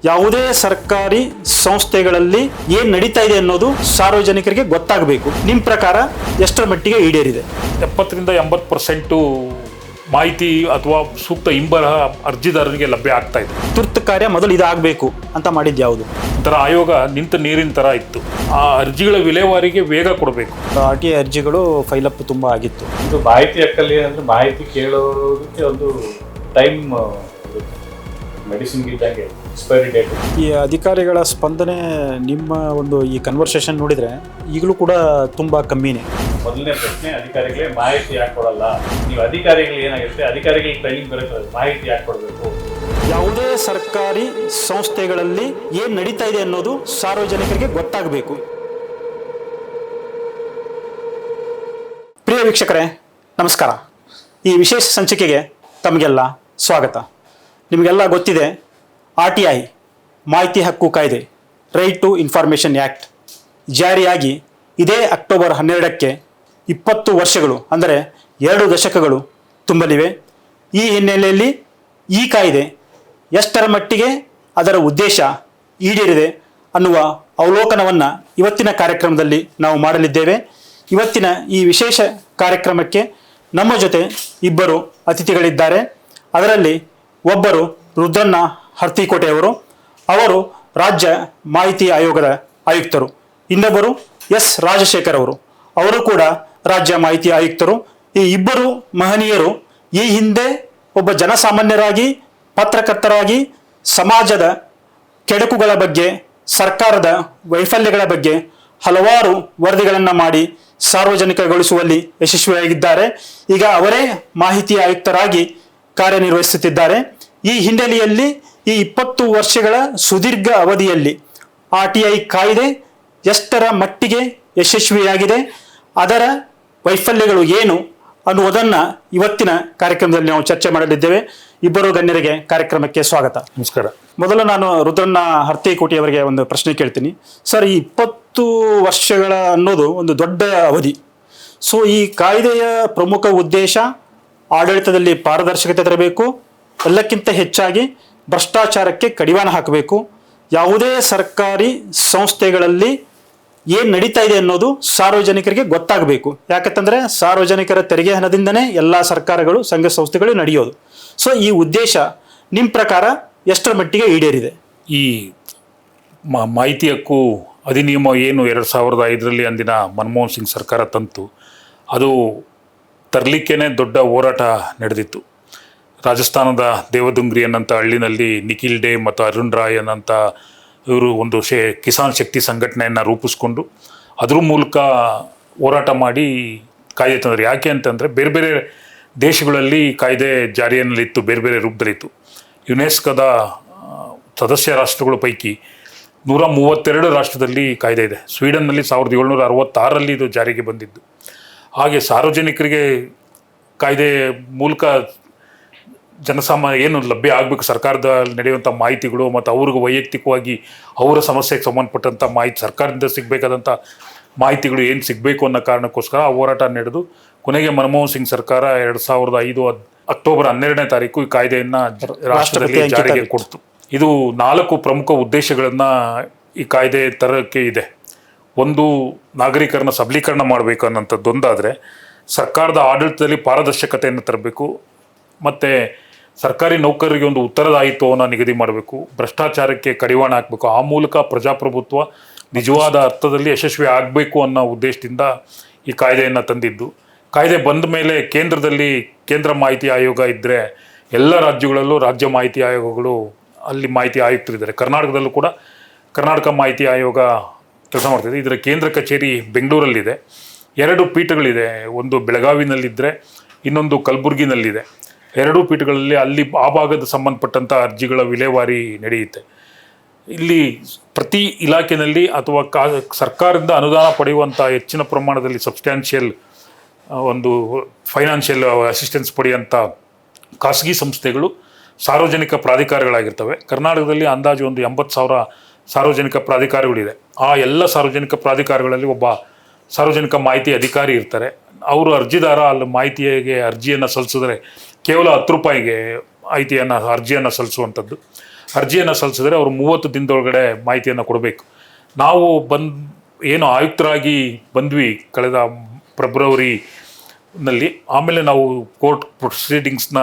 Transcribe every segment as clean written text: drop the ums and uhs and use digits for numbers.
ಯಾವುದೇ ಸರ್ಕಾರಿ ಸಂಸ್ಥೆಗಳಲ್ಲಿ ಏನು ನಡೀತಾ ಇದೆ ಅನ್ನೋದು ಸಾರ್ವಜನಿಕರಿಗೆ ಗೊತ್ತಾಗಬೇಕು. ನಿಮ್ಮ ಪ್ರಕಾರ ಎಷ್ಟರ ಮಟ್ಟಿಗೆ ಈಡೇರಿದೆ? 70% ಮಾಹಿತಿ ಅಥವಾ ಸೂಕ್ತ ಹಿಂಬರಹ ಅರ್ಜಿದಾರರಿಗೆ ಲಭ್ಯ ಆಗ್ತಾ ಇದೆ. ತುರ್ತು ಕಾರ್ಯ ಮೊದಲು ಇದಾಗಬೇಕು ಅಂತ ಮಾಡಿದ್ದು ಯಾವುದು? ಒಂಥರ ಆಯೋಗ ನಿಂತ ನೀರಿನ ಥರ ಇತ್ತು. ಆ ಅರ್ಜಿಗಳ ವಿಲೇವಾರಿಗೆ ವೇಗ ಕೊಡಬೇಕು. RTI ಅರ್ಜಿಗಳು ಫೈಲಪ್ ತುಂಬ ಆಗಿತ್ತು. ಇದು ಮಾಹಿತಿ ಹಕ್ಕಲ್ಲಿ ಅಂದರೆ ಮಾಹಿತಿ ಕೇಳೋದಕ್ಕೆ ಒಂದು ಟೈಮ್ ಮೆಡಿಸಿನ್ ಇದ್ದಂಗೆ ಎಕ್ಸ್ಪೈರಿ ಡೇಟ್. ಈ ಅಧಿಕಾರಿಗಳ ಸ್ಪಂದನೆ ನಿಮ್ಮ ಒಂದು ಈ ಕನ್ವರ್ಸೇಷನ್ ನೋಡಿದರೆ ಈಗಲೂ ಕೂಡ ತುಂಬ ಕಮ್ಮಿನೇ. ಮೊದಲನೇ ಪ್ರಶ್ನೆ, ಅಧಿಕಾರಿಗಳೇ ಮಾಹಿತಿ ಯಾಕೆ ಕೊಡಲ್ಲ? ನೀವು ಅಧಿಕಾರಿಗಳು ಏನಾಗಿರುತ್ತೆ, ಅಧಿಕಾರಿಗಳಿಗೆ ಟ್ರೈನಿಂಗ್ ಬರುತ್ತೆ, ಮಾಹಿತಿ ಯಾಕೆ ಕೊಡಬೇಕು? ಯಾವುದೇ ಸರ್ಕಾರಿ ಸಂಸ್ಥೆಗಳಲ್ಲಿ ಏನು ನಡೀತಾ ಇದೆ ಅನ್ನೋದು ಸಾರ್ವಜನಿಕರಿಗೆ ಗೊತ್ತಾಗಬೇಕು. ಪ್ರಿಯ ವೀಕ್ಷಕರೇ, ನಮಸ್ಕಾರ. ಈ ವಿಶೇಷ ಸಂಚಿಕೆಗೆ ತಮಗೆಲ್ಲ ಸ್ವಾಗತ. ನಿಮಗೆಲ್ಲ ಗೊತ್ತಿದೆ, RTI ಮಾಹಿತಿ ಹಕ್ಕು ಕಾಯ್ದೆ, ರೈಟ್ ಟು ಇನ್ಫಾರ್ಮೇಷನ್ ಆ್ಯಕ್ಟ್ ಜಾರಿಯಾಗಿ ಇದೇ ಅಕ್ಟೋಬರ್ 12ಕ್ಕೆ 20 ವರ್ಷಗಳು ಅಂದರೆ 2 ದಶಕಗಳು ತುಂಬಲಿವೆ. ಈ ಹಿನ್ನೆಲೆಯಲ್ಲಿ ಈ ಕಾಯ್ದೆ ಎಷ್ಟರ ಮಟ್ಟಿಗೆ ಅದರ ಉದ್ದೇಶ ಈಡೇರಿದೆ ಅನ್ನುವ ಅವಲೋಕನವನ್ನು ಇವತ್ತಿನ ಕಾರ್ಯಕ್ರಮದಲ್ಲಿ ನಾವು ಮಾಡಲಿದ್ದೇವೆ. ಇವತ್ತಿನ ಈ ವಿಶೇಷ ಕಾರ್ಯಕ್ರಮಕ್ಕೆ ನಮ್ಮ ಜೊತೆ ಇಬ್ಬರು ಅತಿಥಿಗಳಿದ್ದಾರೆ. ಅದರಲ್ಲಿ ಒಬ್ಬರು ರುದ್ರಣ್ಣ ಹರ್ತಿಕೋಟೆಯವರು, ಅವರು ರಾಜ್ಯ ಮಾಹಿತಿ ಆಯೋಗದ ಆಯುಕ್ತರು. ಇನ್ನೊಬ್ಬರು S ರಾಜಶೇಖರ್ ಅವರು ಕೂಡ ರಾಜ್ಯ ಮಾಹಿತಿ ಆಯುಕ್ತರು. ಈ ಇಬ್ಬರು ಮಹನೀಯರು ಈ ಹಿಂದೆ ಒಬ್ಬ ಜನಸಾಮಾನ್ಯರಾಗಿ, ಪತ್ರಕರ್ತರಾಗಿ ಸಮಾಜದ ಕೆಡಕುಗಳ ಬಗ್ಗೆ, ಸರ್ಕಾರದ ವೈಫಲ್ಯಗಳ ಬಗ್ಗೆ ಹಲವಾರು ವರದಿಗಳನ್ನು ಮಾಡಿ ಸಾರ್ವಜನಿಕಗೊಳಿಸುವಲ್ಲಿ ಯಶಸ್ವಿಯಾಗಿದ್ದಾರೆ. ಈಗ ಅವರೇ ಮಾಹಿತಿ ಆಯುಕ್ತರಾಗಿ ಕಾರ್ಯನಿರ್ವಹಿಸುತ್ತಿದ್ದಾರೆ. ಈ ಹಿನ್ನೆಲೆಯಲ್ಲಿ ಈ 20 ವರ್ಷಗಳ ಸುದೀರ್ಘ ಅವಧಿಯಲ್ಲಿ RTI ಕಾಯ್ದೆ ಎಷ್ಟರ ಮಟ್ಟಿಗೆ ಯಶಸ್ವಿಯಾಗಿದೆ, ಅದರ ವೈಫಲ್ಯಗಳು ಏನು ಅನ್ನುವುದನ್ನು ಇವತ್ತಿನ ಕಾರ್ಯಕ್ರಮದಲ್ಲಿ ನಾವು ಚರ್ಚೆ ಮಾಡಲಿದ್ದೇವೆ. ಇಬ್ಬರು ಗಣ್ಯರಿಗೆ ಕಾರ್ಯಕ್ರಮಕ್ಕೆ ಸ್ವಾಗತ. ನಮಸ್ಕಾರ. ಮೊದಲು ನಾನು ರುದ್ರಣ್ಣ ಹರ್ತಿಕೋಟೆಯವರಿಗೆ ಒಂದು ಪ್ರಶ್ನೆ ಕೇಳ್ತೀನಿ. ಸರ್, ಈ 20 ವರ್ಷಗಳ ಅನ್ನೋದು ಒಂದು ದೊಡ್ಡ ಅವಧಿ. ಸೊ ಈ ಕಾಯ್ದೆಯ ಪ್ರಮುಖ ಉದ್ದೇಶ ಆಡಳಿತದಲ್ಲಿ ಪಾರದರ್ಶಕತೆ ತರಬೇಕು, ಎಲ್ಲಕ್ಕಿಂತ ಹೆಚ್ಚಾಗಿ ಭ್ರಷ್ಟಾಚಾರಕ್ಕೆ ಕಡಿವಾಣ ಹಾಕಬೇಕು. ಯಾವುದೇ ಸರ್ಕಾರಿ ಸಂಸ್ಥೆಗಳಲ್ಲಿ ಏನು ನಡೀತಾ ಇದೆ ಅನ್ನೋದು ಸಾರ್ವಜನಿಕರಿಗೆ ಗೊತ್ತಾಗಬೇಕು. ಯಾಕಂತಂದರೆ ಸಾರ್ವಜನಿಕರ ತೆರಿಗೆ ಹಣದಿಂದನೇ ಎಲ್ಲ ಸರ್ಕಾರಗಳು, ಸಂಘ ಸಂಸ್ಥೆಗಳು ನಡೆಯೋದು. ಸೊ ಈ ಉದ್ದೇಶ ನಿಮ್ಮ ಪ್ರಕಾರ ಎಷ್ಟರ ಮಟ್ಟಿಗೆ ಈಡೇರಿದೆ? ಈ ಮಾಹಿತಿ ಹಕ್ಕು ಅಧಿನಿಯಮ ಏನು 2005ರಲ್ಲಿ ಅಂದಿನ ಮನಮೋಹನ್ ಸಿಂಗ್ ಸರ್ಕಾರ ತಂತು, ಅದು ತರಲಿಕ್ಕೇ ದೊಡ್ಡ ಹೋರಾಟ ನಡೆದಿತ್ತು. ರಾಜಸ್ಥಾನದ ದೇವದುಂಗ್ರಿ ಅನ್ನಂಥ ಹಳ್ಳಿನಲ್ಲಿ ನಿಖಿಲ್ ಡೇ ಮತ್ತು ಅರುಣ್ ರಾಯ್ ಅನ್ನಂಥ ಇವರು ಒಂದು ಕಿಸಾನ್ ಶಕ್ತಿ ಸಂಘಟನೆಯನ್ನು ರೂಪಿಸ್ಕೊಂಡು ಅದ್ರ ಮೂಲಕ ಹೋರಾಟ ಮಾಡಿ ಕಾಯ್ದೆ ತಂದರು. ಯಾಕೆ ಅಂತಂದರೆ ಬೇರೆ ಬೇರೆ ದೇಶಗಳಲ್ಲಿ ಕಾಯ್ದೆ ಜಾರಿಯಲ್ಲಿತ್ತು, ಬೇರೆ ಬೇರೆ ರೂಪದಲ್ಲಿತ್ತು. ಯುನೆಸ್ಕೋದ ಸದಸ್ಯ ರಾಷ್ಟ್ರಗಳ ಪೈಕಿ 132 ರಾಷ್ಟ್ರದಲ್ಲಿ ಕಾಯ್ದೆ ಇದೆ. ಸ್ವೀಡನ್ನಲ್ಲಿ 1766ರಲ್ಲಿ ಇದು ಜಾರಿಗೆ ಬಂದಿದ್ದು. ಹಾಗೆ ಸಾರ್ವಜನಿಕರಿಗೆ ಕಾಯ್ದೆ ಮೂಲಕ ಜನಸಾಮಾನ್ಯ ಏನು ಲಭ್ಯ ಆಗಬೇಕು, ಸರ್ಕಾರದ ನಡೆಯುವಂಥ ಮಾಹಿತಿಗಳು ಮತ್ತು ಅವ್ರಿಗೆ ವೈಯಕ್ತಿಕವಾಗಿ ಅವರ ಸಮಸ್ಯೆಗೆ ಸಂಬಂಧಪಟ್ಟಂಥ ಮಾಹಿತಿ, ಸರ್ಕಾರದಿಂದ ಸಿಗಬೇಕಾದಂಥ ಮಾಹಿತಿಗಳು ಏನು ಸಿಗಬೇಕು ಅನ್ನೋ ಕಾರಣಕ್ಕೋಸ್ಕರ ಆ ಹೋರಾಟ ನಡೆದು ಕೊನೆಗೆ ಮನಮೋಹನ್ ಸಿಂಗ್ ಸರ್ಕಾರ 2005 ಅಕ್ಟೋಬರ್ 12ನೇ ತಾರೀಕು ಈ ಕಾಯ್ದೆಯನ್ನು ರಾಷ್ಟ್ರದಲ್ಲಿ ಜಾರಿಗೆ ಕೊಡ್ತು. ಇದು 4 ಪ್ರಮುಖ ಉದ್ದೇಶಗಳನ್ನು ಈ ಕಾಯ್ದೆ ತರೋಕ್ಕೆ ಇದೆ. ಒಂದು, ನಾಗರಿಕರನ್ನ ಸಬಲೀಕರಣ ಮಾಡಬೇಕು ಅನ್ನೋಂಥದ್ದೊಂದಾದರೆ, ಸರ್ಕಾರದ ಆಡಳಿತದಲ್ಲಿ ಪಾರದರ್ಶಕತೆಯನ್ನು ತರಬೇಕು, ಮತ್ತು ಸರ್ಕಾರಿ ನೌಕರರಿಗೆ ಒಂದು ಉತ್ತರದಾಯಿತ್ವವನ್ನು ನಿಗದಿ ಮಾಡಬೇಕು, ಭ್ರಷ್ಟಾಚಾರಕ್ಕೆ ಕಡಿವಾಣ ಹಾಕಬೇಕು. ಆ ಮೂಲಕ ಪ್ರಜಾಪ್ರಭುತ್ವ ನಿಜವಾದ ಅರ್ಥದಲ್ಲಿ ಯಶಸ್ವಿ ಆಗಬೇಕು ಅನ್ನೋ ಉದ್ದೇಶದಿಂದ ಈ ಕಾಯ್ದೆಯನ್ನು ತಂದಿದ್ದು. ಕಾಯ್ದೆ ಬಂದ ಮೇಲೆ ಕೇಂದ್ರದಲ್ಲಿ ಕೇಂದ್ರ ಮಾಹಿತಿ ಆಯೋಗ ಇದ್ದರೆ, ಎಲ್ಲ ರಾಜ್ಯಗಳಲ್ಲೂ ರಾಜ್ಯ ಮಾಹಿತಿ ಆಯೋಗಗಳು, ಅಲ್ಲಿ ಮಾಹಿತಿ ಆಯುಕ್ತರಿದ್ದಾರೆ. ಕರ್ನಾಟಕದಲ್ಲೂ ಕೂಡ ಕರ್ನಾಟಕ ಮಾಹಿತಿ ಆಯೋಗ ಕೆಲಸ ಮಾಡ್ತಿದೆ. ಇದರ ಕೇಂದ್ರ ಕಚೇರಿ ಬೆಂಗಳೂರಲ್ಲಿದೆ. 2 ಪೀಠಗಳಿದೆ, ಒಂದು ಬೆಳಗಾವಿನಲ್ಲಿದ್ದರೆ ಇನ್ನೊಂದು ಕಲಬುರಗಿನಲ್ಲಿದೆ. 2 ಪೀಠಗಳಲ್ಲಿ ಅಲ್ಲಿ ಆ ಭಾಗದ ಸಂಬಂಧಪಟ್ಟಂಥ ಅರ್ಜಿಗಳ ವಿಲೇವಾರಿ ನಡೆಯುತ್ತೆ. ಇಲ್ಲಿ ಪ್ರತಿ ಇಲಾಖೆಯಲ್ಲಿ ಅಥವಾ ಸರ್ಕಾರದಿಂದ ಅನುದಾನ ಪಡೆಯುವಂಥ ಹೆಚ್ಚಿನ ಪ್ರಮಾಣದಲ್ಲಿ ಸಬ್ಸ್ಟ್ಯಾನ್ಷಿಯಲ್ ಒಂದು ಫೈನಾನ್ಷಿಯಲ್ ಅಸಿಸ್ಟೆನ್ಸ್ ಪಡೆಯುವಂಥ ಖಾಸಗಿ ಸಂಸ್ಥೆಗಳು ಸಾರ್ವಜನಿಕ ಪ್ರಾಧಿಕಾರಗಳಾಗಿರ್ತವೆ. ಕರ್ನಾಟಕದಲ್ಲಿ ಅಂದಾಜು ಒಂದು 80,000 ಸಾರ್ವಜನಿಕ ಪ್ರಾಧಿಕಾರಗಳಿದೆ. ಆ ಎಲ್ಲ ಸಾರ್ವಜನಿಕ ಪ್ರಾಧಿಕಾರಗಳಲ್ಲಿ ಒಬ್ಬ ಸಾರ್ವಜನಿಕ ಮಾಹಿತಿ ಅಧಿಕಾರಿ ಇರ್ತಾರೆ. ಅವರು ಅರ್ಜಿದಾರ ಅಲ್ಲಿ ಮಾಹಿತಿಗೆ ಅರ್ಜಿಯನ್ನು ಸಲ್ಲಿಸಿದ್ರೆ ಕೇವಲ 10 ರೂಪಾಯಿಗೆ ಅರ್ಜಿಯನ್ನು ಸಲ್ಲಿಸುವಂಥದ್ದು. ಅರ್ಜಿಯನ್ನು ಸಲ್ಲಿಸಿದ್ರೆ ಅವರು 30 ದಿನದೊಳಗಡೆ ಮಾಹಿತಿಯನ್ನು ಕೊಡಬೇಕು. ನಾವು ಏನು ಆಯುಕ್ತರಾಗಿ ಬಂದ್ವಿ ಕಳೆದ ಫೆಬ್ರವರಿನಲ್ಲಿ, ಆಮೇಲೆ ನಾವು ಕೋರ್ಟ್ ಪ್ರೊಸೀಡಿಂಗ್ಸ್ನ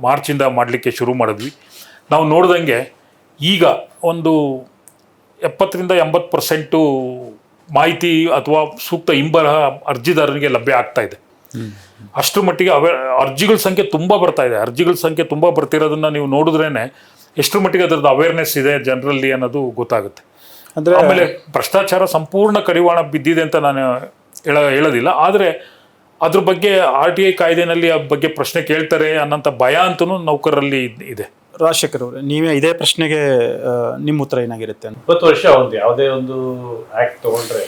ಮಾರ್ಚಿಂದ ಮಾಡಲಿಕ್ಕೆ ಶುರು ಮಾಡಿದ್ವಿ. ನಾವು ನೋಡ್ದಂಗೆ ಈಗ ಒಂದು 70-80% ಮಾಹಿತಿ ಅಥವಾ ಸೂಕ್ತ ಹಿಂಬರಹ ಅರ್ಜಿದಾರರಿಗೆ ಲಭ್ಯ ಆಗ್ತಾ ಇದೆ. ಅಷ್ಟರ ಮಟ್ಟಿಗೆ ಅರ್ಜಿಗಳ ಸಂಖ್ಯೆ ತುಂಬ ಬರ್ತಿರೋದನ್ನ ನೀವು ನೋಡಿದ್ರೇನೆ ಎಷ್ಟರ ಮಟ್ಟಿಗೆ ಅದರದ್ದು ಅವೇರ್ನೆಸ್ ಇದೆ ಜನರಲ್ಲಿ ಅನ್ನೋದು ಗೊತ್ತಾಗುತ್ತೆ. ಅಂದ್ರೆ ಆಮೇಲೆ ಭ್ರಷ್ಟಾಚಾರ ಸಂಪೂರ್ಣ ಕಡಿವಾಣ ಬಿದ್ದಿದೆ ಅಂತ ನಾನು ಹೇಳೋದಿಲ್ಲ, ಆದರೆ ಅದ್ರ ಬಗ್ಗೆ RTI ಕಾಯ್ದೆನಲ್ಲಿ ಆ ಬಗ್ಗೆ ಪ್ರಶ್ನೆ ಕೇಳ್ತಾರೆ ಅನ್ನೋಂಥ ಭಯ ಅಂತೂ ನೌಕರರಲ್ಲಿ ಇದೆ. ರಾಜಶೇಖರ್ ಅವರೇ, ನೀವೇ ಇದೇ ಪ್ರಶ್ನೆಗೆ ನಿಮ್ಮ ಉತ್ತರ ಏನಾಗಿರುತ್ತೆ? 20 ವರ್ಷ ಯಾವುದೇ ಒಂದು ಆಕ್ಟ್ ತಗೊಂಡ್ರೆ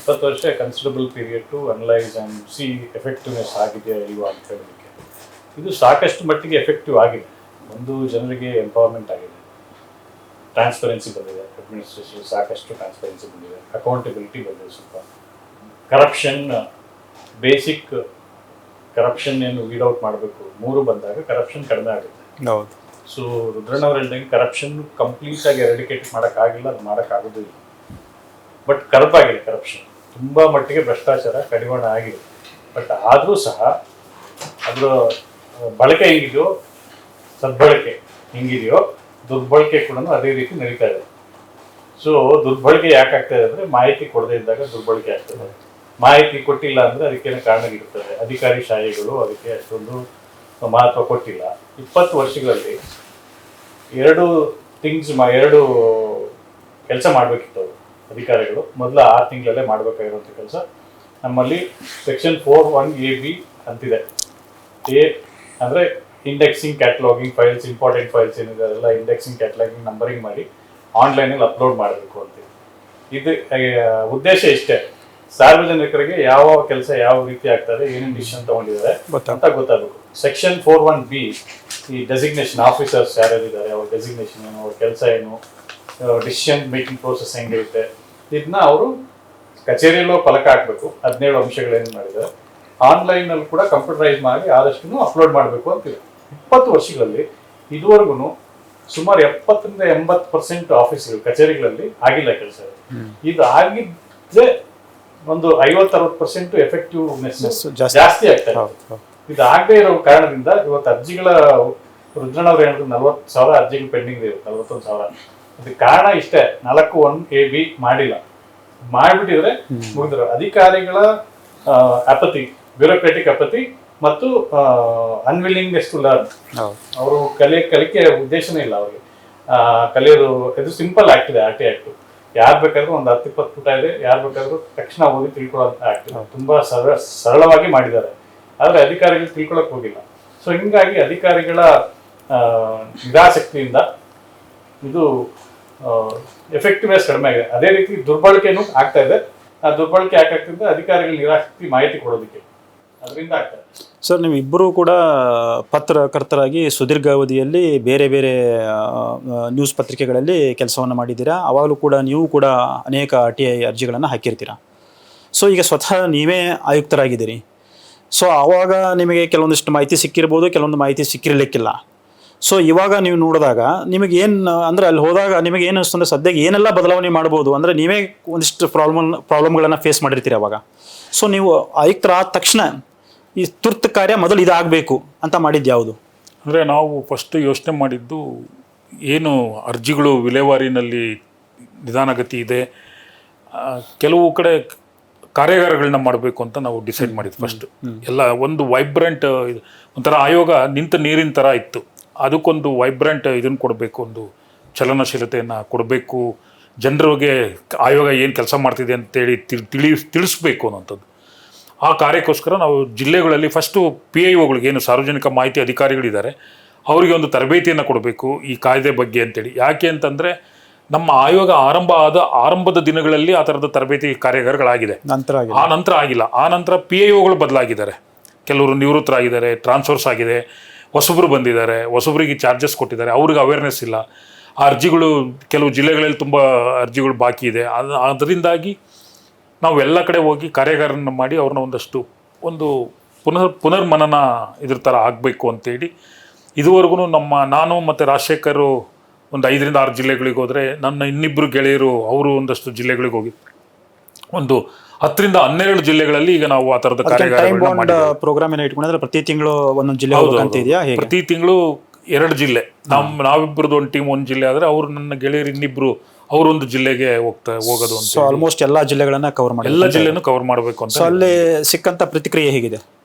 20 ವರ್ಷ considerable period to analyse and see effectiveness ಆಗಿದೆಯಾ ಇಲ್ವಾ ಅಂತ ಹೇಳೋದಕ್ಕೆ. ಇದು ಸಾಕಷ್ಟು ಮಟ್ಟಿಗೆ ಎಫೆಕ್ಟಿವ್ ಆಗಿದೆ. ಒಂದು ಜನರಿಗೆ ಎಂಪವರ್ಮೆಂಟ್ ಆಗಿದೆ, ಟ್ರಾನ್ಸ್ಪರೆನ್ಸಿ ಬಂದಿದೆ, ಅಡ್ಮಿನಿಸ್ಟ್ರೇಷನ್ ಸಾಕಷ್ಟು ಟ್ರಾನ್ಸ್ಪರೆನ್ಸಿ ಬಂದಿದೆ, ಅಕೌಂಟಬಿಲಿಟಿ ಬಂದಿದೆ. ಸ್ವಲ್ಪ ಕರಪ್ಷನ್, ಬೇಸಿಕ್ ಕರಪ್ಷನ್ ಏನು ವೀಡ್ ಔಟ್ ಮಾಡಬೇಕು, 3 ಬಂದಾಗ ಕರಪ್ಷನ್ ಕಡಿಮೆ ಆಗುತ್ತೆ. ಹೌದು. ಸೊ ರುದ್ರಣ್ಣವ್ರು ಹೇಳಿದಂಗೆ ಕರಪ್ಷನ್ ಕಂಪ್ಲೀಟಾಗಿ ಎರಡಿಕೇಟ್ ಮಾಡೋಕ್ಕಾಗಿಲ್ಲ, ಅದು ಮಾಡೋಕ್ಕಾಗೋದಿಲ್ಲ. ಬಟ್ ಕರಪಾಗಿದೆ ಕರಪ್ಷನ್, ತುಂಬ ಮಟ್ಟಿಗೆ ಭ್ರಷ್ಟಾಚಾರ ಕಡಿವಾಣ ಆಗಿದೆ. ಬಟ್ ಆದರೂ ಸಹ ಅದರ ಬಳಕೆ ಹೆಂಗಿದೆಯೋ, ಸದ್ಬಳಕೆ ಹೆಂಗಿದೆಯೋ, ದುರ್ಬಳಕೆ ಕೂಡ ಅದೇ ರೀತಿ ನಡೀತಾ ಇದೆ. ಸೊ ದುರ್ಬಳಕೆ ಯಾಕೆ ಆಗ್ತಾ ಇದೆ ಅಂದರೆ ಮಾಹಿತಿ ಕೊಡದೇ ಇದ್ದಾಗ ದುರ್ಬಳಕೆ ಆಗ್ತದೆ. ಮಾಹಿತಿ ಕೊಟ್ಟಿಲ್ಲ ಅಂದರೆ ಅದಕ್ಕೇನು ಕಾರಣಗಳಿರ್ತದೆ. ಅಧಿಕಾರಿ ಶಾಹಿಗಳು ಅದಕ್ಕೆ ಅಷ್ಟೊಂದು ಮಹತ್ವ ಕೊಟ್ಟಿಲ್ಲ. 20 ವರ್ಷಗಳಲ್ಲಿ 2 ಕೆಲಸ ಮಾಡಬೇಕಿತ್ತು ಅವರು ಅಧಿಕಾರಿಗಳು. ಮೊದಲ 6 ತಿಂಗಳಲ್ಲೇ ಮಾಡಬೇಕಾಗಿರುವಂಥ ಕೆಲಸ ನಮ್ಮಲ್ಲಿ ಸೆಕ್ಷನ್ 41AB ಅಂತಿದೆ. ಎ ಅಂದರೆ ಇಂಡೆಕ್ಸಿಂಗ್, ಕ್ಯಾಟಲಾಗಿಂಗ್ ಫೈಲ್ಸ್, ಇಂಪಾರ್ಟೆಂಟ್ ಫೈಲ್ಸ್ ಏನಿದೆ ಅದೆಲ್ಲ ಇಂಡೆಕ್ಸಿಂಗ್, ಕ್ಯಾಟಲಾಗಿಂಗ್, ನಂಬರಿಂಗ್ ಮಾಡಿ ಆನ್ಲೈನಲ್ಲಿ ಅಪ್ಲೋಡ್ ಮಾಡಬೇಕು ಅಂತ. ಇದು ಉದ್ದೇಶ ಇಷ್ಟೇ, ಸಾರ್ವಜನಿಕರಿಗೆ ಯಾವ ಕೆಲಸ ಯಾವ ರೀತಿ ಆಗ್ತದೆ, ಏನೇನು ಡಿಸಿಷನ್ ತಗೊಂಡಿದ್ದಾರೆ ಅಂತ ಗೊತ್ತಾಗಬೇಕು. ಸೆಕ್ಷನ್ 41B ಈ ಡೆಸಿಗ್ನೇಷನ್ ಆಫೀಸರ್ಸ್ ಯಾರ್ಯಾರಿದ್ದಾರೆ, ಅವ್ರ ಡೆಸಿಗ್ನೇಷನ್ ಏನು, ಅವ್ರ ಕೆಲಸ ಏನು, ಡಿಸಿಷನ್ ಮೇಕಿಂಗ್ ಪ್ರೋಸೆಸ್ ಹೆಂಗಿರುತ್ತೆ, ಇದನ್ನ ಅವರು ಕಚೇರಿಯಲ್ಲೂ ಫಲಕ ಹಾಕಬೇಕು. 17 ಅಂಶಗಳೇನು ಮಾಡಿದ್ದಾರೆ ಆನ್ಲೈನಲ್ಲಿ ಕೂಡ ಕಂಪ್ಯೂಟರೈಸ್ ಮಾಡಿ ಆದಷ್ಟು ಅಪ್ಲೋಡ್ ಮಾಡಬೇಕು ಅಂತಿದೆ. 20 ವರ್ಷಗಳಲ್ಲಿ ಇದುವರೆಗೂ ಸುಮಾರು 70-80% ಆಫೀಸ್ಗಳು, ಕಚೇರಿಗಳಲ್ಲಿ ಆಗಿಲ್ಲ ಕೆಲಸ. ಇದು ಆಗಿದ್ರೆ ಒಂದು 50-60% ಎಫೆಕ್ಟಿವ್ನೆಸ್ ಜಾಸ್ತಿ ಆಗ್ತಾ ಇದೆ. ಇದು ಆಗದೆ ಇರೋ ಕಾರಣದಿಂದ ಇವತ್ತು ಅರ್ಜಿಗಳ, ರುದ್ರಣ್ಣವ್ರು ಹೇಳಿದ್ರು 40,000 ಅರ್ಜಿಗಳು ಪೆಂಡಿಂಗ್ ಇದೆ, 41,000. ಅದಕ್ಕೆ ಕಾರಣ ಇಷ್ಟೇ, 41AB ಮಾಡಿಲ್ಲ. ಮಾಡಿಬಿಟ್ಟಿದ್ರೆ ಮುಗಿದ್ರು. ಅಧಿಕಾರಿಗಳ ಅಪತಿ, ಬ್ಯೂರೋಕ್ರಾಟಿಕ್ ಅಪತಿ ಮತ್ತು ಅನ್ವಿಲ್ಲಿಂಗ್ನೆಸ್ ಟು ಲರ್ನ್. ಅವರು ಕಲಿಕೆ ಉದ್ದೇಶನೇ ಇಲ್ಲ ಅವ್ರಿಗೆ. ಕಲಿಯೋದು ಇದು ಸಿಂಪಲ್ ಆಗ್ತಿದೆ. RTI ಆಕ್ಟ್ ಯಾರು ಬೇಕಾದ್ರೂ ಒಂದು 10-20 ಪುಟ ಇದೆ, ಯಾರು ಬೇಕಾದ್ರೂ ತಕ್ಷಣ ಓದಿ ತಿಳ್ಕೊಳ್ಳೋಂಥ ಆಕ್ಟ್. ತುಂಬಾ ಸರಳವಾಗಿ ಮಾಡಿದ್ದಾರೆ, ಆದರೆ ಅಧಿಕಾರಿಗಳು ತಿಳ್ಕೊಳಕ್ ಹೋಗಿಲ್ಲ. ಸೊ ಹಿಂಗಾಗಿ ಅಧಿಕಾರಿಗಳ ನಿರಾಸಕ್ತಿಯಿಂದ ಇದು ಎಫೆಕ್ಟಿವ್ನೆಸ್ ಕಡಿಮೆ ಆಗಿದೆ. ಅದೇ ರೀತಿ ದುರ್ಬಳಕೆನೂ ಆಗ್ತಾ ಇದೆ. ಆ ದುರ್ಬಳಕೆ ಯಾಕಾಗ್ತಿದೆ, ಅಧಿಕಾರಿಗಳ ನಿರಾಸಕ್ತಿ ಮಾಹಿತಿ ಕೊಡೋದಕ್ಕೆ, ಅದರಿಂದ ಆಗ್ತದೆ. ಸರ್, ನೀವು ಇಬ್ಬರೂ ಕೂಡ ಪತ್ರಕರ್ತರಾಗಿ ಸುದೀರ್ಘ ಅವಧಿಯಲ್ಲಿ ಬೇರೆ ಬೇರೆ ನ್ಯೂಸ್ ಪತ್ರಿಕೆಗಳಲ್ಲಿ ಕೆಲಸವನ್ನು ಮಾಡಿದ್ದೀರಾ. ಅವಾಗಲೂ ಕೂಡ ನೀವು ಕೂಡ ಅನೇಕ RTI ಅರ್ಜಿಗಳನ್ನು ಹಾಕಿರ್ತೀರಾ. ಸೊ ಈಗ ಸ್ವತಃ ನೀವೇ ಆಯುಕ್ತರಾಗಿದ್ದೀರಿ. ಸೊ ಆವಾಗ ನಿಮಗೆ ಕೆಲವೊಂದಿಷ್ಟು ಮಾಹಿತಿ ಸಿಕ್ಕಿರ್ಬೋದು, ಕೆಲವೊಂದು ಮಾಹಿತಿ ಸಿಕ್ಕಿರಲಿಕ್ಕಿಲ್ಲ. ಸೊ ಇವಾಗ ನೀವು ನೋಡಿದಾಗ ನಿಮಗೆ ಏನು ಅಂದರೆ, ಅಲ್ಲಿ ಹೋದಾಗ ನಿಮಗೆ ಏನು ಅನಿಸ್ತಂದ್ರೆ ಸದ್ಯಕ್ಕೆ ಏನೆಲ್ಲ ಬದಲಾವಣೆ ಮಾಡ್ಬೋದು ಅಂದರೆ, ನೀವೇ ಒಂದಿಷ್ಟು ಪ್ರಾಬ್ಲಮ್ಗಳನ್ನು ಫೇಸ್ ಮಾಡಿರ್ತೀರಿ ಅವಾಗ. ಸೊ ನೀವು ಆಯುಕ್ತರಾದ ತಕ್ಷಣ ಈ ತುರ್ತು ಕಾರ್ಯ ಮೊದಲು ಇದಾಗಬೇಕು ಅಂತ ಮಾಡಿದ್ದು ಯಾವುದು? ಅಂದರೆ ನಾವು ಫಸ್ಟ್ ಯೋಚನೆ ಮಾಡಿದ್ದು, ಏನು ಅರ್ಜಿಗಳು ವಿಲೇವಾರಿನಲ್ಲಿ ನಿಧಾನಗತಿ ಇದೆ, ಕೆಲವು ಕಡೆ ಕಾರ್ಯಾಗಾರಗಳನ್ನ ಮಾಡಬೇಕು ಅಂತ ನಾವು ಡಿಸೈಡ್ ಮಾಡಿದ್ವಿ. ಫಸ್ಟ್ ಎಲ್ಲ ಒಂದು ವೈಬ್ರೆಂಟ್, ಒಂಥರ ಆಯೋಗ ನಿಂತ ನೀರಿನ ಥರ ಇತ್ತು. ಅದಕ್ಕೊಂದು ವೈಬ್ರೆಂಟ್ ಇದನ್ನು ಕೊಡಬೇಕು, ಒಂದು ಚಲನಶೀಲತೆಯನ್ನು ಕೊಡಬೇಕು, ಜನರಿಗೆ ಆಯೋಗ ಏನು ಕೆಲಸ ಮಾಡ್ತಿದೆ ಅಂತೇಳಿ ತಿಳಿಸ್ಬೇಕು ಅನ್ನೋಂಥದ್ದು. ಆ ಕಾರ್ಯಕ್ಕೋಸ್ಕರ ನಾವು ಜಿಲ್ಲೆಗಳಲ್ಲಿ ಫಸ್ಟು PIOಗಳಿಗೆ, ಏನು ಸಾರ್ವಜನಿಕ ಮಾಹಿತಿ ಅಧಿಕಾರಿಗಳಿದ್ದಾರೆ, ಅವರಿಗೆ ಒಂದು ತರಬೇತಿಯನ್ನು ಕೊಡಬೇಕು ಈ ಕಾಯ್ದೆ ಬಗ್ಗೆ ಅಂತೇಳಿ. ಯಾಕೆ ಅಂತಂದರೆ ನಮ್ಮ ಆಯೋಗ ಆರಂಭದ ದಿನಗಳಲ್ಲಿ ಆ ಥರದ ತರಬೇತಿ ಕಾರ್ಯಾಗಾರಗಳಾಗಿದೆ. ಆ ನಂತರ ಆಗಿಲ್ಲ. ಆ ನಂತರ PIOಗಳು ಬದಲಾಗಿದ್ದಾರೆ, ಕೆಲವರು ನಿವೃತ್ತರಾಗಿದ್ದಾರೆ, ಟ್ರಾನ್ಸ್ಫರ್ಸ್ ಆಗಿದೆ, ಹೊಸಬ್ರು ಬಂದಿದ್ದಾರೆ, ಹೊಸಬ್ರಿಗೆ ಚಾರ್ಜಸ್ ಕೊಟ್ಟಿದ್ದಾರೆ, ಅವ್ರಿಗೆ ಅವೇರ್ನೆಸ್ ಇಲ್ಲ. ಆ ಅರ್ಜಿಗಳು ಕೆಲವು ಜಿಲ್ಲೆಗಳಲ್ಲಿ ತುಂಬ ಅರ್ಜಿಗಳು ಬಾಕಿ ಇದೆ. ಅದರಿಂದಾಗಿ ನಾವು ಎಲ್ಲ ಕಡೆ ಹೋಗಿ ಕಾರ್ಯಾಗಾರನ ಮಾಡಿ ಅವ್ರನ್ನ ಒಂದು ಪುನರ್ಮನನ ಇದ್ರ ಥರ ಆಗಬೇಕು ಅಂತೇಳಿ ಇದುವರೆಗೂ ನಾನು ಮತ್ತು ರಾಜಶೇಖರ್ ಒಂದು 5ರಿಂದ 6 ಜಿಲ್ಲೆಗಳಿಗೆ ಹೋದರೆ, ನನ್ನ ಇನ್ನಿಬ್ಬರು ಗೆಳೆಯರು ಅವರು ಒಂದಷ್ಟು ಜಿಲ್ಲೆಗಳಿಗೆ ಹೋಗಿ ಒಂದು 10ರಿಂದ 12 ಜಿಲ್ಲೆಗಳಲ್ಲಿ ಈಗ ನಾವು ಆ ಥರದ ಟೈಮ್ ಕಾರ್ಯಾಗಾರಗಳನ್ನ ಬಾಂಡ್ ಮಾಡಿದ್ದೇವೆ. ಪ್ರೋಗ್ರಾಮ್ ಏನೋ ಇಟ್ಕೊಂಡ್ರೆ ಪ್ರತಿ ತಿಂಗಳು ಒಂದೊಂದು ಜಿಲ್ಲೆ ಹೌದು, ಹೋಗ್ಬೇಕಂತ ಇದೆಯಾ ಹೇಗೆ? ಪ್ರತಿ ತಿಂಗಳು 2 ಜಿಲ್ಲೆ, ನಾವಿಬ್ಬರದ್ದು ಒಂದು ಟೀಮ್ ಒಂದು ಜಿಲ್ಲೆ ಆದರೆ ಅವರು ನನ್ನ ಗೆಳೆಯರು ಇನ್ನಿಬ್ರು ಅವರೊಂದು ಜಿಲ್ಲೆಗೆ ಹೋಗೋದು ಅಂತ. ಸೊ ಆಲ್ಮೋಸ್ಟ್ ಎಲ್ಲಾ ಜಿಲ್ಲೆಗಳನ್ನ ಕವರ್ ಮಾಡಿ ಎಲ್ಲ ಜಿಲ್ಲೆನೂ ಕವರ್ ಮಾಡಬೇಕು ಅಂತ. ಸೊ ಅಲ್ಲಿ ಸಿಕ್ಕಂತ ಪ್ರತಿಕ್ರಿಯೆ ಹೇಗಿದೆ?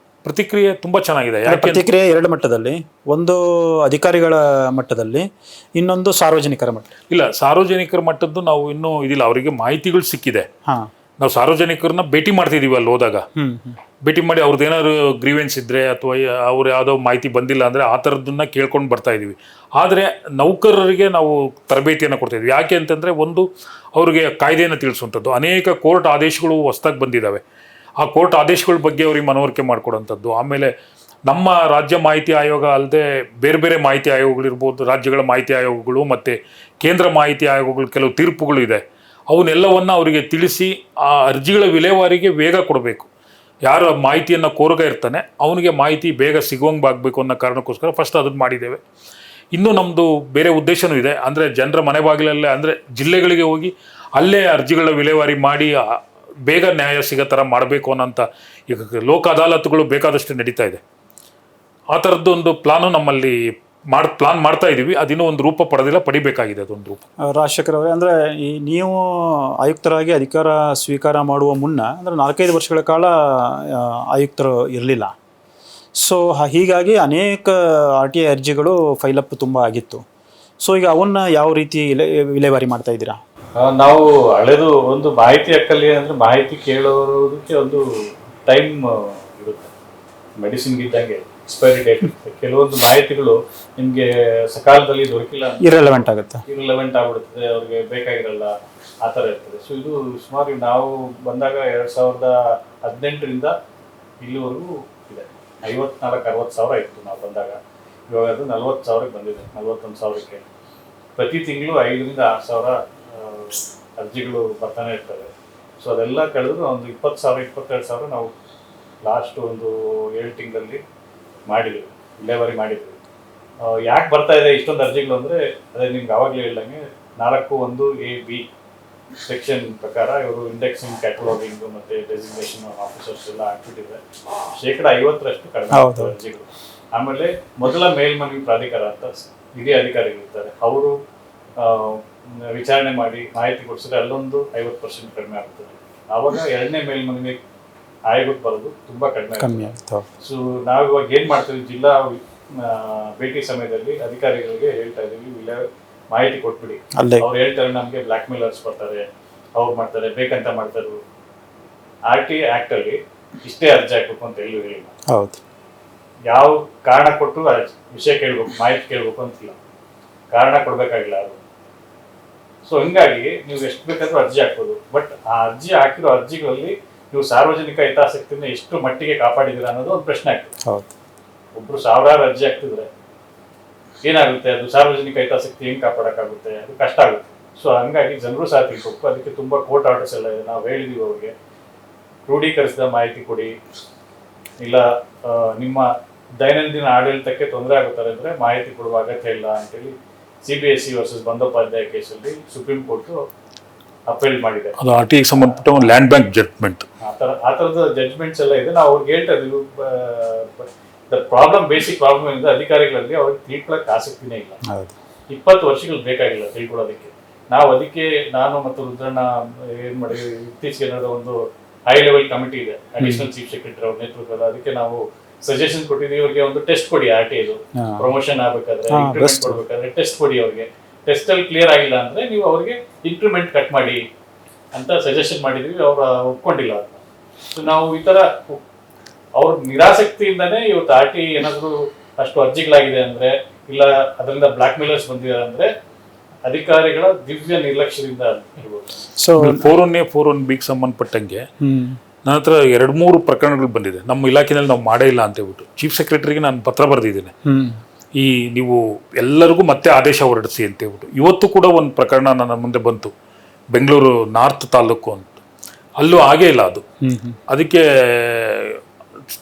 ಪ್ರತಿಕ್ರಿಯೆ ತುಂಬಾ ಚೆನ್ನಾಗಿದೆ. ಯಾಕೆ ಪ್ರತಿಕ್ರಿಯೆ 2 ಮಟ್ಟದಲ್ಲಿ, ಒಂದು ಅಧಿಕಾರಿಗಳ ಮಟ್ಟದಲ್ಲಿ, ಇನ್ನೊಂದು ಸಾರ್ವಜನಿಕರ ಮಟ್ಟ. ಇಲ್ಲ, ಸಾರ್ವಜನಿಕರ ಮಟ್ಟದ್ದು ನಾವು ಇನ್ನೂ ಇದಿಲ್ಲ, ಅವರಿಗೆ ಮಾಹಿತಿಗಳು ಸಿಕ್ಕಿದೆ. ಹಾ, ನಾವು ಸಾರ್ವಜನಿಕರನ್ನ ಭೇಟಿ ಮಾಡ್ತಿದೀವಿ ಅಲ್ಲಿ ಹೋದಾಗ. ಭೇಟಿ ಮಾಡಿ ಅವ್ರದ್ದು ಏನಾದ್ರು ಗ್ರೀವೆನ್ಸ್ ಇದ್ರೆ ಅಥವಾ ಅವ್ರು ಯಾವುದೋ ಮಾಹಿತಿ ಬಂದಿಲ್ಲ ಅಂದರೆ ಆ ಥರದ್ದನ್ನ ಕೇಳ್ಕೊಂಡು ಬರ್ತಾ ಇದ್ದೀವಿ. ಆದರೆ ನೌಕರರಿಗೆ ನಾವು ತರಬೇತಿಯನ್ನು ಕೊಡ್ತಾಯಿದ್ವಿ. ಯಾಕೆ ಅಂತಂದರೆ, ಒಂದು ಅವ್ರಿಗೆ ಕಾಯ್ದೆಯನ್ನು ತಿಳಿಸುವಂಥದ್ದು, ಅನೇಕ ಕೋರ್ಟ್ ಆದೇಶಗಳು ಹೊಸ್ದಾಗಿ ಬಂದಿದ್ದಾವೆ, ಆ ಕೋರ್ಟ್ ಆದೇಶಗಳ ಬಗ್ಗೆ ಅವ್ರಿಗೆ ಮನವರಿಕೆ ಮಾಡಿಕೊಡೋಂಥದ್ದು. ಆಮೇಲೆ ನಮ್ಮ ರಾಜ್ಯ ಮಾಹಿತಿ ಆಯೋಗ ಅಲ್ಲದೆ ಬೇರೆ ಬೇರೆ ಮಾಹಿತಿ ಆಯೋಗಗಳಿರ್ಬೋದು, ರಾಜ್ಯಗಳ ಮಾಹಿತಿ ಆಯೋಗಗಳು ಮತ್ತು ಕೇಂದ್ರ ಮಾಹಿತಿ ಆಯೋಗಗಳು ಕೆಲವು ತೀರ್ಪುಗಳು ಇದೆ. ಅವನ್ನೆಲ್ಲವನ್ನು ಅವರಿಗೆ ತಿಳಿಸಿ ಆ ಅರ್ಜಿಗಳ ವಿಲೇವಾರಿಗೆ ವೇಗ ಕೊಡಬೇಕು. ಯಾರು ಮಾಹಿತಿಯನ್ನು ಕೋರಗ ಇರ್ತಾನೆ ಅವನಿಗೆ ಮಾಹಿತಿ ಬೇಗ ಸಿಗುವಂಗೆ ಆಗಬೇಕು ಅನ್ನೋ ಕಾರಣಕ್ಕೋಸ್ಕರ ಫಸ್ಟ್ ಅದನ್ನು ಮಾಡಿದ್ದೇವೆ. ಇನ್ನೂ ನಮ್ಮದು ಬೇರೆ ಉದ್ದೇಶನೂ ಇದೆ. ಅಂದರೆ ಜನರ ಮನೆ ಬಾಗಿಲಲ್ಲೇ, ಅಂದರೆ ಜಿಲ್ಲೆಗಳಿಗೆ ಹೋಗಿ ಅಲ್ಲೇ ಅರ್ಜಿಗಳ ವಿಲೇವಾರಿ ಮಾಡಿ ಬೇಗ ನ್ಯಾಯ ಸಿಗೋ ಥರ ಮಾಡಬೇಕು ಅನ್ನೋಂಥ, ಈಗ ಲೋಕ ಅದಾಲತ್ಗಳು ಬೇಕಾದಷ್ಟು ನಡೀತಾ ಇದೆ. ಆ ಥರದ್ದು ಒಂದು ಪ್ಲಾನು ನಮ್ಮಲ್ಲಿ ಪ್ಲಾನ್ ಮಾಡ್ತಾ ಇದ್ದೀವಿ. ಅದಿನ್ನೂ ಒಂದು ರೂಪ ಪಡೆದಿಲ್ಲ, ಪಡಿಬೇಕಾಗಿದೆ ಅದೊಂದು ರೂಪ. ರಾಜಶೇಖರ್, ಅಂದರೆ ಈ ನೀವು ಆಯುಕ್ತರಾಗಿ ಅಧಿಕಾರ ಸ್ವೀಕಾರ ಮಾಡುವ ಮುನ್ನ ಅಂದರೆ 4-5 ವರ್ಷಗಳ ಕಾಲ ಆಯುಕ್ತರು ಇರಲಿಲ್ಲ. ಸೊ ಹೀಗಾಗಿ ಅನೇಕ RTI ಅರ್ಜಿಗಳು ಫೈಲಪ್ ತುಂಬ ಆಗಿತ್ತು. ಸೊ ಈಗ ಅವನ್ನ ಯಾವ ರೀತಿ ವಿಲೇವಾರಿ ಮಾಡ್ತಾ ಇದ್ದೀರಾ? ನಾವು ಹಳೆದು ಒಂದು ಮಾಹಿತಿ ಹಕ್ಕಲ್ಲಿ ಅಂದರೆ ಮಾಹಿತಿ ಕೇಳೋದಕ್ಕೆ ಒಂದು ಟೈಮ್ ಇರುತ್ತೆ, ಮೆಡಿಸಿನ್ಗೆ ಇದ್ದಂಗೆ ಎಕ್ಸ್ಪೈರಿ ಡೇಟ್ ಇರುತ್ತೆ. ಕೆಲವೊಂದು ಮಾಹಿತಿಗಳು ನಿಮಗೆ ಸಕಾಲದಲ್ಲಿ ದೊರಕಿಲ್ಲ, ಇರ್ರೆಲೆವೆಂಟ್ ಆಗುತ್ತೆ, ಇರ್ರೆಲೆವೆಂಟ್ ಆಗ್ಬಿಡ್ತದೆ, ಅವ್ರಿಗೆ ಬೇಕಾಗಿರಲ್ಲ, ಆ ಥರ ಇರ್ತದೆ. ಸೊ ಇದು ಸುಮಾರು ನಾವು ಬಂದಾಗ 2018ರಿಂದ ಇಲ್ಲಿವರೆಗೂ ಇದೆ. 54-60 ಸಾವಿರ ಇತ್ತು ನಾವು ಬಂದಾಗ. ಇವಾಗ ಅದು 40 ಸಾವಿರಕ್ಕೆ ಬಂದಿದೆ, 41 ಸಾವಿರಕ್ಕೆ. ಪ್ರತಿ ತಿಂಗಳು 5ರಿಂದ 6 ಸಾವಿರ ಅರ್ಜಿಗಳು ಬರ್ತಾನೆ ಇರ್ತವೆ. ಸೊ ಅದೆಲ್ಲ ಕಳೆದ್ರು ಒಂದು 20 ಸಾವಿರ 22 ಸಾವಿರ ನಾವು ಲಾಸ್ಟ್ ಒಂದು 7 ತಿಂಗಳಲ್ಲಿ ಮಾಡಿದ್ವಿ, ವಿಲೇವಾರಿ ಮಾಡಿದ್ವಿ. ಯಾಕೆ ಬರ್ತಾ ಇದೆ ಇಷ್ಟೊಂದು ಅರ್ಜಿಗಳು ಅಂದರೆ, ಅದೇ ನಿಮ್ಗೆ ಆವಾಗಲೇ ಹೇಳ್ದಂಗೆ 4(1)(a)(b) ಸೆಕ್ಷನ್ ಪ್ರಕಾರ ಇವರು ಇಂಡೆಕ್ಸಿಂಗ್, ಕ್ಯಾಟಲಾಗಿಂಗ್ ಮತ್ತು ಡೆಸಿಗ್ನೇಷನ್ ಆಫೀಸರ್ಸ್ ಎಲ್ಲ ಹಾಕ್ಬಿಟ್ಟಿದ್ರೆ 50% ಕಡಿಮೆ ಆಗ್ತವೆ ಅರ್ಜಿಗಳು. ಆಮೇಲೆ ಮೊದಲ ಮೇಲ್ಮನವಿ ಪ್ರಾಧಿಕಾರ ಅಂತ ಹಿರಿಯ ಅಧಿಕಾರಿಗಳಿರ್ತಾರೆ, ಅವರು ವಿಚಾರಣೆ ಮಾಡಿ ಮಾಹಿತಿ ಕೊಡಿಸಿದ್ರೆ ಅಲ್ಲೊಂದು 50% ಕಡಿಮೆ ಆಗ್ತದೆ. ಆವಾಗ 2ನೇ ಮೇಲ್ಮನವಿ ಆಯೋಗಕ್ಕೆ ಬರೋದು ತುಂಬ ಕಡಿಮೆ ಆಗುತ್ತೆ. ಸೊ ನಾವು ಇವಾಗ ಏನು ಮಾಡ್ತೀವಿ, ಜಿಲ್ಲಾ ಭೇಟಿ ಸಮಯದಲ್ಲಿ ಅಧಿಕಾರಿಗಳಿಗೆ ಹೇಳ್ತಾ ಇದೀವಿ, ಮಾಹಿತಿ ಕೊಟ್ಬಿಡಿ. ಅವ್ರು ಹೇಳ್ತಾರೆ ನಮಗೆ ಬ್ಲ್ಯಾಕ್ ಮೇಲರ್ಸ್ ಬರ್ತಾರೆ, ಅವ್ರು ಮಾಡ್ತಾರೆ, ಬೇಕಂತ ಮಾಡ್ತಾರೆ. RTI ಆಕ್ಟ್ ಅಲ್ಲಿ ಇಷ್ಟೇ ಅರ್ಜಿ ಹಾಕ್ಬೇಕು ಅಂತ ಎಲ್ಲೂ ಹೇಳಿಲ್ಲ. ಹೌದು, ಯಾವ ಕಾರಣ ಕೊಟ್ಟು ವಿಷಯ ಕೇಳ್ಬೇಕು, ಮಾಹಿತಿ ಕೇಳ್ಬೇಕು ಅಂತಿಲ್ಲ, ಕಾರಣ ಕೊಡ್ಬೇಕಾಗಿಲ್ಲ ಅವರು. ಸೊ ಹಿಂಗಾಗಿ ನೀವು ಎಷ್ಟು ಬೇಕಾದ್ರೂ ಅರ್ಜಿ ಹಾಕ್ಬೋದು. ಬಟ್ ಆ ಅರ್ಜಿ ಹಾಕಿರೋ ಅರ್ಜಿಗಳಲ್ಲಿ ನೀವು ಸಾರ್ವಜನಿಕ ಹಿತಾಸಕ್ತಿನ ಎಷ್ಟು ಮಟ್ಟಿಗೆ ಕಾಪಾಡಿದ್ದೀರಾ ಅನ್ನೋದು ಒಂದು ಪ್ರಶ್ನೆ ಆಗ್ತದೆ. ಒಬ್ರು 1000 ಅರ್ಜಿ ಹಾಕ್ತಿದ್ರೆ ಏನಾಗುತ್ತೆ, ಅದು ಸಾರ್ವಜನಿಕ ಹಿತಾಸಕ್ತಿ ಹೆಂಗ್ ಕಾಪಾಡಕ್ಕಾಗುತ್ತೆ, ಅದು ಕಷ್ಟ ಆಗುತ್ತೆ. ಸೊ ಹಂಗಾಗಿ ಜನರು ಸಹ ತಿಳ್ಬೇಕು. ಅದಕ್ಕೆ ತುಂಬಾ ಕೋರ್ಟ್ ಆರ್ಡರ್ಸ್ ಎಲ್ಲ ಇದೆ. ನಾವು ಹೇಳಿದೀವಿ ಅವ್ರಿಗೆ, ಕ್ರೋಢೀಕರಿಸಿದ ಮಾಹಿತಿ ಕೊಡಿ, ಇಲ್ಲ ನಿಮ್ಮ ದೈನಂದಿನ ಆಡಳಿತಕ್ಕೆ ತೊಂದರೆ ಆಗುತ್ತಾರೆ ಅಂದ್ರೆ ಮಾಹಿತಿ ಕೊಡುವ ಅಗತ್ಯ ಇಲ್ಲ ಅಂತೇಳಿ CBSE ವರ್ಸಸ್ ಬಂದೋಪಾಧ್ಯಾಯ ಕೇಸಲ್ಲಿ ಸುಪ್ರೀಂ ಕೋರ್ಟ್ ಅಪೀಲ್ ಮಾಡಿದೆ. ಅದು RTI ಸಂಬಂಧಪಟ್ಟ ಒಂದು ಲ್ಯಾಂಡ್ ಬ್ಯಾಂಕ್ ಜಡ್ಜ್ಮೆಂಟ್. ಆ ಥರದ ಜಡ್ಜ್ಮೆಂಟ್ಸ್ ಎಲ್ಲ ಇದೆ. ನಾವು ಅವ್ರಿಗೆ ಹೇಳ್ತಾ ಇದೀವಿ, ಬೇಸಿಕ್ ಪ್ರಾಬ್ಲಮ್ ಏನಂದ್ರೆ ಅಧಿಕಾರಿಗಳಲ್ಲಿ ಅವ್ರಿಗೆ ತಿಳ್ಕೊಳಕ್ಕೆ ಆಸಕ್ತಿನೇ ಇಲ್ಲ. 20 ವರ್ಷಗಳು ಬೇಕಾಗಿಲ್ಲ ತಿಳ್ಕೊಳ್ಳೋದಕ್ಕೆ. ನಾವು ಅದಕ್ಕೆ ನಾನು ಮತ್ತು ರುದ್ರಣ್ಣ ಏನ್ ಮಾಡಿದ್ವಿ, ಇತ್ತೀಚೆಗೆ ನಡೆದ ಒಂದು ಹೈ ಲೆವೆಲ್ ಕಮಿಟಿ ಇದೆ, ಅಡಿಷನಲ್ ಚೀಫ್ ಸೆಕ್ರೆಟರಿ ಅವ್ರ ನೇತೃತ್ವದ. ಅದಕ್ಕೆ ನಾವು ಸಜೆಷನ್ ಕೊಟ್ಟಿದ್ದೀವಿ, ಅವ್ರಿಗೆ ಒಂದು ಟೆಸ್ಟ್ ಕೊಡಿ, RTI ಪ್ರಮೋಷನ್ ಆಗ್ಬೇಕಾದ್ರೆ, ಇಂಕ್ರಿಮೆಂಟ್ ಕೊಡ್ಬೇಕಾದ್ರೆ ಟೆಸ್ಟ್ ಕೊಡಿ ಅವ್ರಿಗೆ. ಟೆಸ್ಟ್ ಅಲ್ಲಿ ಕ್ಲಿಯರ್ ಆಗಿಲ್ಲ ಅಂದ್ರೆ ನೀವು ಅವ್ರಿಗೆ ಇಂಕ್ರಿಮೆಂಟ್ ಕಟ್ ಮಾಡಿ ಅಂತ ಸಜೆಷನ್ ಮಾಡಿದ್ವಿ. ಅವ್ರ ಒಪ್ಕೊಂಡಿಲ್ಲ ಅದನ್ನ. ಸೊ ನಾವು ಈ ತರ ಅವ್ರ ನಿರಾಸಕ್ತಿಯಿಂದಾನೇ ಇವತ್ತು RTI ಏನಾದ್ರು ಅಷ್ಟು ಅರ್ಜಿಗಳಾಗಿದೆ ಅಂದ್ರೆ, ಇಲ್ಲ ಅದರಿಂದ ಬ್ಲಾಕ್ ಮೇಲರ್ಸ್ ಬಂದಿದ್ದಾರೆ ಅಂದ್ರೆ ಅಧಿಕಾರಿಗಳ ದಿವ್ಯ ನಿರ್ಲಕ್ಷ್ಯದಿಂದ ಇರ್ಬೋದು. ಸೊ 4(1)A 4(1)B ಸಂಬಂಧಪಟ್ಟಂಗೆ ನನ್ನ ಹತ್ರ 2-3 ಪ್ರಕರಣಗಳು ಬಂದಿದೆ. ನಮ್ಮ ಇಲಾಖೆಯಲ್ಲಿ ನಾವು ಮಾಡೇ ಇಲ್ಲ ಅಂತ ಹೇಳ್ಬಿಟ್ಟು ಚೀಫ್ ಸೆಕ್ರೆಟರಿಗೆ ನಾನು ಪತ್ರ ಬರೆದಿದ್ದೇನೆ, ಈ ನೀವು ಎಲ್ಲರಿಗೂ ಮತ್ತೆ ಆದೇಶ ಹೊರಡಿಸಿ ಅಂತ ಹೇಳ್ಬಿಟ್ಟು. ಇವತ್ತು ಕೂಡ ಒಂದು ಪ್ರಕರಣ ನನ್ನ ಮುಂದೆ ಬಂತು, ಬೆಂಗಳೂರು ನಾರ್ತ್ ತಾಲೂಕು ಅಂತ. ಅಲ್ಲೂ ಆಗೇ ಇಲ್ಲ ಅದು. ಅದಕ್ಕೆ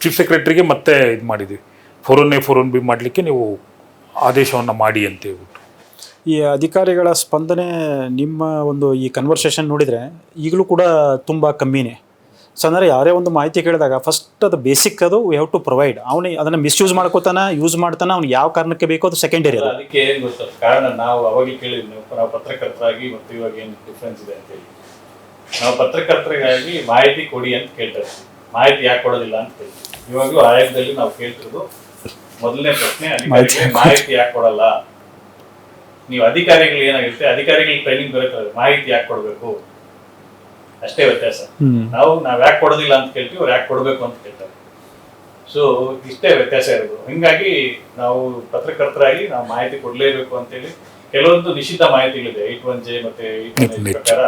ಚೀಫ್ ಸೆಕ್ರೆಟರಿಗೆ ಮತ್ತೆ ಇದು ಮಾಡಿದ್ವಿ, 4(1)A 4(1)B ಮಾಡಲಿಕ್ಕೆ ನೀವು ಆದೇಶವನ್ನು ಮಾಡಿ ಅಂತ ಹೇಳ್ಬಿಟ್ಟು. ಈ ಅಧಿಕಾರಿಗಳ ಸ್ಪಂದನೆ ನಿಮ್ಮ ಒಂದು ಈ ಕನ್ವರ್ಸೇಷನ್ ನೋಡಿದರೆ ಈಗಲೂ ಕೂಡ ತುಂಬ ಕಮ್ಮಿನೇ. ಸೊ ಅಂದರೆ ಯಾರೇ ಒಂದು ಮಾಹಿತಿ ಕೇಳಿದಾಗ ಫಸ್ಟ್ ಅದು ಬೇಸಿಕ್ ಅದು ವಿ ಹ್ಯಾವ್ ಟು ಪ್ರೊವೈಡ್. ಅವನಿಗೆ ಅದನ್ನು ಮಿಸ್ಯೂಸ್ ಮಾಡ್ಕೋತಾನೆ, ಯೂಸ್ ಮಾಡ್ತಾನೆ, ಅವ್ನಿಗೆ ಯಾವ ಕಾರಣಕ್ಕೆ ಬೇಕೋ ಅದು ಸೆಕೆಂಡರಿ ಅದು. ಅದಕ್ಕೆ ಏನು ಗೊತ್ತ ಕಾರಣ, ನಾವು ಅವಾಗಲೇ ಕೇಳಿದ್ವಿ, ನಾವು ಪತ್ರಕರ್ತರಾಗಿ ಮತ್ತು ಇವಾಗ ಏನು ಡಿಫ್ರೆನ್ಸ್ ಇದೆ ಅಂತೇಳಿ. ನಾವು ಪತ್ರಕರ್ತರಿಗಾಗಿ ಮಾಹಿತಿ ಕೊಡಿ ಅಂತ ಕೇಳ್ತಾರೆ, ಮಾಹಿತಿ ಯಾಕೆ ಕೊಡೋದಿಲ್ಲ ಅಂತ ಕೇಳ್ತೀವಿ. ಇವಾಗಲೂ ಆಯೋಗದಲ್ಲಿ ನಾವು ಕೇಳ್ತಿರೋದು ಮೊದಲನೇ ಪ್ರಶ್ನೆ, ಅಧಿಕಾರಿಗಳಿಗೆ ಮಾಹಿತಿ ಯಾಕೆ ಕೊಡಲ್ಲ. ನೀವು ಅಧಿಕಾರಿಗಳು ಏನಾಗಿರುತ್ತೆ, ಅಧಿಕಾರಿಗಳಿಗೆ ಟ್ರೈನಿಂಗ್ ಬರುತ್ತೆ, ಮಾಹಿತಿ ಯಾಕೆ ಕೊಡಬೇಕು ಅಷ್ಟೇ ವ್ಯತ್ಯಾಸ. ನಾವು ಯಾಕೆ ಕೊಡೋದಿಲ್ಲ ಅಂತ ಕೇಳ್ತೀವಿ, ಅವ್ರು ಯಾಕೆ ಕೊಡಬೇಕು ಅಂತ ಕೇಳ್ತಾರೆ. ಸೊ ಇಷ್ಟೇ ವ್ಯತ್ಯಾಸ ಇರೋದು. ಹಿಂಗಾಗಿ ನಾವು ಪತ್ರಕರ್ತರಾಗಿ ನಾವು ಮಾಹಿತಿ ಕೊಡಲೇಬೇಕು ಅಂತೇಳಿ ಕೆಲವೊಂದು ನಿಷಿದ್ಧ ಮಾಹಿತಿಗಳಿದೆ. 81J ಮತ್ತೆ 81H ಪ್ರಕಾರ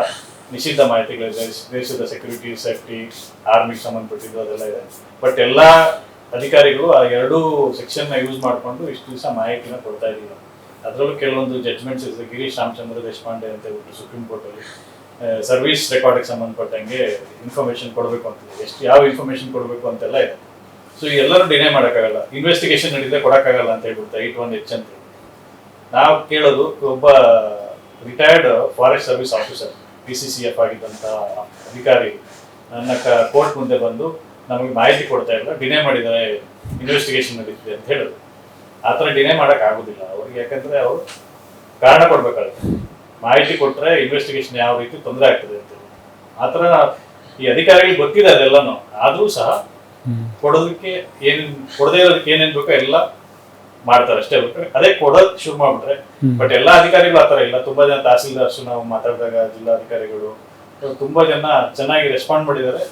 ನಿಷಿದ್ಧ ಮಾಹಿತಿಗಳಿದೆ. ದೇಶದ ಸೆಕ್ಯೂರಿಟಿ, ಸೇಫ್ಟಿ, ಆರ್ಮಿಗೆ ಸಂಬಂಧಪಟ್ಟಿದ್ದು ಅದೆಲ್ಲ ಇದೆ. ಬಟ್ ಎಲ್ಲ ಅಧಿಕಾರಿಗಳು ಆ ಎರಡೂ ಸೆಕ್ಷನ್ ಯೂಸ್ ಮಾಡಿಕೊಂಡು ಇಷ್ಟು ದಿವಸ ಮಾಹಿತಿನ ಕೊಡ್ತಾ ಇದ್ದೀವಿ. ಅದರಲ್ಲೂ ಕೆಲವೊಂದು ಜಡ್ಜ್ಮೆಂಟ್ಸ್ ಇದೆ. ಗಿರೀಶ್ ರಾಮಚಂದ್ರ ದೇಶಪಾಂಡೆ ಅಂತ ಹೇಳ್ಬಿಟ್ಟು ಸುಪ್ರೀಂ ಕೋರ್ಟಲ್ಲಿ ಸರ್ವಿಸ್ ರೆಕಾರ್ಡಿಗೆ ಸಂಬಂಧಪಟ್ಟಂಗೆ ಇನ್ಫಾರ್ಮೇಶನ್ ಕೊಡಬೇಕು ಅಂತಿದೆ. ಯಾವ ಇನ್ಫಾರ್ಮೇಶನ್ ಕೊಡಬೇಕು ಅಂತೆಲ್ಲ ಇದೆ. ಸೊ ಎಲ್ಲರೂ ಡಿನೈ ಮಾಡೋಕ್ಕಾಗಲ್ಲ, ಇನ್ವೆಸ್ಟಿಗೇಷನ್ ನಡೀದೆ ಕೊಡೋಕ್ಕಾಗಲ್ಲ ಅಂತ ಹೇಳ್ಬಿಡ್ತಾ 81H ಅಂತ. ನಾವು ಕೇಳೋದು, ಒಬ್ಬ retired forest service officer PCCF ಆಗಿದ್ದಂಥ ಅಧಿಕಾರಿ ನನ್ನ ಕೋರ್ಟ್ ಮುಂದೆ ಬಂದು ನಮಗೆ ಮಾಹಿತಿ ಕೊಡ್ತಾ ಇಲ್ಲ, ಡಿನೈ ಮಾಡಿದ್ದಾರೆ, ಇನ್ವೆಸ್ಟಿಗೇಷನ್ ನಡೀತಿದೆ ಅಂತ ಹೇಳೋದು. ಆ ಥರ ಡಿನೈ ಮಾಡೋಕ್ಕಾಗೋದಿಲ್ಲ ಅವ್ರಿಗೆ, ಯಾಕಂದರೆ ಅವರು ಕಾರಣ ಕೊಡಬೇಕಾಗುತ್ತೆ. ಮಾಹಿತಿ ಕೊಟ್ಟರೆ ಇನ್ವೆಸ್ಟಿಗೇಷನ್ ಯಾವ ರೀತಿ ತೊಂದರೆ ಆಗ್ತದೆ ಅಂತ. ಆ ಥರ ಈ ಅಧಿಕಾರಿಗಳಿಗೆ ಗೊತ್ತಿದೆ ಅದೆಲ್ಲನೂ, ಆದರೂ ಸಹ ಕೊಡೋದಕ್ಕೆ ಕೊಡದೇ ಇರೋದಕ್ಕೆ ಏನೇನು ಬೇಕೋ ಎಲ್ಲ ಮಾಡ್ತಾರೆ ಅಷ್ಟೇ. ಅದೇ ಕೊಡೋದು ಶುರು ಮಾಡ್ಬಿಟ್ರೆ. ಬಟ್ ಎಲ್ಲ ಅಧಿಕಾರಿಗಳು ಆ ಥರ ಇಲ್ಲ. ತುಂಬಾ ಜನ ತಹಸೀಲ್ದಾರ್ಸು ನಾವು ಮಾತಾಡಿದಾಗ ಜಿಲ್ಲಾಧಿಕಾರಿಗಳು ತುಂಬಾ ಜನ ಚೆನ್ನಾಗಿ ರೆಸ್ಪಾಂಡ್ ಮಾಡಿದ್ದಾರೆ.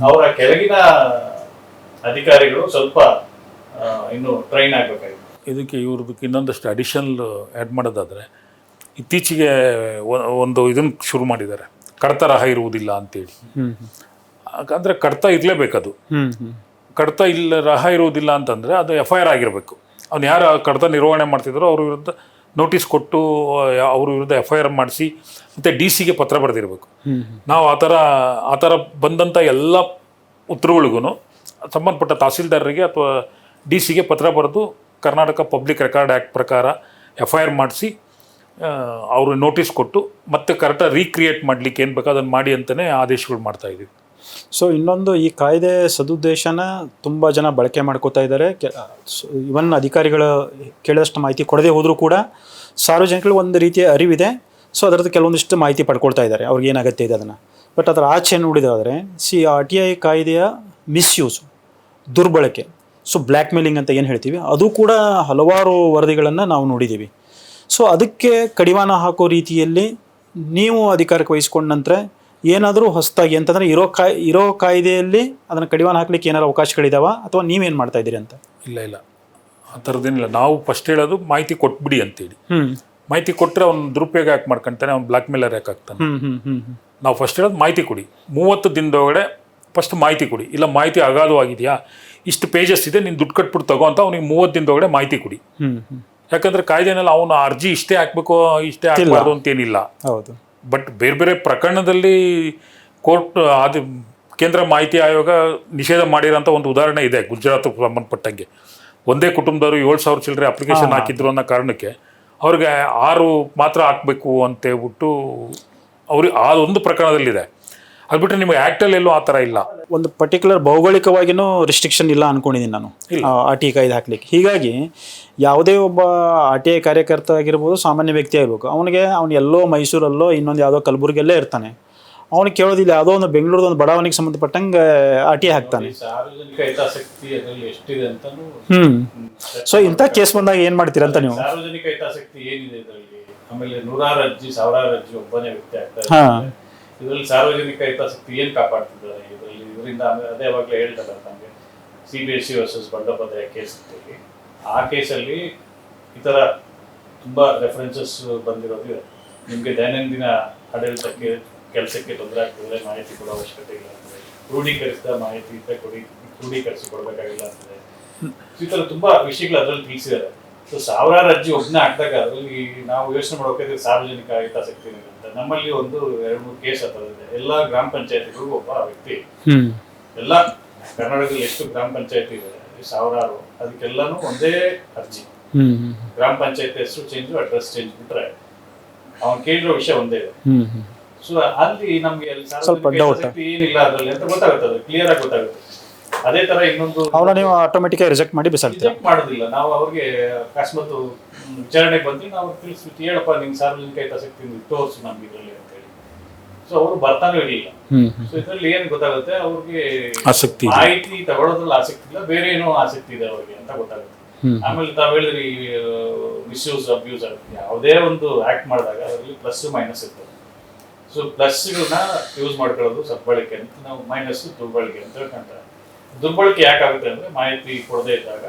ಅವರ ಕೆಳಗಿನ ಅಧಿಕಾರಿಗಳು ಸ್ವಲ್ಪ ಇನ್ನು ಟ್ರೈನ್ ಆಗ್ಬೇಕಾಗಿದೆ. ಇದಕ್ಕೆ ಇವ್ರದಕ್ಕೆ ಇನ್ನೊಂದಷ್ಟು ಅಡಿಷನಲ್ ಆ್ಯಡ್ ಮಾಡೋದಾದರೆ, ಇತ್ತೀಚೆಗೆ ಒಂದು ಇದನ್ನು ಶುರು ಮಾಡಿದ್ದಾರೆ, ಕಡತರಹ ಇರುವುದಿಲ್ಲ ಅಂತೇಳಿ. ಅಂದರೆ ಕಡತ ಇರಲೇಬೇಕದು. ಕಡತ ಇಲ್ಲ ರಹ ಇರುವುದಿಲ್ಲ ಅಂತಂದರೆ ಅದು FIR ಆಗಿರಬೇಕು. ಅವ್ನು ಯಾರು ಕಡತ ನಿರ್ವಹಣೆ ಮಾಡ್ತಿದ್ರು ಅವ್ರ ವಿರುದ್ಧ ನೋಟಿಸ್ ಕೊಟ್ಟು ಅವ್ರ ವಿರುದ್ಧ FIR ಮಾಡಿಸಿ ಮತ್ತು DC ಗೆ ಪತ್ರ ಬರೆದಿರಬೇಕು. ನಾವು ಆ ಥರ ಬಂದಂಥ ಎಲ್ಲ ಉತ್ತರಗಳಿಗೂ ಸಂಬಂಧಪಟ್ಟ ತಹಸೀಲ್ದಾರರಿಗೆ ಅಥವಾ DC ಗೆ ಪತ್ರ ಬರೆದು ಕರ್ನಾಟಕ ಪಬ್ಲಿಕ್ ರೆಕಾರ್ಡ್ ಆ್ಯಕ್ಟ್ ಪ್ರಕಾರ FIR ಮಾಡಿಸಿ ಅವರು ನೋಟಿಸ್ ಕೊಟ್ಟು ಮತ್ತೆ ಕರೆಕ್ಟಾಗಿ ರೀಕ್ರಿಯೇಟ್ ಮಾಡಲಿಕ್ಕೆ ಏನು ಬೇಕೋ ಅದನ್ನು ಮಾಡಿ ಅಂತಲೇ ಆದೇಶಗಳು ಮಾಡ್ತಾಯಿದ್ದೀವಿ. ಸೊ ಇನ್ನೊಂದು, ಈ ಕಾಯ್ದೆ ಸದುದ್ದೇಶನ ತುಂಬ ಜನ ಬಳಕೆ ಮಾಡ್ಕೋತಾ ಇದ್ದಾರೆ. ಇವನ್ ಅಧಿಕಾರಿಗಳು ಕೇಳಿದಷ್ಟು ಮಾಹಿತಿ ಕೊಡದೆ ಹೋದರೂ ಕೂಡ ಸಾರ್ವಜನಿಕರು ಒಂದು ರೀತಿಯ ಅರಿವಿದೆ. ಸೊ ಅದರದ್ದು ಕೆಲವೊಂದಿಷ್ಟು ಮಾಹಿತಿ ಪಡ್ಕೊಳ್ತಾ ಇದ್ದಾರೆ, ಅವ್ರಿಗೆ ಏನು ಅಗತ್ಯ ಇದೆ ಅದನ್ನು. ಬಟ್ ಅದರ ಆಚೆ ನೋಡಿದಾದರೆ RTI ಕಾಯ್ದೆಯ ಮಿಸ್ಯೂಸ್, ದುರ್ಬಳಕೆ, ಸೊ ಬ್ಲ್ಯಾಕ್ ಮೇಲಿಂಗ್ ಅಂತ ಏನು ಹೇಳ್ತೀವಿ, ಅದು ಕೂಡ ಹಲವಾರು ವರದಿಗಳನ್ನು ನಾವು ನೋಡಿದ್ದೀವಿ. ಸೊ ಅದಕ್ಕೆ ಕಡಿವಾಣ ಹಾಕೋ ರೀತಿಯಲ್ಲಿ ನೀವು ಅಧಿಕಾರಕ್ಕೆ ವಹಿಸ್ಕೊಂಡ ನಂತರ ಏನಾದರೂ ಹೊಸದಾಗಿ ಅಂತಂದರೆ ಇರೋ ಕಾಯ್ದೆಯಲ್ಲಿ ಅದನ್ನು ಕಡಿವಾಣ ಹಾಕ್ಲಿಕ್ಕೆ ಏನಾದ್ರು ಅವಕಾಶಗಳಿದಾವ, ಅಥವಾ ನೀವೇನು ಮಾಡ್ತಾ ಇದ್ದೀರಿ ಅಂತ? ಇಲ್ಲ ಆ ಥರದ್ದೇನಿಲ್ಲ. ನಾವು ಫಸ್ಟ್ ಹೇಳೋದು ಮಾಹಿತಿ ಕೊಟ್ಬಿಡಿ ಅಂತೇಳಿ. ಮಾಹಿತಿ ಕೊಟ್ಟರೆ ಅವ್ನು ದುರುಪಯೋಗ ಯಾಕೆ ಮಾಡ್ಕೊಂತಾನೆ, ಅವ್ನು ಬ್ಲ್ಯಾಕ್ ಮೇಲರ್ ಯಾಕೆ ಆಗ್ತಾನೆ. ನಾವು ಫಸ್ಟ್ ಹೇಳೋದು ಮಾಹಿತಿ ಕೊಡಿ, 30 ದಿನದೊಳಗಡೆ ಫಸ್ಟ್ ಮಾಹಿತಿ ಕೊಡಿ. ಇಲ್ಲ ಮಾಹಿತಿ ಅಗಾಧವಾಗಿದೆಯಾ, ಇಷ್ಟು ಪೇಜಸ್ ಇದೆ, ನೀನು ದುಡ್ಡು ಕಟ್ಬಿಟ್ಟು ತಗೋ ಅಂತ ಅವ್ನಿಗೆ 30 ದಿನದೊಳಗಡೆ ಮಾಹಿತಿ ಕೊಡಿ. ಯಾಕಂದರೆ ಕಾಯ್ದೆನಲ್ಲಿ ಅವನು ಅರ್ಜಿ ಇಷ್ಟೇ ಹಾಕಬೇಕು ಇಷ್ಟೇ ಹಾಕಬಾರ್ದು ಅಂತೇನಿಲ್ಲ. ಹೌದು. ಬಟ್ ಬೇರೆ ಪ್ರಕರಣದಲ್ಲಿ ಕೋರ್ಟ್ ಅದು ಕೇಂದ್ರ ಮಾಹಿತಿ ಆಯೋಗ ನಿಷೇಧ ಮಾಡಿರೋಂಥ ಒಂದು ಉದಾಹರಣೆ ಇದೆ. ಗುಜರಾತ್ಗೆ ಸಂಬಂಧಪಟ್ಟಂಗೆ ಒಂದೇ ಕುಟುಂಬದವರು 7,000 ಚಿಲ್ಲರೆ ಅಪ್ಲಿಕೇಶನ್ ಹಾಕಿದ್ರು ಅನ್ನೋ ಕಾರಣಕ್ಕೆ ಅವ್ರಿಗೆ 6 ಮಾತ್ರ ಹಾಕಬೇಕು ಅಂತೇಳ್ಬಿಟ್ಟು ಅವ್ರಿಗೆ ಅದೊಂದು ಪ್ರಕರಣದಲ್ಲಿದೆ. ಅದು ಬಿಟ್ಟರೆ ನಿಮಗೆ ಆ್ಯಕ್ಟಲ್ಲಿ ಎಲ್ಲೂ ಆ ಥರ ಇಲ್ಲ. ಒಂದು ಪರ್ಟಿಕ್ಯುಲರ್ ಭೌಗೋಳಿಕವಾಗಿಯೂ ರಿಸ್ಟ್ರಿಕ್ಷನ್ ಇಲ್ಲ ಅಂದ್ಕೊಂಡಿದ್ದೀನಿ ನಾನು RTI ಕಾಯ್ದೆ ಹಾಕ್ಲಿಕ್ಕೆ. ಹೀಗಾಗಿ ಯಾವುದೇ ಒಬ್ಬ RTI ಕಾರ್ಯಕರ್ತ ಆಗಿರ್ಬೋದು, ಸಾಮಾನ್ಯ ವ್ಯಕ್ತಿ ಆಗಿರ್ಬೇಕು, ಅವನು ಎಲ್ಲೋ ಮೈಸೂರಲ್ಲೋ ಇನ್ನೊಂದು ಯಾವುದೋ ಕಲಬುರಗಿಯಲ್ಲೇ ಇರ್ತಾನೆ, ಅವನಿಗೆ ಕೇಳೋದಿಲ್ಲ ಯಾವುದೋ ಒಂದು ಬೆಂಗಳೂರದ ಒಂದು ಬಡಾವಣೆಗೆ ಸಂಬಂಧಪಟ್ಟಂಗೆ RTI ಹಾಕ್ತಾನೆ. ಸಾರ್ವಜನಿಕ ಹಿತಾಸಕ್ತಿ ಅದರಲ್ಲಿ ಎಷ್ಟಿದೆ ಅಂತಾನು. ಸೊ ಇಂಥ ಕೇಸ್ ಬಂದಾಗ ಏನು ಮಾಡ್ತೀರಾ ಅಂತ ನೀವು? ಸಾರ್ವಜನಿಕ ಹಿತಾಸಕ್ತಿ ಏನಿದೆ ಇದರಲ್ಲಿ? ಆಮೇಲೆ 100 ಅರ್ಜಿ 1000 ಅರ್ಜಿ ಒಬ್ಬನೇ ವ್ಯಕ್ತಿ ಆಗ್ತಾರೆ. ಇದರಲ್ಲಿ ಸಾರ್ವಜನಿಕ ಹಿತಾಸಕ್ತಿ ಏನು ಕಾಪಾಡ್ತಿದ್ದಾರೆ ಇದರಿಂದ? ಅದೇ ಅವಾಗಲೇ ಹೇಳ್ತಾರೆ ನಮಗೆ CBSE ವರ್ಸಸ್ ಬಂಡೋಪಾಧ್ಯಾಯ ಕೇಸ್ ಅಂತೇಳಿ. ಆ ಕೇಸಲ್ಲಿ ಈ ಥರ ತುಂಬ ರೆಫರೆನ್ಸಸ್ ಬಂದಿರೋದು. ನಿಮಗೆ ದೈನಂದಿನ ಆಡಳಿತಕ್ಕೆ ಕೆಲಸಕ್ಕೆ ತೊಂದರೆ ಆಗ್ತಿದ್ರೆ ಮಾಹಿತಿ ಕೊಡೋ ಅವಶ್ಯಕತೆ ಇಲ್ಲ ಅಂತದೆ. ಕ್ರೋಢೀಕರಿಸಿದ ಮಾಹಿತಿ ಕ್ರೋಢೀಕರಿಸಿ ಕೊಡಬೇಕಾಗಿಲ್ಲ ಅಂತದೆ. ಈ ಥರ ತುಂಬ ವಿಷಯಗಳು ಅದರಲ್ಲಿ ತಿಳಿಸಿದ್ದಾರೆ. ಸೊ 1000 ಅರ್ಜಿ ಒಬ್ಬನೇ ಹಾಕಿದಾಗ ಅದರಲ್ಲಿ ನಾವು ಯೋಚನೆ ಮಾಡೋಕೆ ಸಾರ್ವಜನಿಕ ಹಿತಾಸಕ್ತಿ ಅಂತ. ನಮ್ಮಲ್ಲಿ 1-2-3 ಕೇಸ್ ಆಗ್ತದೆ. ಎಲ್ಲ ಗ್ರಾಮ ಪಂಚಾಯತಿಗಳಿಗೂ ಒಬ್ಬ ವ್ಯಕ್ತಿ, ಎಲ್ಲ ಕರ್ನಾಟಕದಲ್ಲಿ ಎಷ್ಟು ಗ್ರಾಮ ಪಂಚಾಯತಿ ಇದೆ 1000, ಅದಕ್ಕೆಲ್ಲಾನು ಒಂದೇ ಅರ್ಜಿ. ಗ್ರಾಮ ಪಂಚಾಯತ್ ಹೆಸರು ಚೇಂಜ್, ಅಡ್ರೆಸ್ ಚೇಂಜ್ ಬಿಟ್ರೆ ಅವ್ನು ಕೇಳಿರೋ ವಿಷಯ ಒಂದೇ ಇದೆ. ಹ್ಮ್ ಹ್ಮ್ ಸೊ ಅಲ್ಲಿ ನಮ್ಗೆ ಅಲ್ಲಿ ಸ್ವಲ್ಪ ಸಾರ್ವಜನಿಕ doubt. ಹಿತಾಸಕ್ತಿ ಏನಿಲ್ಲ ಅದ್ರಲ್ಲಿ ಅಂತ ಗೊತ್ತಾಗುತ್ತೆ, ಅದು ಕ್ಲಿಯರ್ ಆಗಿ ಗೊತ್ತಾಗುತ್ತೆ. ಅದೇ ತರ ಇನ್ನೊಂದು ಅವನ್ನ ನೀವು ಆಟೋಮೆಟಿಕ್ ರಿಜೆಕ್ಟ್ ಮಾಡಿ ಬಿಸಾಡ್ತೀರಾ? ರಿಜೆಕ್ಟ್ ಮಾಡೋದಿಲ್ಲ ನಾವು. ಅವ್ರಿಗೆ ಅಕಸ್ಮಾತ್ ವಿಚಾರಣೆಗೆ ಬಂದ್ರೆ ನಾವು ತಿಳಿಸ್ಬಿಟ್ಟು ಹೇಳಪ್ಪ ನಿಂಗೆ ಸಾರ್ವಜನಿಕ ಹಿತಾಸಕ್ತಿ ತೋರಿಸು ನಮ್ಗೆ ಇದರಲ್ಲಿ ಅಂತ ಹೇಳಿ. ಸೊ ಅವರು ಬರ್ತಾನೂ ಇರಲಿಲ್ಲ. ಹ್ಮ್ ಸೊ ಇದ್ರಲ್ಲಿ ಏನ್ ಗೊತ್ತಾಗುತ್ತೆ, ಅವ್ರಿಗೆ ಆಸಕ್ತಿ ಇದೆ. ಮಾಹಿತಿ ತಗೊಳ್ಳೋದ್ರಲ್ಲಿ ಆಸಕ್ತಿ ಇಲ್ಲ, ಬೇರೆ ಏನೋ ಆಸಕ್ತಿ ಇದೆ ಅವ್ರಿಗೆ ಅಂತ ಗೊತ್ತಾಗುತ್ತೆ. ಆಮೇಲೆ ತಾವ್ ಹೇಳಿದ್ರಿ ಮಿಸ್ಯೂಸ್ ಅಬ್ಯೂಸ್ ಆಗುತ್ತೆ. ಯಾವುದೇ ಒಂದು ಆಕ್ಟ್ ಮಾಡಿದಾಗ ಅದರಲ್ಲಿ ಪ್ಲಸ್ ಮೈನಸ್ ಇರ್ತದೆ. ಸೊ ಪ್ಲಸ್ಗಳನ್ನ ಯೂಸ್ ಮಾಡ್ಕೊಳ್ಳೋದು ಸದ್ಬಳಕೆ ಅಂತ, ನಾವು ಮೈನಸ್ ದುರ್ಬಳಕೆ ಅಂತ ಹೇಳ್ಕೊಂತಾರೆ. ದುರ್ಬಳಕೆ ಯಾಕಾಗುತ್ತೆ ಅಂದ್ರೆ ಮಾಹಿತಿ ಕೊಡದೇ ಇದ್ದಾಗ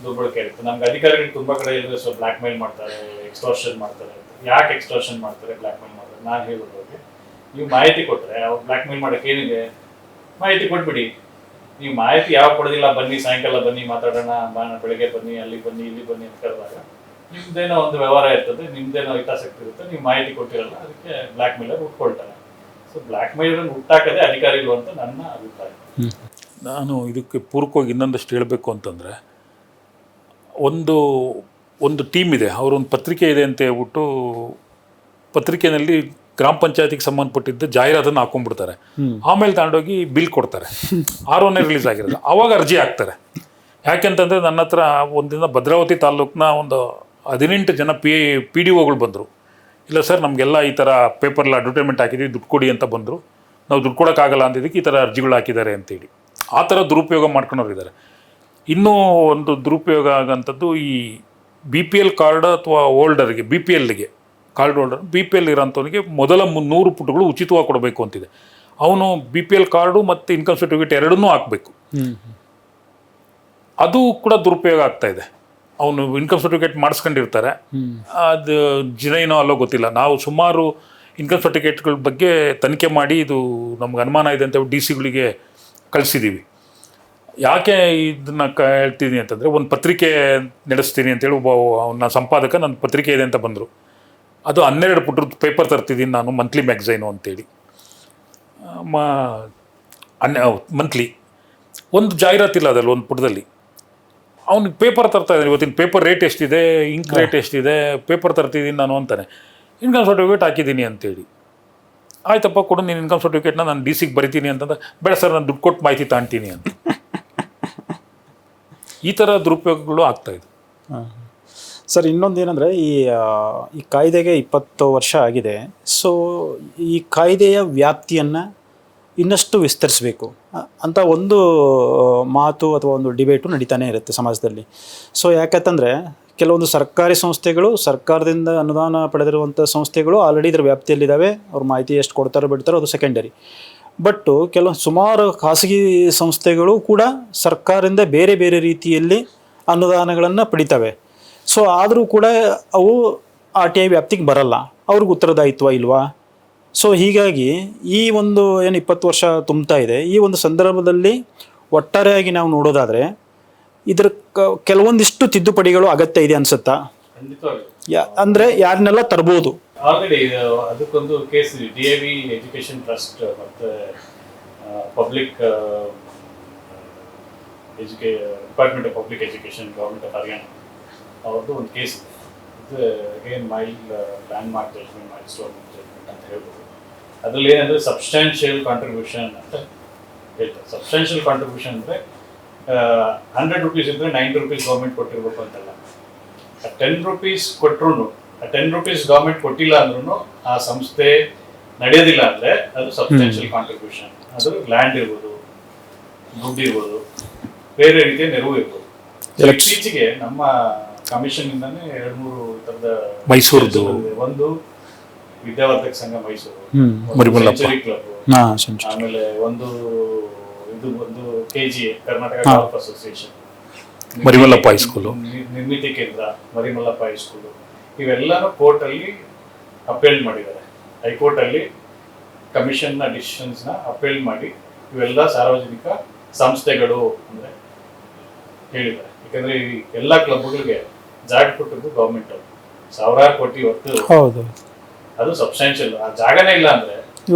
ದುರ್ಬಳಕೆ ಇರುತ್ತೆ. ನಮ್ಗೆ ಅಧಿಕಾರಿಗಳು ತುಂಬಾ ಕಡೆ ಇಲ್ಲದೆ ಸೊ ಬ್ಲಾಕ್ ಮೇಲ್ ಮಾಡ್ತಾರೆ, ಎಕ್ಸ್ಟೋರ್ಷನ್ ಮಾಡ್ತಾರೆ. ಯಾಕೆ ಎಕ್ಸ್ಟೋರ್ಷನ್ ಮಾಡ್ತಾರೆ, ಬ್ಲಾಕ್ ಮೇಲ್ ಮಾಡ್ತಾರೆ? ನಾನು ಹೇಳೋದು ಅವ್ರಿಗೆ, ನೀವು ಮಾಹಿತಿ ಕೊಟ್ರೆ ಅವ್ರು ಬ್ಲಾಕ್ ಮೇಲ್ ಮಾಡಕ್ಕೆ ಏನಿದೆ, ಮಾಹಿತಿ ಕೊಟ್ಬಿಡಿ. ನೀವು ಮಾಹಿತಿ ಯಾವಾಗ ಕೊಡೋದಿಲ್ಲ, ಬನ್ನಿ ಸಾಯಂಕಾಲ ಬನ್ನಿ ಮಾತಾಡೋಣ, ಬೆಳಗ್ಗೆ ಬನ್ನಿ, ಅಲ್ಲಿ ಬನ್ನಿ, ಇಲ್ಲಿ ಬನ್ನಿ ಅಂತ ಕರೆದಾಗ ನಿಮ್ದೇನೋ ಒಂದು ವ್ಯವಹಾರ ಇರ್ತದೆ, ನಿಮ್ದೇನೋ ಹಿತಾಸಕ್ತಿ ಇರುತ್ತೆ, ನೀವು ಮಾಹಿತಿ ಕೊಟ್ಟಿರಲ್ಲ, ಅದಕ್ಕೆ ಬ್ಲಾಕ್ ಮೇಲರ್ ಉಟ್ಕೊಳ್ತಾರೆ. ಸೊ ಬ್ಲಾಕ್ ಮೇಲರ್ ಹುಟ್ಟಾಕದೆ ಅಧಿಕಾರಿಗಳು ಅಂತ ನನ್ನ ಅಭಿಪ್ರಾಯ. ನಾನು ಇದಕ್ಕೆ ಪೂರಕವಾಗಿ ಇನ್ನೊಂದಷ್ಟು ಹೇಳಬೇಕು ಅಂತಂದರೆ, ಒಂದು ಒಂದು ಟೀಮ್ ಇದೆ, ಅವರೊಂದು ಪತ್ರಿಕೆ ಇದೆ ಅಂತ ಹೇಳ್ಬಿಟ್ಟು ಪತ್ರಿಕೆಯಲ್ಲಿ ಗ್ರಾಮ ಪಂಚಾಯತಿಗೆ ಸಂಬಂಧಪಟ್ಟಿದ್ದ ಜಾಹೀರಾತನ್ನು ಹಾಕೊಂಡ್ಬಿಡ್ತಾರೆ. ಆಮೇಲೆ ತಗೊಂಡೋಗಿ ಬಿಲ್ ಕೊಡ್ತಾರೆ. ಆರೋನೇ ರಿಲೀಸ್ ಆಗಿರೋದು, ಆವಾಗ ಅರ್ಜಿ ಹಾಕ್ತಾರೆ. ಯಾಕೆಂತಂದರೆ ನನ್ನ ಹತ್ರ ಒಂದಿನ ಭದ್ರಾವತಿ ತಾಲೂಕಿನ ಒಂದು 18 ಜನ ಪಿ ಡಿ ಒಗಳು ಬಂದರು. ಇಲ್ಲ ಸರ್, ನಮಗೆಲ್ಲ ಈ ಥರ ಪೇಪರ್ಲ್ಲಿ ಅಡ್ವರ್ಟೈಸ್ಮೆಂಟ್ ಹಾಕಿದ್ವಿ, ದುಡ್ಡು ಕೊಡಿ ಅಂತ ಬಂದರು. ನಾವು ದುಡ್ಡು ಕೊಡೋಕ್ಕಾಗಲ್ಲ ಅಂದಿದ್ದಕ್ಕೆ ಈ ಥರ ಅರ್ಜಿಗಳು ಹಾಕಿದ್ದಾರೆ ಅಂತೇಳಿ ಆ ಥರ ದುರುಪಯೋಗ ಮಾಡ್ಕೊಂಡವ್ರು ಇದ್ದಾರೆ. ಇನ್ನೂ ಒಂದು ದುರುಪಯೋಗ ಆಗೋಂಥದ್ದು, ಈ BPL ಕಾರ್ಡ್ ಅಥವಾ ಹೋಲ್ಡರ್ಗೆ, BPLಗೆ ಕಾರ್ಡ್ ಹೋಲ್ಡರ್, BPL ಇರೋಂಥವನಿಗೆ ಮೊದಲ 100 ಪುಟಗಳು ಉಚಿತವಾಗಿ ಕೊಡಬೇಕು ಅಂತಿದೆ. ಅವನು BPL ಕಾರ್ಡು ಮತ್ತು ಇನ್ಕಮ್ ಸರ್ಟಿಫಿಕೇಟ್ ಎರಡನ್ನೂ ಹಾಕಬೇಕು. ಅದು ಕೂಡ ದುರುಪಯೋಗ ಆಗ್ತಾ ಇದೆ. ಅವನು ಇನ್ಕಮ್ ಸರ್ಟಿಫಿಕೇಟ್ ಮಾಡಿಸ್ಕೊಂಡಿರ್ತಾರೆ, ಅದು ಜಿನೈನೋ ಅಲ್ಲೋ ಗೊತ್ತಿಲ್ಲ. ನಾವು ಸುಮಾರು ಇನ್ಕಮ್ ಸರ್ಟಿಫಿಕೇಟ್ಗಳ ಬಗ್ಗೆ ತನಿಖೆ ಮಾಡಿ ಇದು ನಮ್ಗೆ ಅನುಮಾನ ಇದೆ ಅಂತ DC ಗಳಿಗೆ ಕಳಿಸಿದ್ದೀವಿ. ಯಾಕೆ ಇದನ್ನು ಹೇಳ್ತೀನಿ ಅಂತಂದರೆ, ಒಂದು ಪತ್ರಿಕೆ ನಡೆಸ್ತೀನಿ ಅಂತೇಳಿ ಅವನ ಸಂಪಾದಕ ನನ್ನ ಪತ್ರಿಕೆ ಇದೆ ಅಂತ ಬಂದರು. ಅದು 12 ಪುಟದ ಪೇಪರ್ ತರ್ತಿದ್ದೀನಿ ನಾನು, ಮಂತ್ಲಿ ಮ್ಯಾಗ್ಝೈನು ಅಂತೇಳಿ. ಮಂತ್ಲಿ ಒಂದು ಜಾಹೀರಾತಿಲ್ಲ ಅದಲ್ಲಿ, ಒಂದು ಪುಟದಲ್ಲಿ. ಅವ್ನಿಗೆ ಪೇಪರ್ ತರ್ತಾ ಇದ್ದಾನೆ, ಇವತ್ತಿನ ಪೇಪರ್ ರೇಟ್ ಎಷ್ಟಿದೆ, ಇಂಕ್ ರೇಟ್ ಎಷ್ಟಿದೆ, ಪೇಪರ್ ತರ್ತಿದ್ದೀನಿ ನಾನು ಅಂತಾನೆ. ಇನ್ಕಮ್ ಸರ್ಟಿಫಿಕೇಟ್ ಹಾಕಿದ್ದೀನಿ ಅಂತೇಳಿ. ಆಯ್ತಪ್ಪ ಕೊಡು ನೀನು ಇನ್ಕಮ್ ಸರ್ಟಿಫಿಕೇಟ್ನ, ನಾನು DC ಬರಿತೀನಿ ಅಂತಂದ್ರೆ, ಬೇಡ ಸರ್ ನಾನು ದುಡ್ಡು ಕೊಟ್ಟು ಮಾಹಿತಿ ತಗೊಳ್ತೀನಿ ಅಂತ. ಈ ಥರ ದುರುಪಯೋಗಗಳು ಆಗ್ತಾಯಿದೆ. ಸರ್, ಇನ್ನೊಂದೇನೆಂದರೆ, ಈ ಕಾಯ್ದೆಗೆ 20 ವರ್ಷ ಆಗಿದೆ. ಸೊ ಈ ಕಾಯ್ದೆಯ ವ್ಯಾಪ್ತಿಯನ್ನು ಇನ್ನಷ್ಟು ವಿಸ್ತರಿಸಬೇಕು ಅಂತ ಒಂದು ಮಾತು ಅಥವಾ ಒಂದು ಡಿಬೇಟು ನಡೀತಾನೆ ಇರುತ್ತೆ ಸಮಾಜದಲ್ಲಿ. ಸೊ ಯಾಕಂತಂದರೆ, ಕೆಲವೊಂದು ಸರ್ಕಾರಿ ಸಂಸ್ಥೆಗಳು, ಸರ್ಕಾರದಿಂದ ಅನುದಾನ ಪಡೆದಿರುವಂಥ ಸಂಸ್ಥೆಗಳು ಆಲ್ರೆಡಿ ಇದರ ವ್ಯಾಪ್ತಿಯಲ್ಲಿದ್ದಾವೆ. ಅವ್ರ ಮಾಹಿತಿ ಎಷ್ಟು ಕೊಡ್ತಾರೋ ಬಿಡ್ತಾರೋ ಅದು ಸೆಕೆಂಡರಿ. ಬಟ್ಟು ಸುಮಾರು ಖಾಸಗಿ ಸಂಸ್ಥೆಗಳು ಕೂಡ ಸರ್ಕಾರದಿಂದ ಬೇರೆ ಬೇರೆ ರೀತಿಯಲ್ಲಿ ಅನುದಾನಗಳನ್ನು ಪಡಿತವೆ. ಸೊ ಆದರೂ ಕೂಡ ಅವು RTI ವ್ಯಾಪ್ತಿಗೆ ಬರಲ್ಲ. ಅವ್ರಿಗೆ ಉತ್ತರದಾಯಿತ್ವ ಇಲ್ವಾ? ಸೊ ಹೀಗಾಗಿ ಈ ಒಂದು ಏನು 20 ವರ್ಷ ತುಂಬ್ತಾ ಇದೆ, ಈ ಒಂದು ಸಂದರ್ಭದಲ್ಲಿ ಒಟ್ಟಾರೆಯಾಗಿ ನಾವು ನೋಡೋದಾದರೆ ಇದರ ಕೆಲವೊಂದಿಷ್ಟು ತಿದ್ದುಪಡಿಗಳು ಅಗತ್ಯ ಇದೆ ಅನ್ಸುತ್ತಾ? ಅಂದರೆ ಯಾರನ್ನೆಲ್ಲ ತರ್ಬೋದು? ಆಲ್ರೆಡಿ ಅದಕ್ಕೊಂದು ಕೇಸ್ ಇದೆ. DAV ಎಜುಕೇಶನ್ ಟ್ರಸ್ಟ್ ಮತ್ತು public department of public education, government of Haryana ಅವ್ರದ್ದು ಒಂದು ಕೇಸ್ ಇದೆ. ಇದು again landmark judgment, milestone judgment ಅಂತ ಹೇಳ್ಬೋದು. ಅದರಲ್ಲಿ ಏನಂದರೆ ಸಬ್ಸ್ಟ್ಯಾನ್ಷಿಯಲ್ ಕಾಂಟ್ರಿಬ್ಯೂಷನ್ ಅಂತ ಹೇಳ್ತಾರೆ. ಸಬ್ಸ್ಟ್ಯಾನ್ಷಿಯಲ್ ಕಾಂಟ್ರಿಬ್ಯೂಷನ್ ಅಂದರೆ 100 ರೂಪೀಸ್ ಇದ್ದರೆ 90 ರೂಪೀಸ್ ಗೌರ್ಮೆಂಟ್ ಕೊಟ್ಟಿರ್ಬೇಕು ಅಂತಲ್ಲ. 10 ರೂಪೀಸ್ ಕೊಟ್ಟರು, 10 ರೂಪೀಸ್ ಗೌರ್ಮೆಂಟ್ ಕೊಟ್ಟಿಲ್ಲ ಅಂದ್ರೂ ಆ ಸಂಸ್ಥೆ ನಡೆಯೋದಿಲ್ಲ ಅಂದರೆ ಅದು ಸಬ್ಸ್ಟ್ಯಾನ್ಷಿಯಲ್ ಕಾಂಟ್ರಿಬ್ಯೂಷನ್. ಅದು ಲ್ಯಾಂಡ್ ಇರ್ಬೋದು, ದುಡ್ಡು ಇರ್ಬೋದು, ಬೇರೆ ರೀತಿಯ ನೆರವು ಇರ್ಬೋದು. ಇತ್ತೀಚೆಗೆ ನಮ್ಮ ಕಮಿಷನ್ ಇಂದಾನೆ 2-3 ಥರದ ಮೈಸೂರದ್ದು ಒಂದು ವಿದ್ಯಾವರ್ಧಕ ಸಂಘ ಮೈಸೂರು, ಸೆಂಚುರಿ ಕ್ಲಬ್, ಆಮೇಲೆ ಒಂದು KGA Karnataka golf association, Marimallappa high school, ನಿರ್ಮಿತಿ ಕೇಂದ್ರ, ಮರಿಮಲ್ಲಪ್ಪ ಹೈಸ್ಕೂಲು, ಇವೆಲ್ಲನೂ ಕೋರ್ಟಲ್ಲಿ ಅಪೀಲ್ ಮಾಡಿದ್ದಾರೆ. ಹೈಕೋರ್ಟಲ್ಲಿ ಕಮಿಷನ್ನ ಡಿಸಿಷನ್ಸ್ನ ಅಪೀಲ್ ಮಾಡಿ ಇವೆಲ್ಲ ಸಾರ್ವಜನಿಕ ಸಂಸ್ಥೆಗಳು ಅಂದರೆ ಹೇಳಿದ್ದಾರೆ. ಯಾಕಂದರೆ ಈ ಎಲ್ಲ ಕ್ಲಬ್ಗಳಿಗೆ ಜಾಗ ಕೊಟ್ಟಿದ್ದು ಗೌರ್ಮೆಂಟ್ ಅವರು, ಸಾವಿರಾರು ಕೋಟಿ ಹೊತ್ತು. ಹೌದು, ಅದು ಸಬ್ಸ್ಟ್ಯಾನ್ಷಿಯಲ್. ಆ ಜಾಗನೇ ಇಲ್ಲ ಅಂದರೆ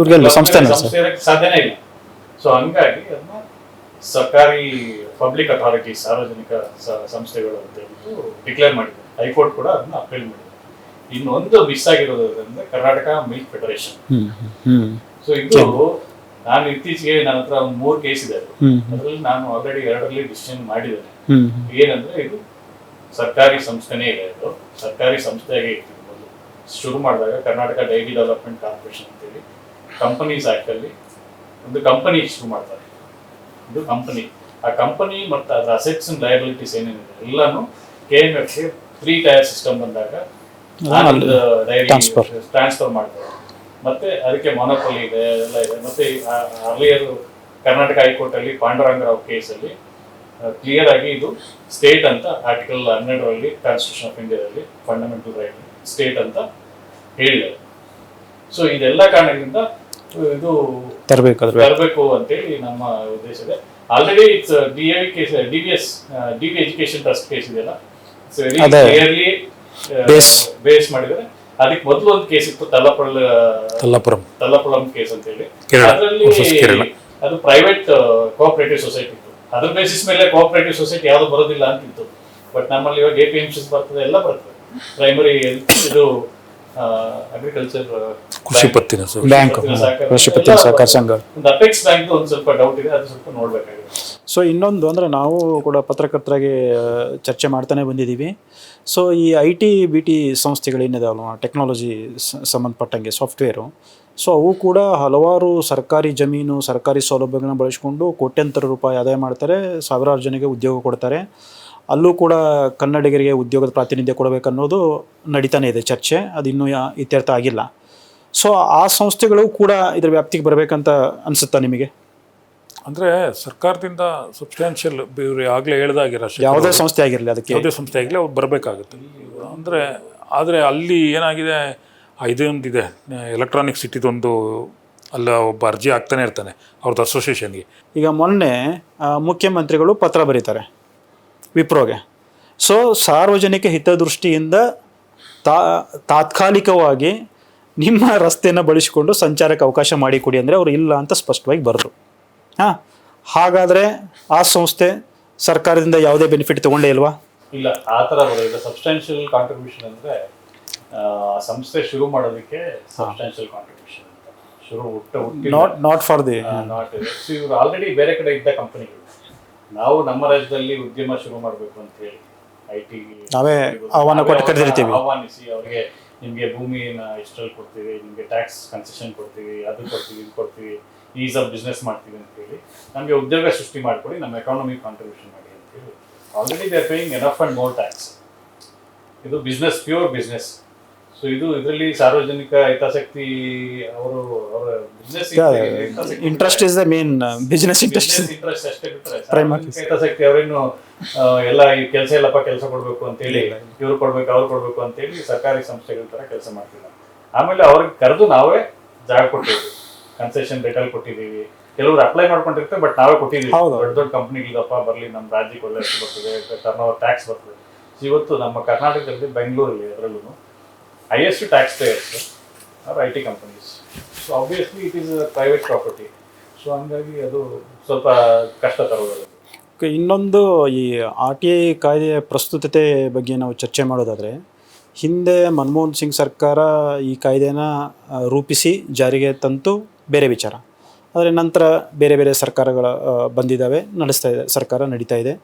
ಸಂಸ್ಥೆ ಸಾಧ್ಯನೇ ಇಲ್ಲ. ಸೊ ಹಂಗಾಗಿ ಅದನ್ನ ಸರ್ಕಾರಿ ಪಬ್ಲಿಕ್ ಅಥಾರಿಟೀಸ್, ಸಾರ್ವಜನಿಕ ಸಂಸ್ಥೆಗಳು ಅಂತ ಹೇಳ್ಬಿಟ್ಟು ಡಿಕ್ಲೇರ್ ಮಾಡಿದ್ದಾರೆ. ಹೈಕೋರ್ಟ್ ಕೂಡ ಅದನ್ನ ಅಪೀಲ್ ಮಾಡಿದೆ. ಇನ್ನೊಂದು ಮಿಸ್ ಆಗಿರೋದು ಅಂದ್ರೆ ಕರ್ನಾಟಕ ಮಿಲ್ಕ್ ಫೆಡರೇಷನ್. ಹ್ಮ್ ಹ್ಮ್ ಸೊ ಇದು ನಾನು ಇತ್ತೀಚೆಗೆ ನನ್ನ ಹತ್ರ ಒಂದು 3 ಕೇಸ್ ಇದೆ. ಹ್ಮ್ ಅದರಲ್ಲಿ ನಾನು ಆಲ್ರೆಡಿ 2ರಲ್ಲಿ ಡಿಸಿಷನ್ ಮಾಡಿದ್ದೇನೆ. ಹ್ಮ್ ಏನಂದ್ರೆ ಇದು ಸರ್ಕಾರಿ ಸಂಸ್ಥೆನೇ ಇದೆ. ಇದು ಸರ್ಕಾರಿ ಸಂಸ್ಥೆಯಾಗಿ ಇರ್ತಿದೆ. ಮೊದಲು ಶುರು ಮಾಡಿದಾಗ ಕರ್ನಾಟಕ ಡೈರಿ ಡೆವಲಪ್ಮೆಂಟ್ ಕಾರ್ಪೊರೇಷನ್ ಅಂತೇಳಿ ಕಂಪನೀಸ್ ಆಕ್ಟ್ ಅಲ್ಲಿ ಒಂದು ಕಂಪನಿ ಶುರು ಮಾಡ್ತಾರೆ. ಇದು ಕಂಪನಿ, ಆ ಕಂಪನಿ ಮತ್ತು ಅದರ ಅಸೆಟ್ಸ್ ಅಂಡ್ ಲಯಬಿಲಿಟೀಸ್ ಏನೇನಿದೆ ಎಲ್ಲಾನು KMF ಗೆ 3 ಟೈರ್ ಸಿಸ್ಟಮ್ ಬಂದಾಗ ಡೈರಿ ಟ್ರಾನ್ಸ್ಫರ್ ಮಾಡ್ತಾರೆ. ಮತ್ತೆ ಅದಕ್ಕೆ ಮೊನೋಪೊಲಿ ಇದೆ, ಎಲ್ಲ ಇದೆ. ಮತ್ತೆ ಅರ್ಲಿಯರ್ ಕರ್ನಾಟಕ ಹೈಕೋರ್ಟ್ ಅಲ್ಲಿ ಪಾಂಡುರಂಗರಾವ್ ಕೇಸಲ್ಲಿ ಕ್ಲಿಯರ್ ಆಗಿ ಇದು ಸ್ಟೇಟ್ ಅಂತ ಆರ್ಟಿಕಲ್ 12ರಲ್ಲಿ ಕಾನ್ಸ್ಟಿಟ್ಯೂಷನ್ ಆಫ್ ಇಂಡಿಯಾದಲ್ಲಿ ಫಂಡಮೆಂಟಲ್ ರೈಟ್ ಸ್ಟೇಟ್ ಅಂತ ಹೇಳಿದ್ದಾರೆ. ಸೊ ಇದೆಲ್ಲ ಕಾರಣದಿಂದ ಇದು ತರಬೇಕು ಅಂತೇಳಿ ನಮ್ಮ ಉದ್ದೇಶ ಇದೆ. Already it's DV education trust case ಇದೆಯಲ್ಲ, ಕ್ಲಿಯರ್ಲಿ ಬೇಸ್ ಮಾಡಿದರೆ. ಅದಕ್ಕೆ ಮೊದಲು ಒಂದು ಕೇಸ್ ಇತ್ತು ತಲ್ಲಪುರಂ ಕೇಸ್ ಅಂತ ಹೇಳಿ. ಅದರಲ್ಲಿ ಅದು ಪ್ರೈವೇಟ್ ಕೋಆಪರೇಟಿವ್ ಸೊಸೈಟಿ ಇತ್ತು. ಅದ್ರ ಬೇಸಿಸ್ ಮೇಲೆ ಕೋಆಪರೇಟಿವ್ ಸೊಸೈಟಿ ಯಾವ್ದು ಬರೋದಿಲ್ಲ ಅಂತಿತ್ತು. ಬಟ್ ನಮ್ಮಲ್ಲಿ ಇವಾಗ APMCs ಬರ್ತದೆ, ಎಲ್ಲ ಬರ್ತದೆ. ಪ್ರೈಮರಿ ಇದು ಅಗ್ರಿಕಲ್ಚರ್ ಕೃಷಿ ಪತ್ತಿನ ಬ್ಯಾಂಕ್, ಕೃಷಿ ಪತ್ತಿನ ಸಹಕಾರ ಸಂಘ, ಒಂದು ಅಪೆಕ್ಸ್ ಬ್ಯಾಂಕ್ ಒಂದು ಸ್ವಲ್ಪ ಡೌಟ್ ಇದೆ, ಅದು ಸ್ವಲ್ಪ ನೋಡ್ಬೇಕಾಗಿದೆ. ಸೊ ಇನ್ನೊಂದು ಅಂದರೆ ನಾವು ಕೂಡ ಪತ್ರಕರ್ತರಾಗಿ ಚರ್ಚೆ ಮಾಡ್ತಾನೆ ಬಂದಿದ್ದೀವಿ. ಸೊ ಈ IT-BT ಸಂಸ್ಥೆಗಳೇನಿದಾವಲ್ವ, ಟೆಕ್ನಾಲಜಿ ಸಂಬಂಧಪಟ್ಟಂಗೆ ಸಾಫ್ಟ್ವೇರು, ಸೊ ಅವು ಕೂಡ ಹಲವಾರು ಸರ್ಕಾರಿ ಜಮೀನು, ಸರ್ಕಾರಿ ಸೌಲಭ್ಯಗಳನ್ನ ಬಳಸಿಕೊಂಡು ಕೋಟ್ಯಂತರ ರೂಪಾಯಿ ಆದಾಯ ಮಾಡ್ತಾರೆ, ಸಾವಿರಾರು ಜನಕ್ಕೆ ಉದ್ಯೋಗ ಕೊಡ್ತಾರೆ. ಅಲ್ಲೂ ಕೂಡ ಕನ್ನಡಿಗರಿಗೆ ಉದ್ಯೋಗದ ಪ್ರಾತಿನಿಧ್ಯ ಕೊಡಬೇಕನ್ನೋದು ನಡೀತಾನೆ ಇದೆ ಚರ್ಚೆ, ಅದು ಇನ್ನೂ ಇತ್ಯರ್ಥ ಆಗಿಲ್ಲ. ಸೊ ಆ ಸಂಸ್ಥೆಗಳು ಕೂಡ ಇದ್ರ ವ್ಯಾಪ್ತಿಗೆ ಬರಬೇಕಂತ ಅನಿಸುತ್ತಾ ನಿಮಗೆ? ಅಂದರೆ ಸರ್ಕಾರದಿಂದ ಸಬ್ಸ್ಟ್ಯಾನ್ಷಿಯಲ್ ಆಗಲೇ ಹೇಳ್ದಾಗಿರೋ ಯಾವುದೇ ಸಂಸ್ಥೆ ಆಗಿರಲಿ, ಅದಕ್ಕೆ ಯಾವುದೇ ಸಂಸ್ಥೆ ಆಗಲಿ ಅವ್ರು ಬರಬೇಕಾಗುತ್ತೆ. ಆದರೆ ಅಲ್ಲಿ ಏನಾಗಿದೆ, ಇದೊಂದಿದೆ ಎಲೆಕ್ಟ್ರಾನಿಕ್ ಸಿಟಿದೊಂದು, ಅಲ್ಲ ಒಬ್ಬ ಅರ್ಜಿ ಆಗ್ತಾನೆ ಇರ್ತಾನೆ ಅವ್ರದ್ದು ಅಸೋಸಿಯೇಷನ್ಗೆ. ಈಗ ಮೊನ್ನೆ ಮುಖ್ಯಮಂತ್ರಿಗಳು ಪತ್ರ ಬರೀತಾರೆ ವಿಪ್ರೋಗೆ. ಸೊ ಸಾರ್ವಜನಿಕ ಹಿತದೃಷ್ಟಿಯಿಂದ ತಾತ್ಕಾಲಿಕವಾಗಿ ನಿಮ್ಮ ರಸ್ತೆಯನ್ನು ಬಳಸಿಕೊಂಡು ಸಂಚಾರಕ್ಕೆ ಅವಕಾಶ ಮಾಡಿಕೊಡಿ ಅಂದರೆ ಅವರು ಇಲ್ಲ ಅಂತ ಸ್ಪಷ್ಟವಾಗಿ ಬರೆದ್ರು. ಹಾಗಾದರೆ ಆ ಸಂಸ್ಥೆ ಸರ್ಕಾರದಿಂದ ಯಾವುದೇ ಬೆನಿಫಿಟ್ ತಗೊಂಡೇ ಇಲ್ವಾ? ಇಲ್ಲ, ಆ ಥರ ಬರೋದು ಸಬ್ಸ್ಟ್ಯಾನ್ಷಿಯಲ್ ಕಾಂಟ್ರಿಬ್ಯೂಷನ್ ಅಂದರೆ ಸಂಸ್ಥೆ ಶುರು ಮಾಡೋದಕ್ಕೆ ಸಬ್ಸ್ಟ್ಯಾನ್ಷಿಯಲ್ ಕಾಂಟ್ರಿಬ್ಯೂಷನ್ ಅಂತ ಶುರು ನಾಟ್ ಫಾರ್ ದಿ ಇವರು ಆಲ್ರೆಡಿ ಬೇರೆ ಕಡೆ ಇದ್ದ ಕಂಪನಿಗಳು. ನಾವು ನಮ್ಮ ರಾಜ್ಯದಲ್ಲಿ ಉದ್ಯಮ ಶುರು ಮಾಡಬೇಕು ಅಂತ ಹೇಳಿ IT ನಾವೇ ಆಹ್ವಾನ ಕೊಟ್ಟು ಕರೆದಿರ್ತೀವಿ. ಆಹ್ವಾನಿಸಿ ಅವರಿಗೆ ನಿಮಗೆ ಭೂಮಿನ ಇಷ್ಟರಲ್ಲಿ ಕೊಡ್ತೀವಿ, ನಿಮಗೆ ಟ್ಯಾಕ್ಸ್ ಕನ್ಸೆಷನ್ ಕೊಡ್ತೀವಿ, ಅದು ಕೊಡ್ತೀವಿ, ಇದು ಕೊಡ್ತೀವಿ, ಈಸ್ ಆಫ್ ಬಿಸ್ನೆಸ್ ಮಾಡ್ತೀವಿ ಅಂತ ಹೇಳಿ ನಮಗೆ ಉದ್ಯೋಗ ಸೃಷ್ಟಿ ಮಾಡಿಕೊಡಿ, ನಮ್ಮ ಎಕಾನಮಿ ಕಾಂಟ್ರಿಬ್ಯೂಷನ್ ಮಾಡಿ ಅಂತ ಹೇಳಿ. Already they are paying enough and more tax. ಇದು ಬಿಸ್ನೆಸ್, ಪ್ಯೂರ್ ಬಿಸ್ನೆಸ್. ಸೊ ಇದರಲ್ಲಿ ಸಾರ್ವಜನಿಕ ಹಿತಾಸಕ್ತಿ ಅವರ business interest is the main business interest ಅಷ್ಟೇ ಬಿಟ್ಟರೆ ಸಾರ್ವಜನಿಕ ಹಿತಾಸಕ್ತಿ ಅವರೇನು ಎಲ್ಲ ಈ ಕೆಲಸ ಇಲ್ಲಪ್ಪ, ಕೆಲಸ ಕೊಡಬೇಕು ಅಂತೇಳಿ ಇವ್ರು ಕೊಡ್ಬೇಕು ಅವ್ರು ಕೊಡಬೇಕು ಅಂತೇಳಿ ಸರ್ಕಾರಿ ಸಂಸ್ಥೆಗಳ ತರ ಕೆಲಸ ಮಾಡ್ತಿಲ್ಲ. ಆಮೇಲೆ ಅವ್ರಿಗೆ ಕರೆದು ನಾವೇ ಜಾಗ ಕೊಟ್ಟಿದ್ದೀವಿ, ಕನ್ಸೆಷನ್ ರೇಟಲ್ಲಿ ಕೊಟ್ಟಿದ್ದೀವಿ. ಕೆಲವರು ಅಪ್ಲೈ ಮಾಡ್ಕೊಂಡಿರ್ತಾರೆ, ಬಟ್ ನಾವೇ ಕೊಟ್ಟಿದ್ದೀವಿ. ದೊಡ್ಡ ಕಂಪ್ನಿಗಳಪ್ಪ ಬರಲಿ, ನಮ್ಮ ರಾಜ್ಯಕ್ಕೆ ಒಳ್ಳೆ ಬರ್ತದೆ, ಟರ್ನ್ ಓವರ್ ಟ್ಯಾಕ್ಸ್ ಬರ್ತದೆ. ಇವತ್ತು ನಮ್ಮ ಕರ್ನಾಟಕದಲ್ಲಿ ಬೆಂಗಳೂರಲ್ಲಿ ಅದರಲ್ಲೂ highest taxpayers are IT companies. So obviously it is a private property. So ಹಂಗಾಗಿ ಅದು ಸ್ವಲ್ಪ ಕಷ್ಟ ತರೋದು. ಇನ್ನೊಂದು ಈ RTI ಕಾಯ್ದೆಯ ಪ್ರಸ್ತುತತೆ ಬಗ್ಗೆ ನಾವು ಚರ್ಚೆ ಮಾಡೋದಾದರೆ, ಹಿಂದೆ ಮನಮೋಹನ್ ಸಿಂಗ್ ಸರ್ಕಾರ ಈ ಕಾಯ್ದೆನ ರೂಪಿಸಿ ಜಾರಿಗೆ ತಂತು ಬೇರೆ ವಿಚಾರ. ಆದರೆ ನಂತರ ಬೇರೆ ಬೇರೆ ಸರ್ಕಾರಗಳ ಬಂದಿದ್ದಾವೆ, ಸರ್ಕಾರ ನಡೀತಾ ಇದೆ.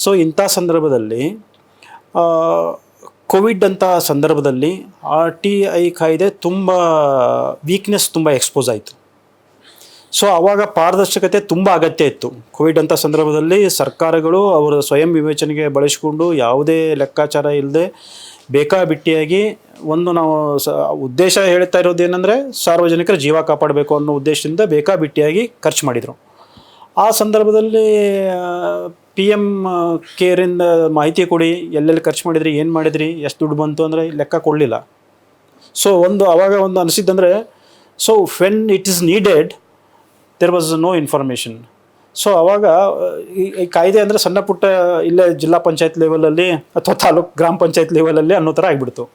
ಸೊ ಇಂಥ ಸಂದರ್ಭದಲ್ಲಿ ಕೋವಿಡ್ ಅಂತ ಸಂದರ್ಭದಲ್ಲಿ RTI ಕಾಯ್ದೆ ತುಂಬ ವೀಕ್ನೆಸ್ ತುಂಬ ಎಕ್ಸ್ಪೋಸ್ ಆಯಿತು. ಸೊ ಆವಾಗ ಪಾರದರ್ಶಕತೆ ತುಂಬ ಅಗತ್ಯ ಇತ್ತು. ಕೋವಿಡ್ ಅಂತ ಸಂದರ್ಭದಲ್ಲಿ ಸರ್ಕಾರಗಳು ಅವರ ಸ್ವಯಂ ವಿವೇಚನೆಗೆ ಬಳಸಿಕೊಂಡು ಯಾವುದೇ ಲೆಕ್ಕಾಚಾರ ಇಲ್ಲದೆ ಬೇಕಾಬಿಟ್ಟಿಯಾಗಿ ನಾವು ಉದ್ದೇಶ ಹೇಳ್ತಾ ಇರೋದೇನೆಂದರೆ ಸಾರ್ವಜನಿಕರ ಜೀವ ಕಾಪಾಡಬೇಕು ಅನ್ನೋ ಉದ್ದೇಶದಿಂದ ಬೇಕಾಬಿಟ್ಟಿಯಾಗಿ ಖರ್ಚು ಮಾಡಿದರು. ಆ ಸಂದರ್ಭದಲ್ಲಿ PM ಕೇರಿಂದ ಮಾಹಿತಿ ಕೊಡಿ, ಎಲ್ಲೆಲ್ಲಿ ಖರ್ಚು ಮಾಡಿದ್ರಿ, ಏನು ಮಾಡಿದ್ರಿ, ಎಷ್ಟು ದುಡ್ಡು ಬಂತು ಅಂದರೆ ಲೆಕ್ಕ ಕೊಡಲಿಲ್ಲ. ಸೊ ಆವಾಗ ಅನಿಸಿದ್ದಂದರೆ, so when it is needed there was no information. So ಆವಾಗ ಈ ಕಾಯ್ದೆ ಅಂದರೆ ಸಣ್ಣ ಪುಟ್ಟ ಇಲ್ಲೇ ಜಿಲ್ಲಾ ಪಂಚಾಯತ್ ಲೆವೆಲಲ್ಲಿ ಅಥವಾ ಗ್ರಾಮ ಪಂಚಾಯತ್ ಲೆವೆಲಲ್ಲಿ ಅನ್ನೋ ಥರ ಆಗಿಬಿಡ್ತು.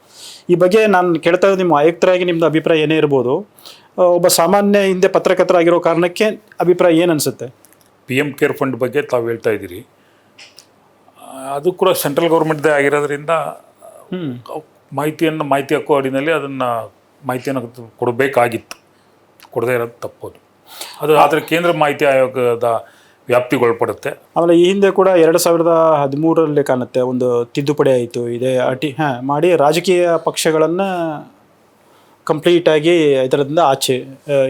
ಈ ಬಗ್ಗೆ ನಾನು ಕೇಳ್ತಾ ಇರೋದು, ನಿಮ್ಮ ಆಯುಕ್ತರಾಗಿ ನಿಮ್ಮದು ಅಭಿಪ್ರಾಯ ಏನೇ ಇರ್ಬೋದು, ಒಬ್ಬ ಸಾಮಾನ್ಯ ಹಿಂದೆ ಪತ್ರಕರ್ತರಾಗಿರೋ ಕಾರಣಕ್ಕೆ ಅಭಿಪ್ರಾಯ ಏನು ಅನಿಸುತ್ತೆ? PM ಕೇರ್ ಫಂಡ್ ಬಗ್ಗೆ ತಾವು ಹೇಳ್ತಾ ಇದ್ದೀರಿ. ಅದು ಕೂಡ ಸೆಂಟ್ರಲ್ ಗೌರ್ಮೆಂಟ್ದೇ ಆಗಿರೋದ್ರಿಂದ ಮಾಹಿತಿ ಹಕ್ಕು ಅಡಿನಲ್ಲಿ ಅದನ್ನು ಮಾಹಿತಿಯನ್ನು ಕೊಡಬೇಕಾಗಿತ್ತು, ಕೊಡದೇ ಇರೋದು ತಪ್ಪೋದು. ಅದು ಆದರೆ ಕೇಂದ್ರ ಮಾಹಿತಿ ಆಯೋಗದ ವ್ಯಾಪ್ತಿಗೊಳಪಡುತ್ತೆ. ಆಮೇಲೆ ಈ ಹಿಂದೆ ಕೂಡ 2013 ಕಾಣುತ್ತೆ ಒಂದು ತಿದ್ದುಪಡಿ ಆಯಿತು, ಇದೇ ಮಾಡಿ ರಾಜಕೀಯ ಪಕ್ಷಗಳನ್ನು ಕಂಪ್ಲೀಟಾಗಿ ಇದರಿಂದ ಆಚೆ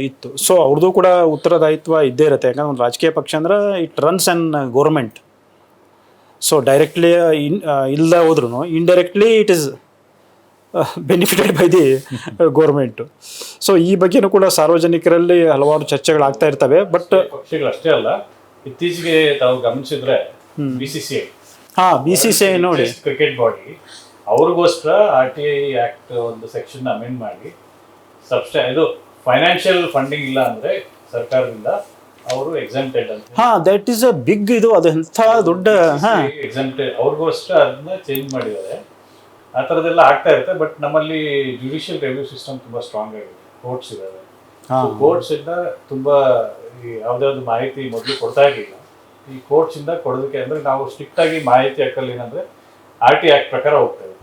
ಇತ್ತು. ಸೊ ಅವ್ರದ್ದು ಕೂಡ ಉತ್ತರದಾಯಿತ್ವ ಇದ್ದೇ ಇರುತ್ತೆ. ಯಾಕಂದ್ರೆ ಒಂದು ರಾಜಕೀಯ ಪಕ್ಷ ಅಂದ್ರೆ it runs on government. So directly ಇಲ್ಲ ಹೋದ್ರೂ indirectly it is benefited by the government. So ಈ ಬಗ್ಗೆನೂ ಕೂಡ ಸಾರ್ವಜನಿಕರಲ್ಲಿ ಹಲವಾರು ಚರ್ಚೆಗಳಾಗ್ತಾ ಇರ್ತವೆ. ಬಟ್ ಪಕ್ಷಗಳು ಅಷ್ಟೇ ಅಲ್ಲ, ಇತ್ತೀಚೆಗೆ ತಾವು ಗಮನಿಸಿದ್ರೆ BCCI BCCI ನೋಡಿ ಕ್ರಿಕೆಟ್ ಬಾಡಿ ಅವ್ರಿಗೋಸ್ಕರ RTI ಆಕ್ಟ್ ಒಂದು ಸೆಕ್ಷನ್ ಅಮೆಂಡ್ ಮಾಡಿ ಇದು ಫೈನಾನ್ಷಿಯಲ್ ಫಂಡಿಂಗ್ ಇಲ್ಲ ಅಂದ್ರೆ ಸರ್ಕಾರದಿಂದ ಅವರು ಎಕ್ಸೆಂಪ್ಟೆಡ್ ಅಂತ ದಟ್ ಈಸ್ ಅ ಬಿಗ್ ಇದು ಅದು ಎಂಥ ದೊಡ್ಡ ಎಕ್ಸೆಂಪ್ಟೆಡ್ ಅವ್ರಿಗೋಸ್ಕರ ಅದನ್ನ ಚೇಂಜ್ ಮಾಡಿದ್ದಾರೆ. ಆ ಥರದ್ದೆಲ್ಲ ಆಗ್ತಾ ಇರುತ್ತೆ. ಬಟ್ ನಮ್ಮಲ್ಲಿ ಜುಡಿಷಿಯಲ್ ರಿವ್ಯೂ ಸಿಸ್ಟಮ್ ತುಂಬಾ ಸ್ಟ್ರಾಂಗ್ ಆಗಿದೆ. ಕೋರ್ಟ್ಸ್ ಇದಾವೆ. ಕೋರ್ಟ್ಸ್ ಇಂದ ತುಂಬಾ ಯಾವ್ದಾವ್ದು ಮಾಹಿತಿ ಮೊದಲು ಕೊಡ್ತಾ ಇರಲಿಲ್ಲ. ಈ ಕೋರ್ಟ್ಸ್ ಇಂದ ಕೊಡೋದಕ್ಕೆ ಅಂದ್ರೆ ನಾವು ಸ್ಟ್ರಿಕ್ಟ್ ಆಗಿ ಮಾಹಿತಿ ಹಕ್ಕಲ್ಲಿ ಏನಂದ್ರೆ RTI ಆಕ್ಟ್ ಪ್ರಕಾರ ಹೋಗ್ತೇವೆ.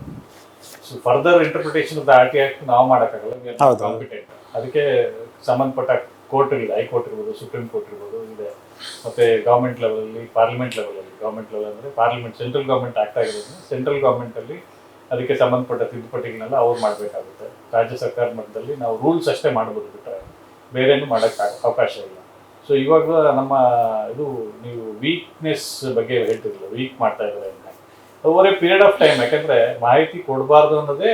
So further interpretation of the RTI act ನಾವು ಮಾಡೋಕ್ಕಾಗಲ್ಲ, ಕಾಂಪಿಟೆಂಟ್. ಅದಕ್ಕೆ ಸಂಬಂಧಪಟ್ಟ ಕೋರ್ಟ್ಗಳಿದೆ, ಹೈಕೋರ್ಟ್ ಇರ್ಬೋದು, ಸುಪ್ರೀಂ ಕೋರ್ಟ್ ಇರ್ಬೋದು ಇದೆ. ಮತ್ತೆ ಗೌರ್ಮೆಂಟ್ ಲೆವೆಲಲ್ಲಿ, ಪಾರ್ಲಿಮೆಂಟ್ ಲೆವೆಲಲ್ಲಿ, ಗೌರ್ಮೆಂಟ್ ಲೆವೆಲ್ ಅಂದರೆ ಪಾರ್ಲಿಮೆಂಟ್ ಸೆಂಟ್ರಲ್ ಗೌರ್ಮೆಂಟ್ ಆಗ್ತಾ ಇರೋದ್ರಿಂದ ಸೆಂಟ್ರಲ್ ಗೌರ್ಮೆಂಟಲ್ಲಿ ಅದಕ್ಕೆ ಸಂಬಂಧಪಟ್ಟ ತಿದ್ದುಪಡಿಗಳನ್ನೆಲ್ಲ ಅವ್ರು ಮಾಡಬೇಕಾಗುತ್ತೆ. ರಾಜ್ಯ ಸರ್ಕಾರ ಮಟ್ಟದಲ್ಲಿ ನಾವು ರೂಲ್ಸ್ ಅಷ್ಟೇ ಮಾಡ್ಬೋದು, ಬಿಟ್ಟರೆ ಬೇರೇನು ಮಾಡೋಕ್ಕೆ ಅವಕಾಶ ಇಲ್ಲ. ಸೊ ಇವಾಗ ನಮ್ಮ ಇದು ನೀವು ವೀಕ್ನೆಸ್ ಬಗ್ಗೆ ಹೇಳ್ತಿರಲಿಲ್ಲ, ವೀಕ್ ಮಾಡ್ತಾ ಇದ್ದಾರೆ ಅಂತ. Over A period of time, ಯಾಕಂದ್ರೆ ಮಾಹಿತಿ ಕೊಡಬಾರ್ದು ಅನ್ನೋದೇ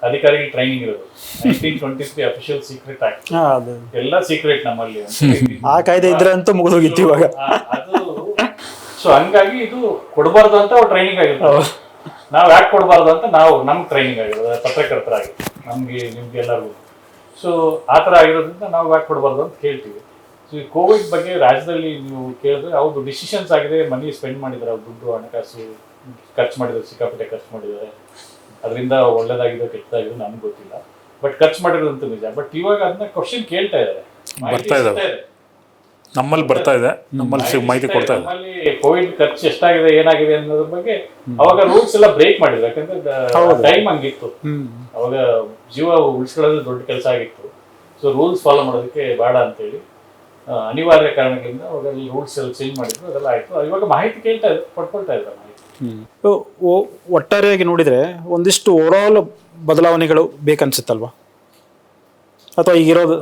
ಅಧಿಕಾರಿಗಳಿಗೆ ಟ್ರೈನಿಂಗ್ ಇರೋದು. 1923 ಅಫಿಷಿಯಲ್ ಸೀಕ್ರೆಟ್ ಆಕ್ಟ್, ಎಲ್ಲ ಸೀಕ್ರೆಟ್ ನಮ್ಮಲ್ಲಿ ಆ ಕಾಯ್ದೆ ಇದ್ರೆ ಅಂತೂ ಮುಗಿದೋಗಿತ್ತು ಇವಾಗ ಅದು. ಸೊ ಹಂಗಾಗಿ ಇದು ಕೊಡಬಾರ್ದು ಅಂತ ಅವ್ರು ಟ್ರೈನಿಂಗ್ ಆಗಿರ್ತಾರೆ. ನಾವು ಯಾಕೆ ಕೊಡಬಾರ್ದು ಅಂತ ನಮ್ಗೆ ಟ್ರೈನಿಂಗ್ ಆಗಿರೋದು, ಪತ್ರಕರ್ತರಾಗಿ ನಿಮ್ಗೆ ಎಲ್ಲರಿಗೂ. ಸೊ ಆ ಥರ ಆಗಿರೋದ್ರಿಂದ ನಾವು ಯಾಕೆ ಕೊಡಬಾರ್ದು ಅಂತ ಕೇಳ್ತೀವಿ. ಸೊ ಈ ಕೋವಿಡ್ ಬಗ್ಗೆ ರಾಜ್ಯದಲ್ಲಿ ನೀವು ಕೇಳಿದ್ರೆ ಅವ್ರದ್ದು ಡಿಸಿಷನ್ಸ್ ಆಗಿದೆ, ಮನಿ ಸ್ಪೆಂಡ್ ಮಾಡಿದ್ದಾರೆ, ಅವ್ರ ದುಡ್ಡು ಹಣಕಾಸು ಖರ್ಚು ಮಾಡಿದ್ದಾರೆ, ಸಿಕ್ಕಾಪಟ್ಟೆ ಖರ್ಚು ಮಾಡಿದ್ದಾರೆ. ಅದರಿಂದ ಒಳ್ಳೇದಾಗಿದೋ ಕೆಟ್ಟದಾಗಿದೋ ನಮ್ಗೆ ಗೊತ್ತಿಲ್ಲ, ಬಟ್ ಖರ್ಚು ಮಾಡಿರೋದಂತೂ ನಿಜ. ಬಟ್ ಇವಾಗ ಅದನ್ನ ಕ್ವಶನ್ ಕೇಳ್ತಾ ಇದ್ದಾರೆ, ಬರ್ತಾ ಇದ್ದಾವೆ, ನಮ್ಮಲ್ಲಿ ಬರ್ತಾ ಇದೆ, ನಮ್ಮಲ್ಲಿ ಮಾಹಿತಿ ಕೊಡ್ತಾ ಇದೆ. ನಮ್ಮಲ್ಲಿ ಕೋವಿಡ್ ಖರ್ಚು ಎಷ್ಟಾಗಿದೆ, ಏನಾಗಿದೆ ಅನ್ನೋದ್ರ ಬಗ್ಗೆ ಅವಾಗ ರೂಲ್ಸ್ ಎಲ್ಲ ಬ್ರೇಕ್ ಮಾಡಿದ್ರು. ಯಾಕಂದ್ರೆ ಟೈಮ್ ಹಂಗಿತ್ತು, ಅವಾಗ ಜೀವ ಉಳಿಸ್ಕೊಳ್ಳೋದು ದೊಡ್ಡ ಕೆಲಸ ಆಗಿತ್ತು. ಸೊ ರೂಲ್ಸ್ ಫಾಲೋ ಮಾಡೋದಕ್ಕೆ ಬೇಡ ಅಂತೇಳಿ ಅನಿವಾರ್ಯ ಕಾರಣಗಳಿಂದ ಅವಾಗ ರೂಲ್ಸ್ ಎಲ್ಲ ಚೇಂಜ್ ಮಾಡಿದ್ರು, ಅದೆಲ್ಲ ಆಯ್ತು. ಇವಾಗ ಮಾಹಿತಿ ಕೇಳ್ತಾ ಇದ್ದಾರೆ, ಪಡ್ಕೊಳ್ತಾ ಇದ್ದಾರೆ ಮಾಹಿತಿ. ಒಟ್ಟಾರೆಯಾಗಿ ನೋಡಿದ್ರೆ ಒಂದಿಷ್ಟು ಓವರಾಲ್ ಬದಲಾವಣೆಗಳು ಬೇಕನ್ಸುತ್ತಲ್ವಾ? ಅಥವಾ ಈಗಿರೋದು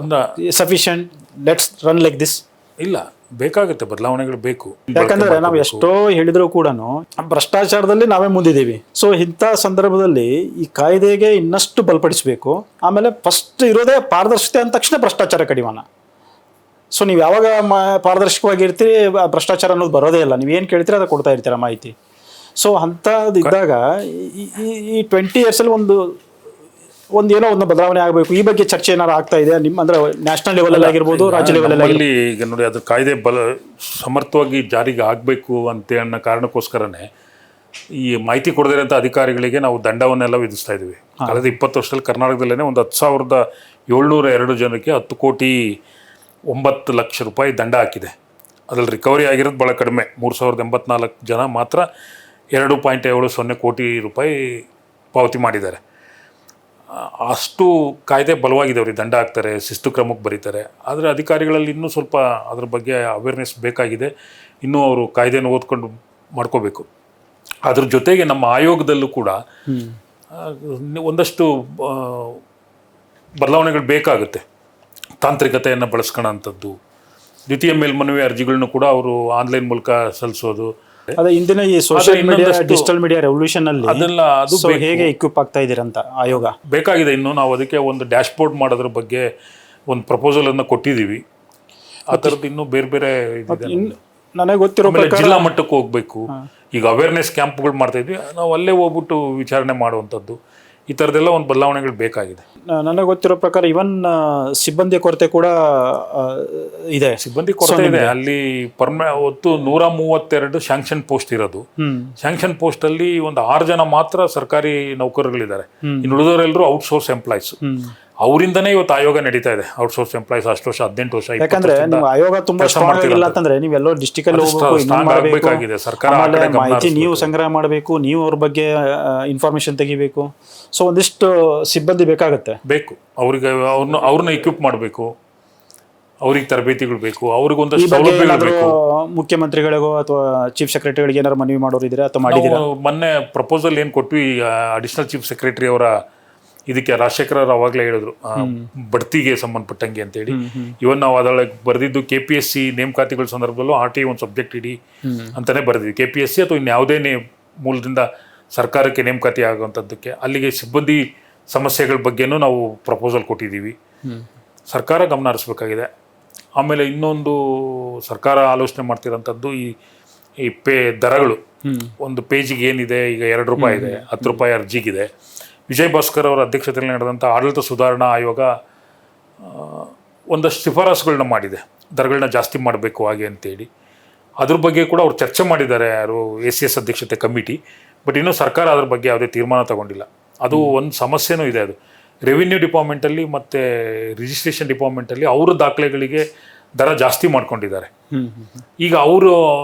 sufficient, let's run like this? ಇಲ್ಲ, ಬೇಕಾಗುತ್ತೆ, ಬದಲಾವಣೆಗಳು ಬೇಕು. ಯಾಕಂದ್ರೆ ನಾವು ಎಷ್ಟೋ ಹೇಳಿದ್ರು ಕೂಡ ಭ್ರಷ್ಟಾಚಾರದಲ್ಲಿ ನಾವೇ ಮುಂದಿದ್ದೀವಿ. ಸೊ ಇಂಥ ಸಂದರ್ಭದಲ್ಲಿ ಈ ಕಾಯ್ದೆಗೆ ಇನ್ನಷ್ಟು ಬಲಪಡಿಸಬೇಕು. ಆಮೇಲೆ ಫಸ್ಟ್ ಇರೋದೇ ಪಾರದರ್ಶಕತೆ ಅಂದ ತಕ್ಷಣ ಭ್ರಷ್ಟಾಚಾರ ಕಡಿವಾಣ. ಸೊ ನೀವು ಯಾವಾಗ ಪಾರದರ್ಶಕವಾಗಿರ್ತೀರಿ, ಭ್ರಷ್ಟಾಚಾರ ಅನ್ನೋದು ಬರೋದೇ ಇಲ್ಲ. ನೀವೇನು ಕೇಳ್ತೀರಿ ಅದು ಕೊಡ್ತಾ ಇರ್ತೀರ ಮಾಹಿತಿ. ಸೊ ಅಂಥದ್ದು ಇದ್ದಾಗ ಈ 20 yearsಲ್ಲಿ ಏನೋ ಒಂದು ಬದಲಾವಣೆ ಆಗಬೇಕು. ಈ ಬಗ್ಗೆ ಚರ್ಚೆ ಏನಾರು ಆಗ್ತಾ ಇದೆ ನಿಮ್ಮ ಅಂದ್ರೆ ನ್ಯಾಷನಲ್ ಲೆವೆಲಲ್ಲಿ ಆಗಿರ್ಬೋದು, ರಾಜ್ಯ ಲೆವೆಲಲ್ಲಿ? ಈಗ ನೋಡಿ, ಅದು ಕಾಯ್ದೆ ಸಮರ್ಥವಾಗಿ ಜಾರಿಗೆ ಆಗಬೇಕು ಅಂತ ಅನ್ನೋ ಕಾರಣಕ್ಕೋಸ್ಕರನೇ ಈ ಮಾಹಿತಿ ಕೊಡದಿರೋಂಥ ಅಧಿಕಾರಿಗಳಿಗೆ ನಾವು ದಂಡವನ್ನೆಲ್ಲ ವಿಧಿಸ್ತಾ ಇದ್ದೀವಿ. ಕಳೆದ 20 ವರ್ಷದಲ್ಲಿ ಕರ್ನಾಟಕದಲ್ಲೇ ಒಂದು 10,702 ಜನಕ್ಕೆ 10,09,00,000 ರೂಪಾಯಿ ದಂಡ ಹಾಕಿದೆ. ಅದ್ರಲ್ಲಿ ರಿಕವರಿ ಆಗಿರೋದು ಭಾಳ ಕಡಿಮೆ, 3,084 ಜನ ಮಾತ್ರ 2.70 ಕೋಟಿ ರೂಪಾಯಿ ಪಾವತಿ ಮಾಡಿದ್ದಾರೆ. ಅಷ್ಟು ಕಾಯ್ದೆ ಬಲವಾಗಿದೆ. ಅವ್ರಿಗೆ ದಂಡ ಹಾಕ್ತಾರೆ, ಶಿಸ್ತು ಕ್ರಮಕ್ಕೆ ಬರೀತಾರೆ. ಆದರೆ ಅಧಿಕಾರಿಗಳಲ್ಲಿ ಇನ್ನೂ ಸ್ವಲ್ಪ ಅದ್ರ ಬಗ್ಗೆ ಅವೇರ್ನೆಸ್ ಬೇಕಾಗಿದೆ. ಇನ್ನೂ ಅವರು ಕಾಯ್ದೆನ ಓದ್ಕೊಂಡು ಮಾಡ್ಕೋಬೇಕು. ಅದ್ರ ಜೊತೆಗೆ ನಮ್ಮ ಆಯೋಗದಲ್ಲೂ ಕೂಡ ಒಂದಷ್ಟು ಬದಲಾವಣೆಗಳು ಬೇಕಾಗುತ್ತೆ. ತಾಂತ್ರಿಕತೆಯನ್ನು ಬಳಸ್ಕೊಳ್ಳೋಂಥದ್ದು, ದ್ವಿತೀಯ ಮೇಲ್ಮನವಿ ಅರ್ಜಿಗಳನ್ನೂ ಕೂಡ ಅವರು ಆನ್ಲೈನ್ ಮೂಲಕ ಸಲ್ಲಿಸೋದು. ಅದೇ ಇಂದಿನ ಈ social media, digital media revolution ಅಲ್ಲಿ ಅದು ಹೇಗೆ ಇಕ್ವಿಪ್ ಆಗ್ತಾ ಇದ್ದೀರಂತ ಆಯೋಗ ಬೇಕಾಗಿದೆ. ಇನ್ನು ನಾವು ಅದಕ್ಕೆ ಒಂದು ಡ್ಯಾಶ್ಬೋರ್ಡ್ ಮಾಡೋದ್ರ ಬಗ್ಗೆ ಒಂದು ಪ್ರಪೋಸಲ್ ಅನ್ನು ಕೊಟ್ಟಿದ್ದೀವಿ. ಆ ಥರದ್ದು ಇನ್ನೂ ಬೇರೆ ಬೇರೆ ನನಗೆ ಗೊತ್ತಿರೋ ಜಿಲ್ಲಾ ಮಟ್ಟಕ್ಕೆ ಹೋಗ್ಬೇಕು. ಈಗ ಅವೇರ್ನೆಸ್ ಕ್ಯಾಂಪ್ಗಳು ಮಾಡ್ತಾ ಇದ್ವಿ, ನಾವು ಅಲ್ಲೇ ಹೋಗ್ಬಿಟ್ಟು ವಿಚಾರಣೆ ಮಾಡುವಂಥದ್ದು, ಈ ಥರದ್ದೆಲ್ಲ ಒಂದು ಬದಲಾವಣೆಗಳು ಬೇಕಾಗಿದೆ. ನನಗೆ ಗೊತ್ತಿರೋ ಪ್ರಕಾರ ಇವನ್ ಸಿಬ್ಬಂದಿ ಕೊರತೆ ಕೂಡ ಇದೆ. ಸಿಬ್ಬಂದಿ ಕೊರತೆ ಇದೆ ಅಲ್ಲಿ. ಹೊತ್ತು 132 ಶಾಂಕ್ಷನ್ ಪೋಸ್ಟ್ ಇರೋದು. ಶಾಂಕ್ಷನ್ ಪೋಸ್ಟ್ ಅಲ್ಲಿ ಒಂದು 6 ಜನ ಮಾತ್ರ ಸರ್ಕಾರಿ ನೌಕರರುಗಳಿದ್ದಾರೆ. ಇನ್ನು ಉಳಿದವರೆಲ್ಲರೂ ಔಟ್ಸೋರ್ಸ್ ಎಂಪ್ಲಾಯ್ಸ್. ಅವರಿಂದನೇ ಇವತ್ತು ಆಯೋಗ ನಡೀತಾ ಇದೆ. ಔಟ್ಸೋರ್ಸ್ ಎಂಪ್ಲಾಯ್ಸ್ 10 ವರ್ಷ 18 ವರ್ಷ 20 ಯಾಕಂದ್ರೆ ವರ್ಷದಿಂದ ನಿಮ್ಮ ಆಯೋಗ ತುಂಬಾ ಕೆಲಸ ಸ್ಟ್ರಾಂಗ್ ಆಗಿಲ್ಲ ಮಾಡ್ತಿರೋದು. ಅಂತಂದ್ರೆ ನೀವೆಲ್ಲೋ ಡಿಸ್ಟಿಕ್ ಅಲ್ಲಿ ಅದು ಹೋಗ್ಬೇಕು, ಇನ್ನೊಂದ್ strong ಮಾಡ್ಬೇಕು, ಆಗ್ಬೇಕಾಗಿದೆ. ಸರ್ಕಾರ ಆ ಆಮೇಲೆ ಕಡೆ ಗಮನ ಮಾಹಿತಿ ನೀವು ಹರಿಸ್ಬೇಕು. ಸಂಗ್ರಹ ಮಾಡಬೇಕು, ನೀವು ಅವ್ರ ಬಗ್ಗೆ ಇನ್ಫಾರ್ಮೇಶನ್ ತೆಗಿಬೇಕು. ಸೊ ಒಂದಿಷ್ಟು ಸಿಬ್ಬಂದಿ ಬೇಕಾಗತ್ತೆ. ಬೇಕು ಅವ್ರಿಗೆ, ಅವ್ರನ್ನ ಎಕ್ವಿಪ್ ಮಾಡಬೇಕು, ಅವ್ರಿಗೆ ತರಬೇತಿಗಳು ಬೇಕು, ಅವ್ರಿಗೆ ಈ ಒಂದಷ್ಟು ಬಗ್ಗೆ ಸೌಲಭ್ಯಗಳು ಏನಾದ್ರು ಬೇಕು. ಮುಖ್ಯಮಂತ್ರಿಗಳಿಗೋ ಅಥವಾ ಚೀಫ್ ಸೆಕ್ರೆಟರಿಗಳಿಗೆ ಏನಾದ್ರು ಮನವಿ ಮಾಡೋರು ಇದ್ರೆ ಅಥವಾ ಮಾಡಿದ್ದೀರಾ? ನಾವು ಮೊನ್ನೆ ಪ್ರಪೋಸಲ್ ಏನು ಕೊಟ್ವಿ ಅಡಿಷನಲ್ ಚೀಫ್ ಸೆಕ್ರೆಟರಿ ಅವರ ಇದಕ್ಕೆ, ರಾಜಶೇಖರ ರಾವ್ ಅವಾಗಲೇ ಹೇಳಿದ್ರು ಬಡ್ತಿಗೆ ಸಂಬಂಧಪಟ್ಟಂಗೆ ಅಂತೇಳಿ. ಇವನ್ ನಾವು ಅದರೊಳಗೆ ಬರೆದಿದ್ದು KPSC ನೇಮಕಾತಿಗಳ ಸಂದರ್ಭದಲ್ಲೂ RTI ಒಂದು ಸಬ್ಜೆಕ್ಟ್ ಇಡಿ ಅಂತಾನೆ ಬರೆದಿದ್ವಿ. KPSC ಅಥವಾ ಇನ್ಯಾವುದೇ ಮೂಲದಿಂದ ಸರ್ಕಾರಕ್ಕೆ ನೇಮಕಾತಿ ಆಗುವಂಥದ್ದಕ್ಕೆ ಅಲ್ಲಿಗೆ ಸಿಬ್ಬಂದಿ ಸಮಸ್ಯೆಗಳ ಬಗ್ಗೆನೂ ನಾವು ಪ್ರಪೋಸಲ್ ಕೊಟ್ಟಿದ್ದೀವಿ. ಸರ್ಕಾರ ಗಮನ ಹರಿಸ್ಬೇಕಾಗಿದೆ. ಆಮೇಲೆ ಇನ್ನೊಂದು ಸರ್ಕಾರ ಆಲೋಚನೆ ಮಾಡ್ತಿರೋಂಥದ್ದು ಈ ದರಗಳು. ಒಂದು ಪೇಜಿಗೆ ಏನಿದೆ ಈಗ ₹2 ಇದೆ, ₹10 ಅರ್ಜಿಗಿದೆ. ವಿಜಯ್ ಭಾಸ್ಕರ್ ಅವರ ಅಧ್ಯಕ್ಷತೆಯಲ್ಲಿ ನಡೆದಂಥ ಆಡಳಿತ ಸುಧಾರಣಾ ಆಯೋಗ ಒಂದಷ್ಟು ಶಿಫಾರಸುಗಳನ್ನ ಮಾಡಿದೆ, ದರಗಳನ್ನ ಜಾಸ್ತಿ ಮಾಡಬೇಕು ಹಾಗೆ ಅಂತೇಳಿ. ಅದ್ರ ಬಗ್ಗೆ ಕೂಡ ಅವ್ರು ಚರ್ಚೆ ಮಾಡಿದ್ದಾರೆ, ಯಾರು ACS ಅಧ್ಯಕ್ಷತೆ ಕಮಿಟಿ. ಬಟ್ ಇನ್ನೂ ಸರ್ಕಾರ ಅದ್ರ ಬಗ್ಗೆ ಯಾವುದೇ ತೀರ್ಮಾನ ತಗೊಂಡಿಲ್ಲ. ಅದು ಒಂದು ಸಮಸ್ಯೆನೂ ಇದೆ. ಅದು ರೆವಿನ್ಯೂ ಡಿಪಾರ್ಟ್ಮೆಂಟಲ್ಲಿ ಮತ್ತು ರಿಜಿಸ್ಟ್ರೇಷನ್ ಡಿಪಾರ್ಟ್ಮೆಂಟಲ್ಲಿ ಅವರ ದಾಖಲೆಗಳಿಗೆ ದರ ಜಾಸ್ತಿ ಮಾಡ್ಕೊಂಡಿದ್ದಾರೆ. ಈಗ ಅವರು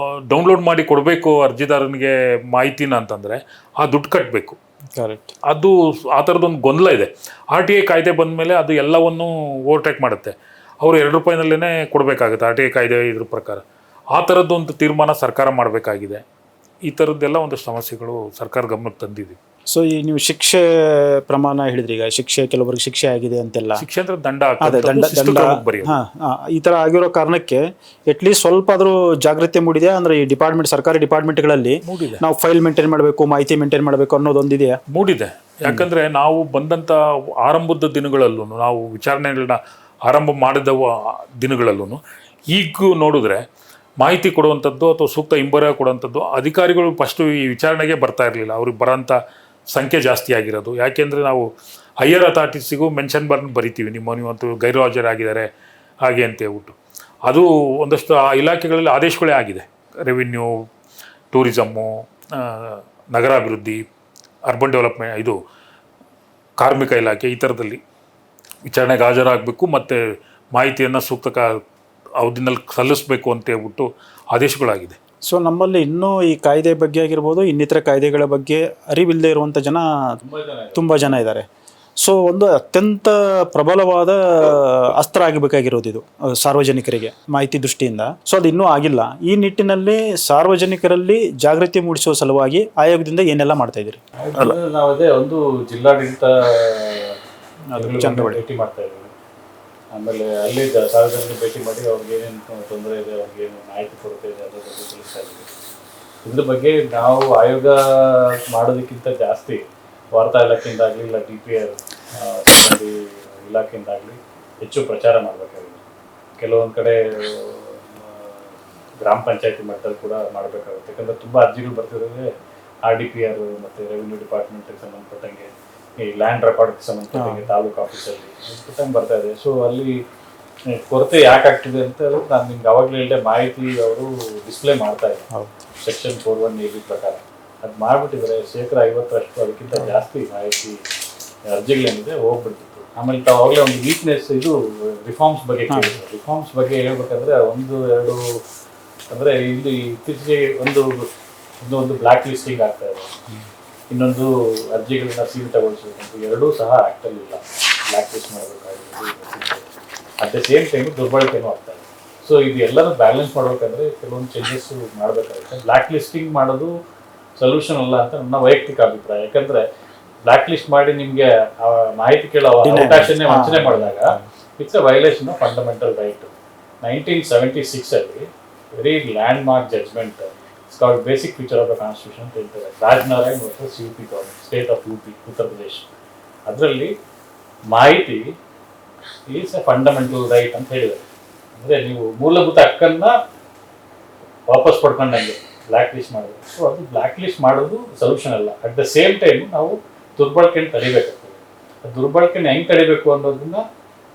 ಡೌನ್ಲೋಡ್ ಮಾಡಿ ಕೊಡಬೇಕು ಅರ್ಜಿದಾರನಿಗೆ ಮಾಹಿತಿನ ಅಂತಂದರೆ ಆ ದುಡ್ಡು ಕಟ್ಟಬೇಕು. ಕರೆಕ್ಟ್. ಅದು ಆ ಥರದೊಂದು ಗೊಂದಲ ಇದೆ. RTI ಕಾಯ್ದೆ ಬಂದ ಮೇಲೆ ಅದು ಎಲ್ಲವನ್ನೂ ಓವರ್ಟೇಕ್ ಮಾಡುತ್ತೆ. ಅವರು ₹2ನಲ್ಲೇ ಕೊಡಬೇಕಾಗುತ್ತೆ RTI ಕಾಯ್ದೆ ಇದ್ರ ಪ್ರಕಾರ. ಆ ಥರದ್ದೊಂದು ತೀರ್ಮಾನ ಸರ್ಕಾರ ಮಾಡಬೇಕಾಗಿದೆ. ಈ ಥರದ್ದೆಲ್ಲ ಒಂದಷ್ಟು ಸಮಸ್ಯೆಗಳು ಸರ್ಕಾರ ಗಮನಕ್ಕೆ ತಂದಿದ್ದೀವಿ. ಸೊ ಈ ನೀವು ಶಿಕ್ಷೆ ಪ್ರಮಾಣ ಹೇಳಿದ್ರಿ, ಈಗ ಶಿಕ್ಷೆ ಕೆಲವರಿಗೆ ಶಿಕ್ಷೆ ಆಗಿದೆ ಅಂತೆಲ್ಲ. ಶಿಕ್ಷೆ ಅಂದ್ರೆ ದಂಡ ಅದೇ ಈ ತರ ಆಗಿರೋ ಕಾರಣಕ್ಕೆ ಅಟ್ಲೀಸ್ಟ್ ಸ್ವಲ್ಪ ಆದ್ರೂ ಜಾಗೃತಿ ಮೂಡಿದೆ ಅಂದ್ರೆ ಈ ಡಿಪಾರ್ಟ್ಮೆಂಟ್, ಸರ್ಕಾರಿ ಡಿಪಾರ್ಟ್ಮೆಂಟ್ಗಳಲ್ಲಿ ನಾವು ಫೈಲ್ ಮೇಂಟೈನ್ ಮಾಡಬೇಕು, ಮಾಹಿತಿ ಮೇಂಟೈನ್ ಮಾಡಬೇಕು ಅನ್ನೋದೊಂದಿದೆಯಾ? ಮೂಡಿದೆ. ಯಾಕಂದ್ರೆ ನಾವು ಬಂದಂತ ಆರಂಭದ ದಿನಗಳಲ್ಲೂ, ನಾವು ವಿಚಾರಣೆಗಳನ್ನ ಆರಂಭ ಮಾಡಿದ ದಿನಗಳಲ್ಲೂ ಈಗೂ ನೋಡಿದ್ರೆ ಮಾಹಿತಿ ಕೊಡುವಂಥದ್ದು ಅಥವಾ ಸೂಕ್ತ ಹಿಂಬರ ಕೊಡುವಂಥದ್ದು ಅಧಿಕಾರಿಗಳು ಫಸ್ಟು ಈ ವಿಚಾರಣೆಗೆ ಬರ್ತಾ ಇರಲಿಲ್ಲ. ಅವ್ರಿಗೆ ಬರೋಂಥ ಸಂಖ್ಯೆ ಜಾಸ್ತಿ ಆಗಿರೋದು. ಯಾಕೆಂದರೆ ನಾವು ಹೈಯರ್ ಅಥಾರಿಟೀಸಿಗೂ ಮೆನ್ಷನ್ ಬರಿತೀವಿ, ನೀವಂತೂ ಗೈರು ಹಾಜರಾಗಿದ್ದಾರೆ ಹಾಗೆ ಅಂತ ಹೇಳ್ಬಿಟ್ಟು. ಅದು ಒಂದಷ್ಟು ಆ ಇಲಾಖೆಗಳಲ್ಲಿ ಆದೇಶಗಳೇ ಆಗಿದೆ. ರೆವಿನ್ಯೂ, ಟೂರಿಸಮ್ಮು, ನಗರಾಭಿವೃದ್ಧಿ, ಅರ್ಬನ್ ಡೆವಲಪ್ಮೆಂಟ್, ಇದು ಕಾರ್ಮಿಕ ಇಲಾಖೆ, ಈ ಥರದಲ್ಲಿ ವಿಚಾರಣೆಗೆ ಹಾಜರಾಗಬೇಕು ಮತ್ತು ಮಾಹಿತಿಯನ್ನು ಸೂಕ್ತ ಅವಧಿನಲ್ಲಿ ಸಲ್ಲಿಸಬೇಕು ಅಂತ ಹೇಳ್ಬಿಟ್ಟು ಆದೇಶಗಳಾಗಿದೆ. ಸೊ ನಮ್ಮಲ್ಲಿ ಇನ್ನೂ ಈ ಕಾಯ್ದೆ ಬಗ್ಗೆ ಆಗಿರ್ಬೋದು, ಇನ್ನಿತರ ಕಾಯ್ದೆಗಳ ಬಗ್ಗೆ ಅರಿವಿಲ್ಲದೆ ಇರುವಂಥ ಜನ ತುಂಬ ಜನ ಇದ್ದಾರೆ. ಸೊ ಒಂದು ಅತ್ಯಂತ ಪ್ರಬಲವಾದ ಅಸ್ತ್ರ ಆಗಬೇಕಾಗಿರೋದು ಇದು ಸಾರ್ವಜನಿಕರಿಗೆ ಮಾಹಿತಿ ದೃಷ್ಟಿಯಿಂದ. ಸೊ ಅದು ಇನ್ನೂ ಆಗಿಲ್ಲ. ಈ ನಿಟ್ಟಿನಲ್ಲಿ ಸಾರ್ವಜನಿಕರಲ್ಲಿ ಜಾಗೃತಿ ಮೂಡಿಸುವ ಸಲುವಾಗಿ ಆಯೋಗದಿಂದ ಏನೆಲ್ಲ ಮಾಡ್ತಾ ಇದ್ದೀರಿ? ನಾವು ಅದೇ ಒಂದು ಜಿಲ್ಲಾಡಳಿತ ಭೇಟಿ ಮಾಡ್ತಾ ಇದ್ದೀವಿ. ಆಮೇಲೆ ಅಲ್ಲಿ ಸಾರ್ವಜನಿಕ ಭೇಟಿ ಮಾಡಿ ಅವ್ರಿಗೆ ಏನೇನು ತೊಂದರೆ ಇದೆ, ಅವ್ರಿಗೆ ಏನು ಮಾಹಿತಿ ಕೊರತೆ ಇದೆ ಅದ್ರ ಬಗ್ಗೆ ತಿಳಿಸ್ತಾ ಇದ್ದೀವಿ. ಇದ್ರ ಬಗ್ಗೆ ನಾವು ಆಯೋಗ ಮಾಡೋದಕ್ಕಿಂತ ಜಾಸ್ತಿ ವಾರ್ತಾ ಇಲಾಖೆಯಿಂದಾಗಲಿ ಇಲ್ಲ DPR ಸಿಬ್ಬಂದಿ ಇಲಾಖೆಯಿಂದಾಗಲಿ ಹೆಚ್ಚು ಪ್ರಚಾರ ಮಾಡಬೇಕಾಗಿದೆ. ಕೆಲವೊಂದು ಕಡೆ ಗ್ರಾಮ ಪಂಚಾಯತಿ ಮಟ್ಟದಲ್ಲಿ ಕೂಡ ಮಾಡಬೇಕಾಗುತ್ತೆ. ಯಾಕಂದರೆ ತುಂಬ ಅರ್ಜಿಗಳು ಬರ್ತಿರೋದೇ RDPR ಮತ್ತು ರೆವಿನ್ಯೂ ಡಿಪಾರ್ಟ್ಮೆಂಟ್ಗೆ ಸಂಬಂಧಪಟ್ಟಂಗೆ, ಈ ಲ್ಯಾಂಡ್ ರೆಕಾರ್ಡ್ಗೆ ಸಂಬಂಧಪಟ್ಟಂಗೆ ತಾಲೂಕು ಆಫೀಸಲ್ಲಿ ಪುಟ್ಟಂಗೆ ಬರ್ತಾ ಇದೆ. ಸೊ ಅಲ್ಲಿ ಕೊರತೆ ಯಾಕೆ ಆಗ್ತಿದೆ ಅಂತ ನಾನು ನಿಮ್ಗೆ ಅವಾಗಲೇ ಹೇಳಿದೆ, ಮಾಹಿತಿ ಅವರು ಡಿಸ್ಪ್ಲೇ ಮಾಡ್ತಾ ಇದ್ದಾರೆ ಸೆಕ್ಷನ್ 41AB ಪ್ರಕಾರ. ಅದು ಮಾಡಿಬಿಟ್ಟಿದ್ರೆ 50% ಅದಕ್ಕಿಂತ ಜಾಸ್ತಿ ಮಾಹಿತಿ ಅರ್ಜಿಗಳೇನಿದೆ ಹೋಗ್ಬಿಡ್ತಿತ್ತು. ಆಮೇಲೆ ಅವಾಗಲೇ ಒಂದು ವೀಕ್ನೆಸ್, ಇದು ರಿಫಾರ್ಮ್ಸ್ ಬಗ್ಗೆ ಕೇಳಿದ್ರು. ರಿಫಾರ್ಮ್ಸ್ ಬಗ್ಗೆ ಹೇಳ್ಬೇಕಂದ್ರೆ 1-2 ಅಂದರೆ ಇಲ್ಲಿ ಇತ್ತೀಚೆಗೆ ಒಂದು ಬ್ಲ್ಯಾಕ್ ಲಿಸ್ಟಿಂಗ್ ಆಗ್ತಾ ಇದೆ, ಇನ್ನೊಂದು ಅರ್ಜಿಗಳನ್ನ ಸೀಮಿತಗೊಳಿಸಬೇಕಂತ. ಎರಡೂ ಸಹ ಆ್ಯಕ್ಟಲ್ಲಿ ಇಲ್ಲ. ಬ್ಲ್ಯಾಕ್ ಲಿಸ್ಟ್ ಮಾಡಬೇಕಾಗಿರೋದು ಅಟ್ ದ ಸೇಮ್ ಟೈಮ್ ದುರ್ಬಳಕೆನೂ ಆಗ್ತಾ ಇದೆ. ಸೊ ಇದು ಎಲ್ಲರೂ ಬ್ಯಾಲೆನ್ಸ್ ಮಾಡಬೇಕಂದ್ರೆ ಕೆಲವೊಂದು ಚೇಂಜಸ್ ಮಾಡಬೇಕಾಗುತ್ತೆ. ಬ್ಲ್ಯಾಕ್ ಲಿಸ್ಟಿಂಗ್ ಮಾಡೋದು ಸೊಲ್ಯೂಷನ್ ಅಲ್ಲ ಅಂತ ನನ್ನ ವೈಯಕ್ತಿಕ ಅಭಿಪ್ರಾಯ. ಯಾಕಂದರೆ ಬ್ಲ್ಯಾಕ್ ಲಿಸ್ಟ್ ಮಾಡಿ ನಿಮಗೆ ಮಾಹಿತಿ ಕೇಳೋ ಅವಕಾಶನೇ ವಂಚನೆ ಮಾಡಿದಾಗ it's a violation of fundamental right. 1976 very landmark judgment, it's called basic feature of the constitution ಅಂತ ಹೇಳ್ತಾರೆ. Rajnarayan versus UP government, state of UP, Uttar Pradesh. ಅದರಲ್ಲಿ ಮಾಹಿತಿ ಈಸ್ ಎ ಫಂಡಮೆಂಟಲ್ ರೈಟ್ ಅಂತ ಹೇಳಿದ್ದಾರೆ. ಅಂದರೆ ನೀವು ಮೂಲಭೂತ ಹಕ್ಕನ್ನ ವಾಪಸ್ ಪಡ್ಕೊಂಡಂಗೆ ಬ್ಲ್ಯಾಕ್ ಲಿಸ್ಟ್ ಮಾಡೋದು. ಸೊ ಅದು ಬ್ಲ್ಯಾಕ್ ಲಿಸ್ಟ್ ಮಾಡೋದು ಸೊಲ್ಯೂಷನ್ ಅಲ್ಲ. ಅಟ್ ದ ಸೇಮ್ ಟೈಮ್ ನಾವು ದುರ್ಬಳಕೆಯನ್ನು ತಡಿಬೇಕಾಗ್ತದೆ. ದುರ್ಬಳಕೆನ ಹೆಂಗೆ ತಡಿಬೇಕು ಅನ್ನೋದನ್ನ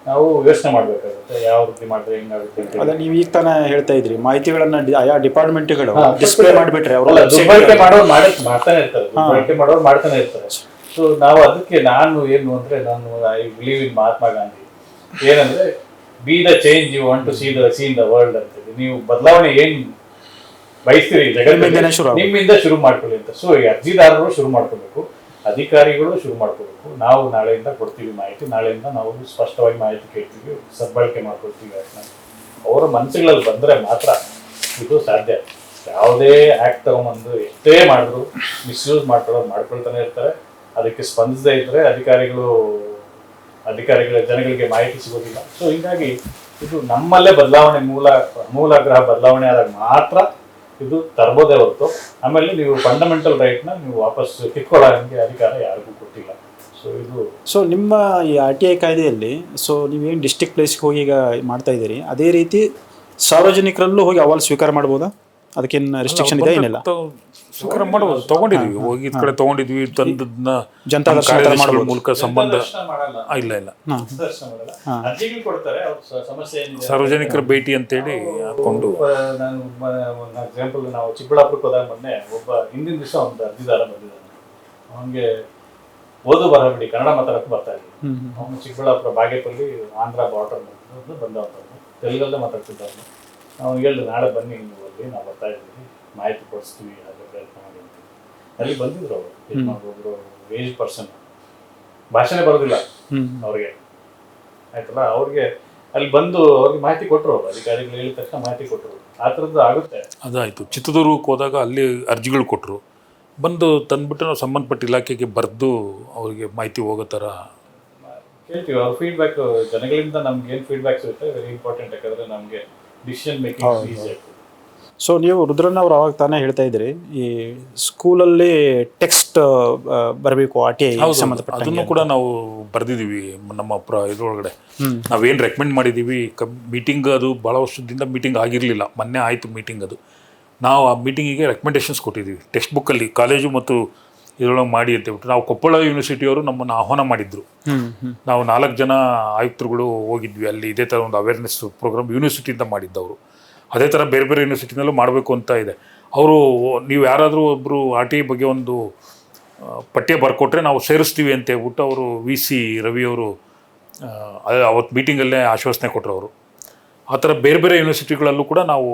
ನಾವು ಯೋಚನೆ ಮಾಡಬೇಕಾಗುತ್ತೆ. ಯಾವ ರೀತಿ ಮಾಡಿದ್ರೆ ಹೆಂಗಾಗುತ್ತೆ. ಅದೇ ನೀವು ಈಗ ತಾನೇ ಹೇಳ್ತಾ ಇದ್ರಿ, ಮಾಹಿತಿಗಳನ್ನ ಆಯಾ ಡಿಪಾರ್ಟ್ಮೆಂಟ್ಗಳು ಡಿಸ್ಪ್ಲೇ ಮಾಡಿಬಿಟ್ರೆ ದುರ್ಬಳಕೆ ಮಾಡೋರು ಮಾಡ್ತಾನೆ ಇರ್ತಾರೆ. ದುರ್ಬಳಕೆ ಮಾಡೋರು ಮಾಡ್ತಾನೆ ಇರ್ತಾರೆ. ಸೊ ನಾವು ಅದಕ್ಕೆ ನಾನು ಏನು ಅಂದರೆ ನಾನು I believe in Mahatma Gandhi ಏನಂದರೆ be the change you want to seen the world ಅಂತೇಳಿ. ನೀವು ಬದಲಾವಣೆ ಏನು ಬಯಸ್ತೀರಿ ಜಗತ್ತಿನಲ್ಲಿ ನಿಮ್ಮಿಂದ ಶುರು ಮಾಡ್ಕೊಳ್ಳಿ ಅಂತ. ಸೊ ಈ ಅರ್ಜಿದಾರರು ಶುರು ಮಾಡ್ಕೋಬೇಕು, ಅಧಿಕಾರಿಗಳು ಶುರು ಮಾಡ್ಕೋಬೇಕು. ನಾವು ನಾಳೆಯಿಂದ ಕೊಡ್ತೀವಿ ಮಾಹಿತಿ, ನಾಳೆಯಿಂದ ನಾವು ಸ್ಪಷ್ಟವಾಗಿ ಮಾಹಿತಿ ಕೇಳ್ತೀವಿ, ಸದ್ಬಳಕೆ ಮಾಡ್ಕೊಳ್ತೀವಿ. ಅದನ್ನ ಅವರ ಮನಸ್ಸುಗಳಲ್ಲಿ ಬಂದರೆ ಮಾತ್ರ ಇದು ಸಾಧ್ಯ. ಯಾವುದೇ ಆ್ಯಕ್ಟ್ ತಗೊಂಬಂದು ಎಷ್ಟೇ ಮಾಡಿದ್ರು ಮಿಸ್ಯೂಸ್ ಮಾಡ್ಕೊಳ್ತಾನೆ ಇರ್ತಾರೆ. ಅದಕ್ಕೆ ಸ್ಪಂದಿಸದೇ ಇದ್ದರೆ ಅಧಿಕಾರಿಗಳ ಜನಗಳಿಗೆ ಮಾಹಿತಿ ಸಿಗೋದಿಲ್ಲ. ಸೊ ಹೀಗಾಗಿ ಇದು ನಮ್ಮಲ್ಲೇ ಬದಲಾವಣೆ ಮೂಲಾಗ್ರಹ ಬದಲಾವಣೆ ಆದಾಗ ಮಾತ್ರ ಇದು ತರ್ಬೋದೇ ಹೊರತು ಆಮೇಲೆ ನೀವು ಫಂಡಮೆಂಟಲ್ ರೈಟ್ನ ನೀವು ವಾಪಸ್ ಕಿತ್ಕೊಳ್ಳೋಂಗೆ ಅಧಿಕಾರ ಯಾರಿಗೂ ಕೊಟ್ಟಿಲ್ಲ. ಸೊ ನಿಮ್ಮ ಈ RTI ಕಾಯ್ದೆಯಲ್ಲಿ ನೀವೇನು ಡಿಸ್ಟ್ರಿಕ್ಟ್ ಪ್ಲೇಸ್ಗೆ ಹೋಗಿ ಈಗ ಮಾಡ್ತಾ ಇದ್ದೀರಿ, ಅದೇ ರೀತಿ ಸಾರ್ವಜನಿಕರಲ್ಲೂ ಹೋಗಿ ಅಹವಾಲು ಸ್ವೀಕಾರ ಮಾಡ್ಬೋದಾ? ಅದಕ್ಕೇನು ರೆಸ್ಟ್ರಿಕ್ಷನ್ ಇದೆ ಏನಿಲ್ಲ? ಸ್ವೀಕಾರ ಮಾಡ್ಬೋದು. ತಗೊಂಡಿದ್ವಿ, ಹೋಗಿ ಕಡೆ ತಗೊಂಡಿದ್ವಿ, ತಂದನ್ನ ಜನತಾ ದರ್ಶನ ಮೂಲಕ ಸಂಬಂಧ ಇಲ್ಲ ಸಾರ್ವಜನಿಕರ ಭೇಟಿ ಅಂತೇಳಿ ಹಾಕೊಂಡು. ಎಕ್ಸಾಂಪಲ್ ನಾವು ಚಿಕ್ಕಬಳ್ಳಾಪುರಕ್ಕೆ ಹೋದಾಗ ಮೊನ್ನೆ ಒಬ್ಬ ಹಿಂದಿನ ದಿವಸ ಒಂದು ಅರ್ಜಿದಾರ ಬಂದಿದ್ದಾನೆ. ಅವನಿಗೆ ಓದು ಬರ ಬಿಡಿ, ಕನ್ನಡ ಮಾತಾಡಕ್ಕೆ ಬರ್ತಾ ಇದ್ವಿ. ಅವನು ಚಿಕ್ಕಬಳ್ಳಾಪುರ ಬಾಗೇಪಲ್ಲಿ ಆಂಧ್ರ ಬಾರ್ಡರ್ ಬಂದವನು, ತೆಲುಗಲ್ಲೇ ಮಾತಾಡ್ತಿದ್ದವನು. ಅವ್ನು ಹೇಳಿದ್ರು ನಾಳೆ ಬನ್ನಿ ನೀವು ಅಲ್ಲಿ, ನಾವು ಬರ್ತಾ ಇದ್ದೀವಿ, ಮಾಹಿತಿ ಕೊಡಿಸ್ತೀವಿ, ಅದರ ಪ್ರಯತ್ನ ಮಾಡಿ ಅಂತ. ಅಲ್ಲಿ ಬಂದಿದ್ರು ಅವರು ಒಬ್ಬರು ಏಜ್ ಪರ್ಸನ್, ಭಾಷೆನೇ ಬರೋದಿಲ್ಲ ಅವ್ರಿಗೆ, ಆಯ್ತಲ್ಲ. ಅವ್ರಿಗೆ ಅಲ್ಲಿ ಬಂದು ಅವ್ರಿಗೆ ಮಾಹಿತಿ ಕೊಟ್ಟರು, ಅಧಿಕಾರಿಗಳು ಹೇಳಿದ ತಕ್ಷಣ ಮಾಹಿತಿ ಕೊಟ್ಟರು. ಆ ಥರದ್ದು ಆಗುತ್ತೆ. ಅದಾಯಿತು. ಚಿತ್ರದುರ್ಗಕ್ಕೆ ಹೋದಾಗ ಅಲ್ಲಿ ಅರ್ಜಿಗಳು ಕೊಟ್ಟರು, ಬಂದು ತಂದುಬಿಟ್ಟು ನಾವು ಸಂಬಂಧಪಟ್ಟ ಇಲಾಖೆಗೆ ಬರೆದು ಅವರಿಗೆ ಮಾಹಿತಿ ಹೋಗೋ ಥರ ಕೇಳ್ತೀವಿ. ಅವ್ರ ಫೀಡ್ಬ್ಯಾಕ್ ಜನಗಳಿಂದ ನಮ್ಗೆ ಏನು ಫೀಡ್ಬ್ಯಾಕ್ ಸಿಗುತ್ತೆ ವೆರಿ ಇಂಪಾರ್ಟೆಂಟ್. ಯಾಕಂದರೆ ನಮಗೆ ಡಿಸಿಷನ್ ಮೇಕಿಂಗ್ ಈಸಿ ಆಗ್ತದೆ. ಸೊ ನೀವು ರುದ್ರಣ್ಣ ಅವರು ಅವಾಗ ತಾನೇ ಹೇಳ್ತಾ ಇದ್ರಿ, ಈ ಸ್ಕೂಲಲ್ಲಿ ಟೆಕ್ಸ್ಟ್ ಬರಬೇಕು RTI ಸಂಬಂಧಪಟ್ಟ. ಅದನ್ನು ಕೂಡ ನಾವು ಬರೆದಿದ್ದೀವಿ ನಮ್ಮ ಇದ್ರೊಳಗಡೆ. ನಾವೇನು ರೆಕಮೆಂಡ್ ಮಾಡಿದ್ದೀವಿ ಮೀಟಿಂಗ್, ಅದು ಭಾಳ ವರ್ಷದಿಂದ ಮೀಟಿಂಗ್ ಆಗಿರಲಿಲ್ಲ, ಮೊನ್ನೆ ಆಯಿತು ಮೀಟಿಂಗ್. ಅದು ನಾವು ಆ ಮೀಟಿಂಗಿಗೆ ರೆಕಮೆಂಡೇಷನ್ಸ್ ಕೊಟ್ಟಿದ್ದೀವಿ, ಟೆಕ್ಸ್ಟ್ ಬುಕ್ಕಲ್ಲಿ ಕಾಲೇಜು ಮತ್ತು ಇದರೊಳಗೆ ಮಾಡಿ ಅಂತ ಹೇಳ್ಬಿಟ್ಟು. ನಾವು ಕೊಪ್ಪಳ ಯೂನಿವರ್ಸಿಟಿಯವರು ನಮ್ಮನ್ನು ಆಹ್ವಾನ ಮಾಡಿದ್ರು. ನಾವು 4 ಜನ ಆಯುಕ್ತರುಗಳು ಹೋಗಿದ್ವಿ ಅಲ್ಲಿ. ಇದೇ ಥರ ಒಂದು ಅವೇರ್ನೆಸ್ ಪ್ರೋಗ್ರಾಮ್ ಯೂನಿವರ್ಸಿಟಿಯಿಂದ ಮಾಡಿದ್ದವರು. ಅದೇ ಥರ ಬೇರೆ ಬೇರೆ ಯೂನಿವರ್ಸಿಟಿನಲ್ಲೂ ಮಾಡಬೇಕು ಅಂತ ಇದೆ. ಅವರು ನೀವು ಯಾರಾದರೂ ಒಬ್ಬರು RTI ಬಗ್ಗೆ ಒಂದು ಪಠ್ಯ ಬರ್ಕೊಟ್ರೆ ನಾವು ಸೇರಿಸ್ತೀವಿ ಅಂತ ಹೇಳ್ಬಿಟ್ಟು ಅವರು VC ರವಿಯವರು ಅವತ್ತು ಮೀಟಿಂಗಲ್ಲೇ ಆಶ್ವಾಸನೆ ಕೊಟ್ಟರು ಅವರು. ಆ ಥರ ಬೇರೆ ಬೇರೆ ಯೂನಿವರ್ಸಿಟಿಗಳಲ್ಲೂ ಕೂಡ ನಾವು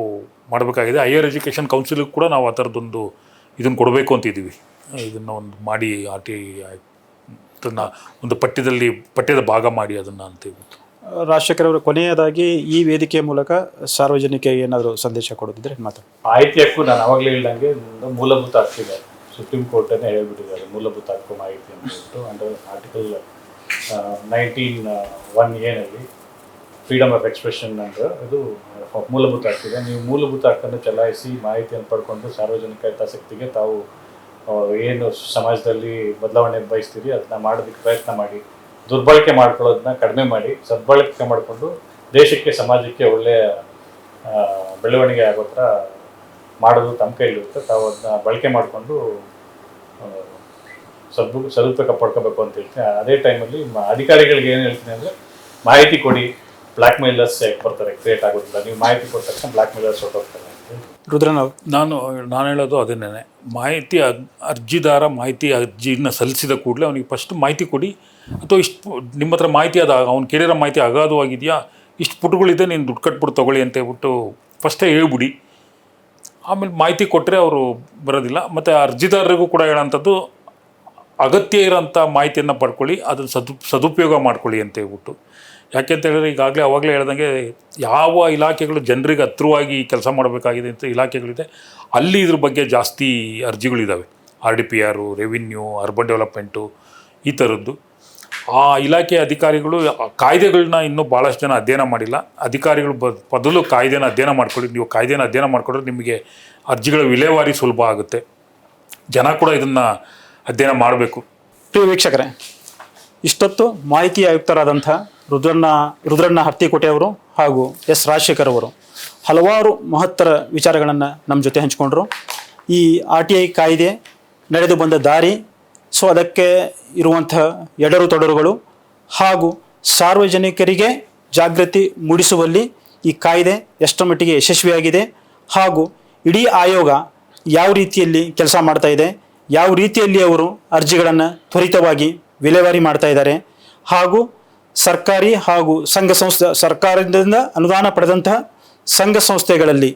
ಮಾಡಬೇಕಾಗಿದೆ. ಹೈಯರ್ ಎಜುಕೇಷನ್ ಕೌನ್ಸಿಲ್ಗೂ ಕೂಡ ನಾವು ಆ ಥರದ್ದೊಂದು ಇದನ್ನು ಕೊಡಬೇಕು ಅಂತಿದ್ದೀವಿ. ಇದನ್ನು ಒಂದು ಮಾಡಿ RTI ಅದನ್ನು ಒಂದು ಪಠ್ಯದ ಭಾಗ ಮಾಡಿ ಅದನ್ನು ಅಂತ ಹೇಳ್ಬಿಟ್ಟು. ರಾಜಶೇಖರ್ ಕೊನೆಯದಾಗಿ ಈ ವೇದಿಕೆಯ ಮೂಲಕ ಸಾರ್ವಜನಿಕರಿಗೆ ಏನಾದರೂ ಸಂದೇಶ ಕೊಡೋದಿದ್ರೆ ಮಾತಾಡಿ. ಮಾಹಿತಿ ಹಕ್ಕು ನಾನು ಅವಾಗಲೇ ಹೇಳ್ದಂಗೆ ಮೂಲಭೂತ ಹಕ್ಕಿದೆ. ಸುಪ್ರೀಂ ಕೋರ್ಟನ್ನೇ ಹೇಳ್ಬಿಟ್ಟಿದ್ದಾರೆ ಮೂಲಭೂತ ಹಕ್ಕು ಮಾಹಿತಿ ಅಂತ ಹೇಳ್ಬಿಟ್ಟು. Under article 19(1)A freedom of expression ಅಂದರೆ ಇದು ಮೂಲಭೂತ ಹಕ್ಕಿದೆ. ನೀವು ಮೂಲಭೂತ ಹಕ್ಕನ್ನು ಚಲಾಯಿಸಿ ಮಾಹಿತಿಯನ್ನು ಪಡ್ಕೊಂಡು ಸಾರ್ವಜನಿಕ ಹಿತಾಸಕ್ತಿಗೆ ತಾವು ಏನು ಸಮಾಜದಲ್ಲಿ ಬದಲಾವಣೆ ಬಯಸ್ತೀರಿ ಅದನ್ನ ಮಾಡೋದಕ್ಕೆ ಪ್ರಯತ್ನ ಮಾಡಿ. ದುರ್ಬಳಕೆ ಮಾಡ್ಕೊಳ್ಳೋದನ್ನ ಕಡಿಮೆ ಮಾಡಿ ಸದ್ಬಳಕೆ ಮಾಡಿಕೊಂಡು ದೇಶಕ್ಕೆ ಸಮಾಜಕ್ಕೆ ಒಳ್ಳೆಯ ಬೆಳವಣಿಗೆ ಆಗೋ ಥರ ಮಾಡೋದು ತಮ್ಮ ಕೈಲಿರುತ್ತೆ. ತಾವು ಅದನ್ನ ಬಳಕೆ ಮಾಡಿಕೊಂಡು ಸದುಪಯೋಗ ಪಡ್ಕೋಬೇಕು ಅಂತ ಹೇಳ್ತೀನಿ. ಅದೇ ಟೈಮಲ್ಲಿ ಅಧಿಕಾರಿಗಳಿಗೆ ಏನು ಹೇಳ್ತೀನಿ ಅಂದರೆ ಮಾಹಿತಿ ಕೊಡಿ, ಬ್ಲ್ಯಾಕ್ ಮೇಲರ್ಸ್ ಬರ್ತಾರೆ, ಕ್ರಿಯೇಟ್ ಆಗೋದಿಲ್ಲ. ನೀವು ಮಾಹಿತಿ ಕೊಟ್ಟ ತಕ್ಷಣ ಬ್ಲ್ಯಾಕ್ ಮೇಲರ್ಸ್ ಹೊರಟೋಗ್ತಾರೆ. ರುದ್ರನ್ ನಾನು ಹೇಳೋದು ಅದನ್ನೇ. ಅರ್ಜಿದಾರ ಅರ್ಜಿನ ಸಲ್ಲಿಸಿದ ಕೂಡಲೇ ಅವನಿಗೆ ಫಸ್ಟ್ ಮಾಹಿತಿ ಕೊಡಿ, ಅಥವಾ ಇಷ್ಟು ನಿಮ್ಮ ಹತ್ರ ಮಾಹಿತಿ ಅವ್ನು ಕೇಳಿರೋ ಮಾಹಿತಿ ಅಗಾಧವಾಗಿದೆಯಾ, ಇಷ್ಟು ಪುಟಗಳಿದೆ, ನೀನು ದುಡ್ಡು ಕಟ್ಬಿಟ್ಟು ತೊಗೊಳ್ಳಿ ಅಂತ ಹೇಳ್ಬಿಟ್ಟು ಫಸ್ಟೇ ಹೇಳ್ಬಿಡಿ. ಆಮೇಲೆ ಮಾಹಿತಿ ಕೊಟ್ಟರೆ ಅವರು ಬರೋದಿಲ್ಲ. ಮತ್ತು ಅರ್ಜಿದಾರರಿಗೂ ಕೂಡ ಹೇಳೋಂಥದ್ದು ಅಗತ್ಯ ಇರೋಂಥ ಮಾಹಿತಿಯನ್ನು ಪಡ್ಕೊಳ್ಳಿ, ಅದನ್ನು ಸದುಪಯೋಗ ಮಾಡ್ಕೊಳ್ಳಿ ಅಂತ ಹೇಳ್ಬಿಟ್ಟು. ಯಾಕೆ ಅಂತ ಹೇಳಿದ್ರೆ ಈಗಾಗಲೇ ಅವಾಗಲೇ ಹೇಳ್ದಂಗೆ ಯಾವ ಇಲಾಖೆಗಳು ಜನರಿಗೆ ಹತ್ತಿರವಾಗಿ ಕೆಲಸ ಮಾಡಬೇಕಾಗಿದೆ ಅಂತ ಇಲಾಖೆಗಳಿದೆ ಅಲ್ಲಿ ಇದ್ರ ಬಗ್ಗೆ ಜಾಸ್ತಿ ಅರ್ಜಿಗಳಿದ್ದಾವೆ. RDPR, ರೆವಿನ್ಯೂ, ಅರ್ಬನ್ ಡೆವಲಪ್ಮೆಂಟು, ಈ ಥರದ್ದು. ಆ ಇಲಾಖೆ ಅಧಿಕಾರಿಗಳು ಕಾಯ್ದೆಗಳನ್ನ ಇನ್ನೂ ಭಾಳಷ್ಟು ಜನ ಅಧ್ಯಯನ ಮಾಡಿಲ್ಲ. ಅಧಿಕಾರಿಗಳು ಮೊದಲು ಕಾಯ್ದೆನ ಅಧ್ಯಯನ ಮಾಡ್ಕೊಳ್ಳಿ. ನೀವು ಕಾಯ್ದೆನ ಅಧ್ಯಯನ ಮಾಡಿಕೊಂಡ್ರೆ ನಿಮಗೆ ಅರ್ಜಿಗಳ ವಿಲೇವಾರಿ ಸುಲಭ ಆಗುತ್ತೆ. ಜನ ಕೂಡ ಇದನ್ನು ಅಧ್ಯಯನ ಮಾಡಬೇಕು. ಪ್ರಿಯ ವೀಕ್ಷಕರೇ, ಇಷ್ಟೊತ್ತು ಮಾಹಿತಿ ಆಯುಕ್ತರಾದಂಥ ರುದ್ರಣ್ಣ ಹರ್ತಿಕೋಟೆ ಅವರು ಹಾಗೂ ಎಸ್ ರಾಜಶೇಖರ್ ಅವರು ಹಲವಾರು ಮಹತ್ತರ ವಿಚಾರಗಳನ್ನು ನಮ್ಮ ಜೊತೆ ಹಂಚಿಕೊಂಡ್ರು. ಈ RTI ಕಾಯ್ದೆ ನಡೆದು ಬಂದ ದಾರಿ, ಸೊ ಅದಕ್ಕೆ ಇರುವಂಥ ಎಡರು ತೊಡರುಗಳು ಹಾಗೂ ಸಾರ್ವಜನಿಕರಿಗೆ ಜಾಗೃತಿ ಮೂಡಿಸುವಲ್ಲಿ ಈ ಕಾಯ್ದೆ ಎಷ್ಟರ ಮಟ್ಟಿಗೆ ಯಶಸ್ವಿಯಾಗಿದೆ ಹಾಗೂ ಇಡೀ ಆಯೋಗ ಯಾವ ರೀತಿಯಲ್ಲಿ ಕೆಲಸ ಮಾಡ್ತಾ ಇದೆ, ಯಾವ ರೀತಿಯಲ್ಲಿ ಅವರು ಅರ್ಜಿಗಳನ್ನು ತ್ವರಿತವಾಗಿ ವಿಲೇವಾರಿ ಮಾಡ್ತಾ ಇದ್ದಾರೆ ಹಾಗೂ ಸರ್ಕಾರಿ ಹಾಗೂ ಸರ್ಕಾರದಿಂದ ಅನುದಾನ ಪಡೆದಂತಹ ಸಂಘ ಸಂಸ್ಥೆಗಳಲ್ಲಿ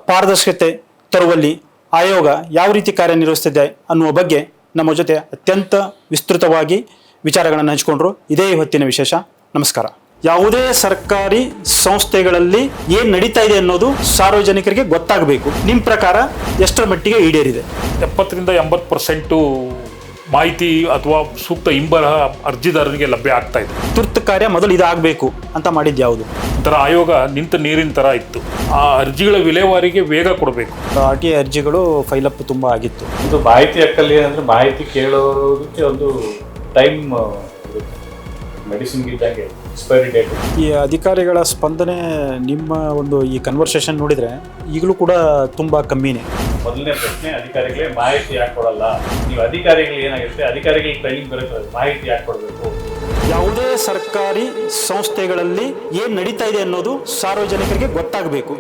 ಪಾರದರ್ಶಕತೆ ತರುವಲ್ಲಿ ಆಯೋಗ ಯಾವ ರೀತಿ ಕಾರ್ಯನಿರ್ವಹಿಸ್ತಿದೆ ಅನ್ನುವ ಬಗ್ಗೆ ನಮ್ಮ ಜೊತೆ ಅತ್ಯಂತ ವಿಸ್ತೃತವಾಗಿ ವಿಚಾರಗಳನ್ನು ಹಂಚಿಕೊಂಡ್ರು. ಇದೇ ಇವತ್ತಿನ ವಿಶೇಷ. ನಮಸ್ಕಾರ. ಯಾವುದೇ ಸರ್ಕಾರಿ ಸಂಸ್ಥೆಗಳಲ್ಲಿ ಏನು ನಡೀತಾ ಇದೆ ಅನ್ನೋದು ಸಾರ್ವಜನಿಕರಿಗೆ ಗೊತ್ತಾಗಬೇಕು. ನಿಮ್ಮ ಪ್ರಕಾರ ಎಷ್ಟರ ಮಟ್ಟಿಗೆ ಈಡೇರಿದೆ? 70% ಮಾಹಿತಿ ಅಥವಾ ಸೂಕ್ತ ಹಿಂಬರಹ ಅರ್ಜಿದಾರರಿಗೆ ಲಭ್ಯ ಆಗ್ತಾ ಇದೆ. ತುರ್ತು ಕಾರ್ಯ ಮೊದಲು ಇದಾಗಬೇಕು ಅಂತ ಮಾಡಿದ್ದು ಯಾವುದು? ಒಂಥರ ಆಯೋಗ ನಿಂತ ನೀರಿನ ಥರ ಇತ್ತು. ಆ ಅರ್ಜಿಗಳ ವಿಲೇವಾರಿಗೆ ವೇಗ ಕೊಡಬೇಕು. RTI ಅರ್ಜಿಗಳು ಫೈಲಪ್ ತುಂಬ ಆಗಿತ್ತು. ಇದು ಮಾಹಿತಿ ಹಕ್ಕಲ್ಲಿ ಏನಂದ್ರೆ ಮಾಹಿತಿ ಕೇಳೋದಕ್ಕೆ ಒಂದು ಟೈಮ್ ಇರುತ್ತೆ. ಮೆಡಿಸಿನ್ಗೆ ಇದ್ದಂಗೆ ಎಕ್ಸ್ಪೈರಿ ಡೇಟ್. ಈ ಅಧಿಕಾರಿಗಳ ಸ್ಪಂದನೆ ನಿಮ್ಮ ಒಂದು ಈ ಕನ್ವರ್ಸೇಷನ್ ನೋಡಿದರೆ ಈಗಲೂ ಕೂಡ ತುಂಬ ಕಮ್ಮಿನೇ. ಮೊದಲನೇ ಪ್ರಶ್ನೆ, ಅಧಿಕಾರಿಗಳೇ ಮಾಹಿತಿ ಯಾಕೆ ಕೊಡಲ್ಲ? ನೀವು ಅಧಿಕಾರಿಗಳು ಏನಾಗಿರುತ್ತೆ, ಅಧಿಕಾರಿಗಳಿಗೆ ಟ್ರೈನಿಂಗ್ ಬರುತ್ತೆ, ಮಾಹಿತಿ ಯಾಕೆ ಕೊಡಬೇಕು? ಯಾವುದೇ ಸರ್ಕಾರಿ ಸಂಸ್ಥೆಗಳಲ್ಲಿ ಏನು ನಡೀತಾ ಇದೆ ಅನ್ನೋದು ಸಾರ್ವಜನಿಕರಿಗೆ ಗೊತ್ತಾಗಬೇಕು.